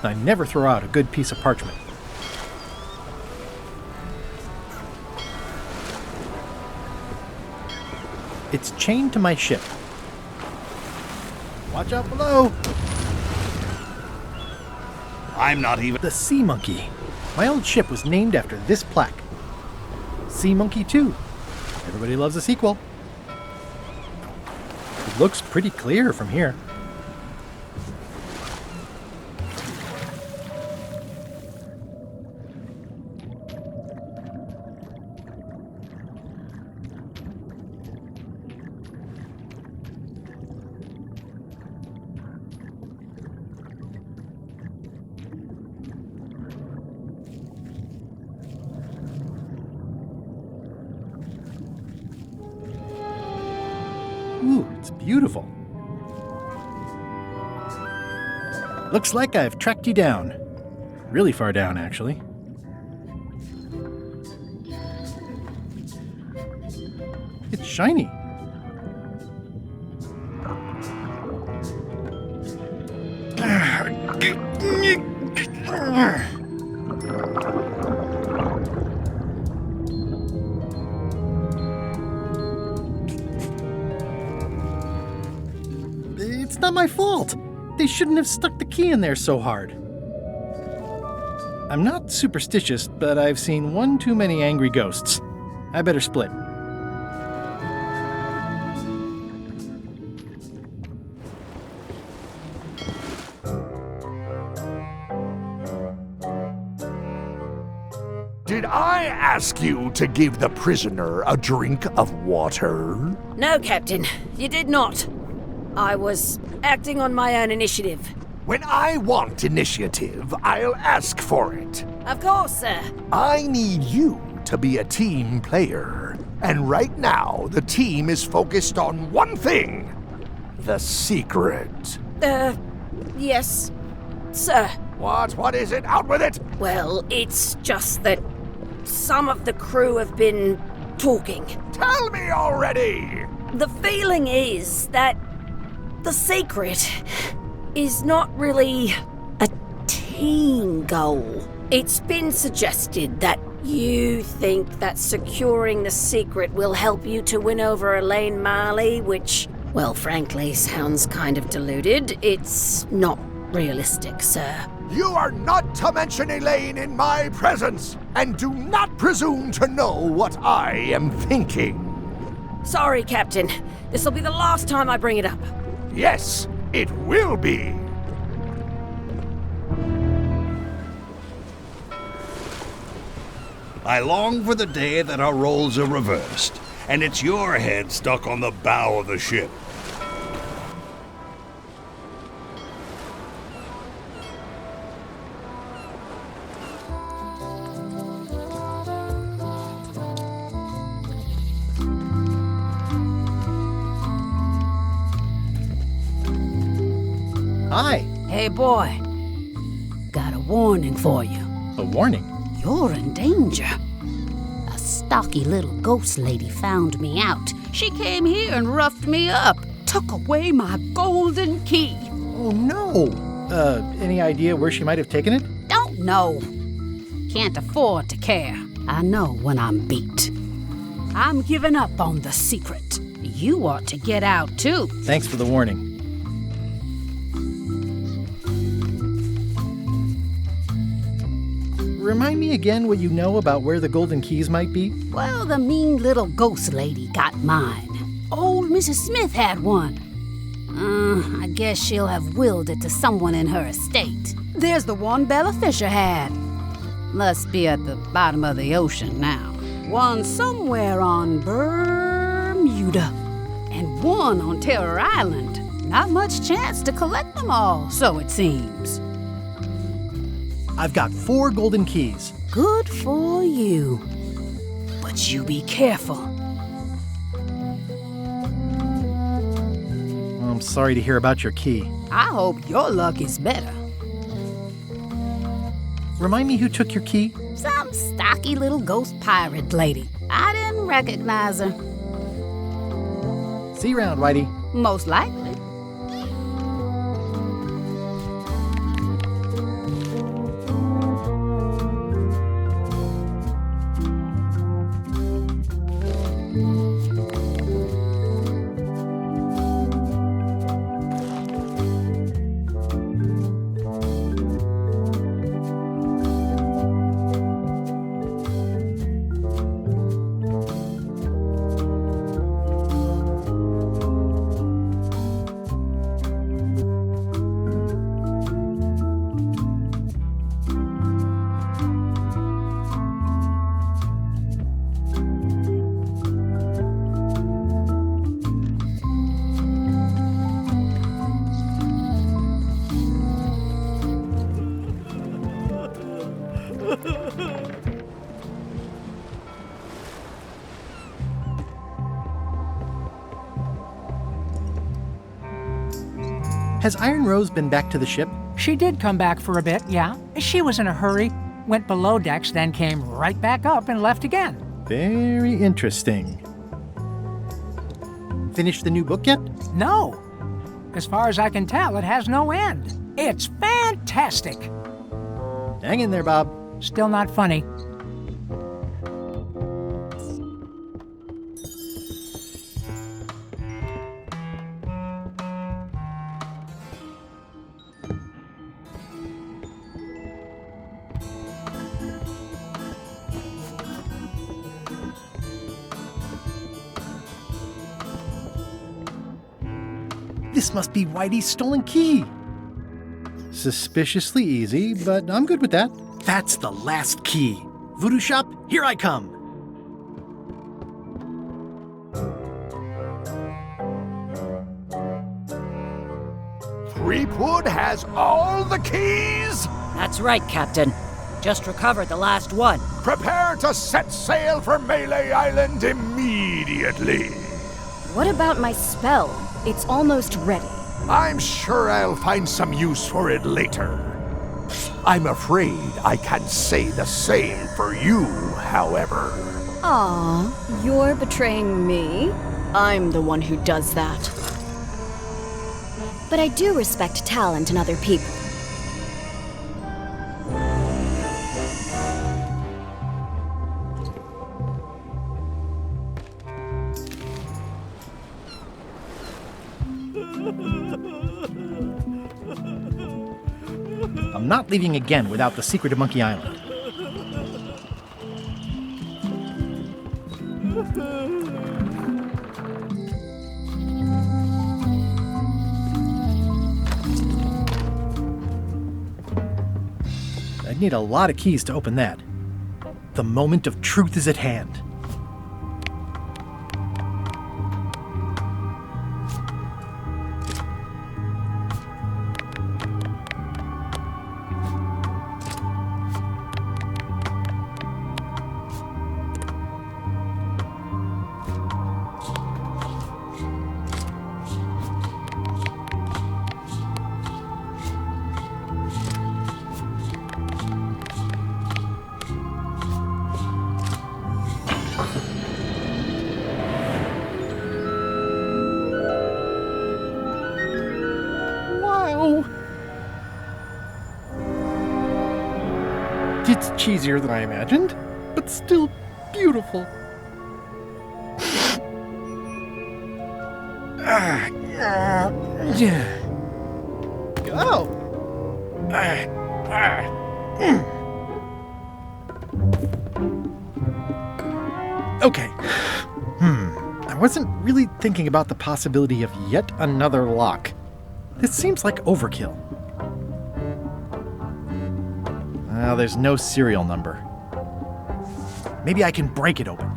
I never throw out a good piece of parchment. It's chained to my ship. Watch out below! I'm not even... The Sea Monkey. My old ship was named after this plaque. Sea Monkey 2. Everybody loves a sequel. It looks pretty clear from here. Beautiful. Looks like I've tracked you down. Really far down, actually. It's shiny. It's not my fault. They shouldn't have stuck the key in there so hard. I'm not superstitious, but I've seen one too many angry ghosts. I better split. Did I ask you to give the prisoner a drink of water? No, Captain, you did not. I was acting on my own initiative. When I want initiative, I'll ask for it. Of course, sir. I need you to be a team player. And right now, the team is focused on one thing. The secret. Yes, sir. What is it? Out with it! Well, it's just that some of the crew have been talking. Tell me already! The feeling is that the secret is not really a team goal. It's been suggested that you think that securing the secret will help you to win over Elaine Marley, which, well, frankly, sounds kind of deluded. It's not realistic, sir. You are not to mention Elaine in my presence, and do not presume to know what I am thinking. Sorry, Captain. This'll be the last time I bring it up. Yes, it will be. I long for the day that our roles are reversed, and it's your head stuck on the bow of the ship. Hi. Hey, boy. Got a warning for you. A warning? You're in danger. A stocky little ghost lady found me out. She came here and roughed me up, took away my golden key. Oh, no. Any idea where she might have taken it? Don't know. Can't afford to care. I know when I'm beat. I'm giving up on the secret. You ought to get out, too. Thanks for the warning. Remind me again what you know about where the golden keys might be? Well, the mean little ghost lady got mine. Old Mrs. Smith had one. I guess she'll have willed it to someone in her estate. There's the one Bella Fisher had. Must be at the bottom of the ocean now. One somewhere on Bermuda. And one on Terror Island. Not much chance to collect them all, so it seems. I've got 4 golden keys. Good for you. But you be careful. I'm sorry to hear about your key. I hope your luck is better. Remind me who took your key? Some stocky little ghost pirate lady. I didn't recognize her. See you around, Whitey. Most likely. Has Iron Rose been back to the ship? She did come back for a bit, yeah. She was in a hurry, went below decks, then came right back up and left again. Very interesting. Finished the new book yet? No. As far as I can tell, it has no end. It's fantastic. Hang in there, Bob. Still not funny. This must be Whitey's stolen key. Suspiciously easy, but I'm good with that. That's the last key. Voodoo Shop, here I come. Threepwood has all the keys? That's right, Captain. Just recovered the last one. Prepare to set sail for Melee Island immediately. What about my spell? It's almost ready. I'm sure I'll find some use for it later. I'm afraid I can't say the same for you, however. Aw, you're betraying me? I'm the one who does that. But I do respect talent in other people. I'm not leaving again without the secret of Monkey Island. I'd need a lot of keys to open that. The moment of truth is at hand. It's cheesier than I imagined, but still beautiful. Oh! Okay. I wasn't really thinking about the possibility of yet another lock. This seems like overkill. Well, there's no serial number. Maybe I can break it open.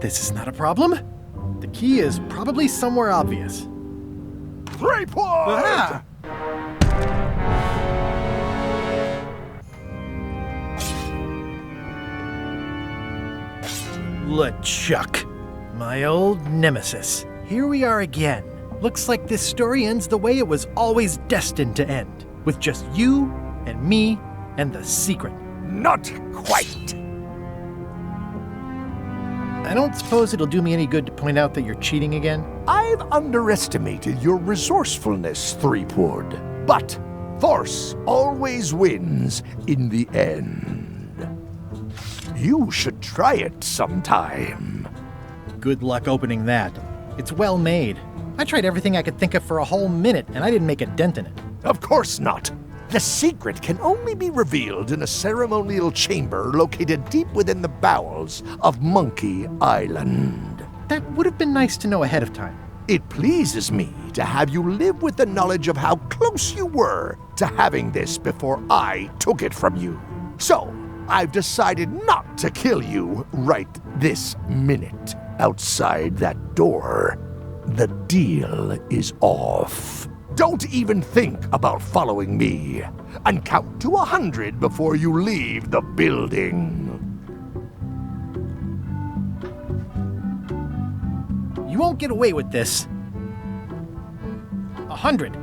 This is not a problem. The key is probably somewhere obvious. Threepwood! LeChuck, my old nemesis. Here we are again. Looks like this story ends the way it was always destined to end, with just you and me and the secret. Not quite. I don't suppose it'll do me any good to point out that you're cheating again? I've underestimated your resourcefulness, Threepwood. But force always wins in the end. You should try it sometime. Good luck opening that. It's well made. I tried everything I could think of for a whole minute, and I didn't make a dent in it. Of course not. The secret can only be revealed in a ceremonial chamber located deep within the bowels of Monkey Island. That would have been nice to know ahead of time. It pleases me to have you live with the knowledge of how close you were to having this before I took it from you. So, I've decided not to kill you right this minute. Outside that door, the deal is off. Don't even think about following me, and count to 100 before you leave the building. You won't get away with this. 100.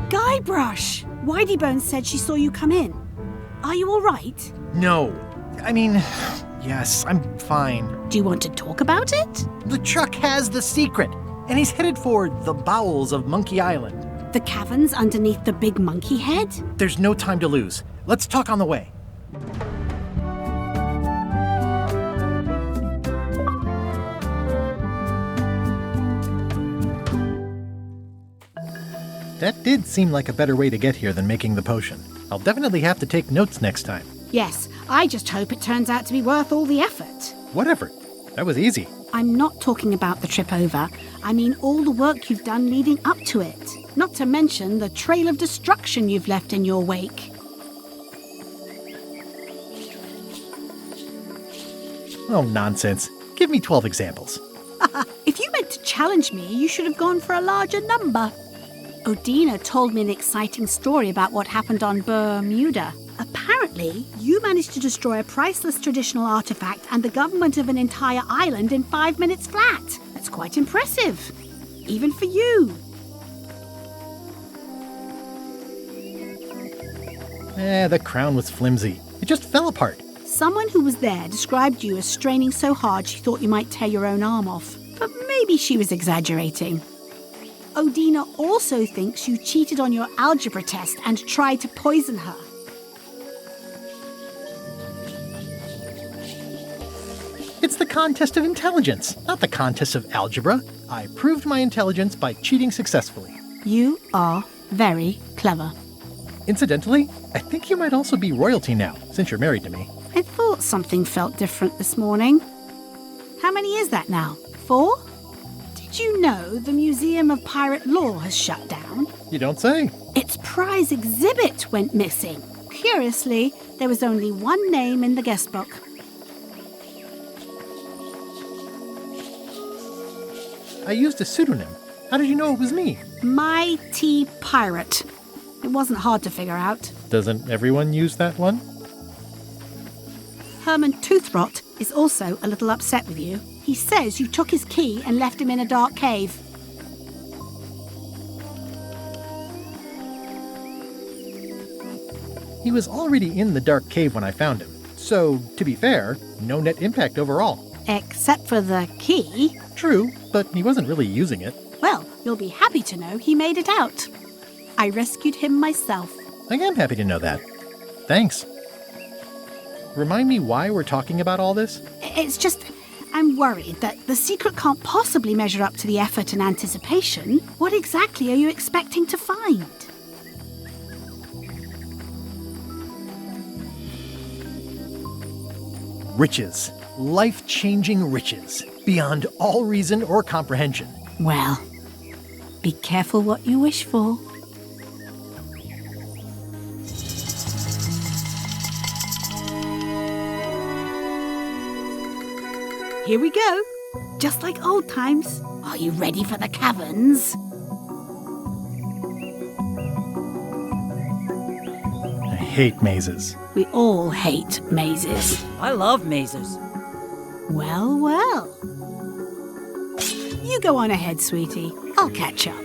Guybrush! Whiteybones said she saw you come in. Are you all right? No. I mean, yes, I'm fine. Do you want to talk about it? LeChuck has the secret, and he's headed for the bowels of Monkey Island. The caverns underneath the big monkey head? There's no time to lose. Let's talk on the way. That did seem like a better way to get here than making the potion. I'll definitely have to take notes next time. Yes, I just hope it turns out to be worth all the effort. What effort? That was easy. I'm not talking about the trip over. I mean all the work you've done leading up to it. Not to mention the trail of destruction you've left in your wake. Oh, nonsense. Give me 12 examples. If you meant to challenge me, you should have gone for a larger number. Odina told me an exciting story about what happened on Bermuda. Apparently, you managed to destroy a priceless traditional artifact and the government of an entire island in 5 minutes flat. That's quite impressive. Even for you. The crown was flimsy. It just fell apart. Someone who was there described you as straining so hard she thought you might tear your own arm off. But maybe she was exaggerating. Odina also thinks you cheated on your algebra test and tried to poison her. It's the contest of intelligence, not the contest of algebra. I proved my intelligence by cheating successfully. You are very clever. Incidentally, I think you might also be royalty now, since you're married to me. I thought something felt different this morning. How many is that now? 4? Did you know the Museum of Pirate Lore has shut down? You don't say. Its prize exhibit went missing. Curiously, there was only one name in the guest book. I used a pseudonym. How did you know it was me? Mighty Pirate. It wasn't hard to figure out. Doesn't everyone use that one? Herman Toothrot is also a little upset with you. He says you took his key and left him in a dark cave. He was already in the dark cave when I found him. So, to be fair, no net impact overall. Except for the key. True, but he wasn't really using it. Well, you'll be happy to know he made it out. I rescued him myself. I am happy to know that. Thanks. Remind me why we're talking about all this? It's just, I'm worried that the secret can't possibly measure up to the effort and anticipation. What exactly are you expecting to find? Riches. Life-changing riches. Beyond all reason or comprehension. Well, be careful what you wish for. Here we go. Just like old times. Are you ready for the caverns? I hate mazes. We all hate mazes. I love mazes. Well, well. You go on ahead, sweetie. I'll catch up.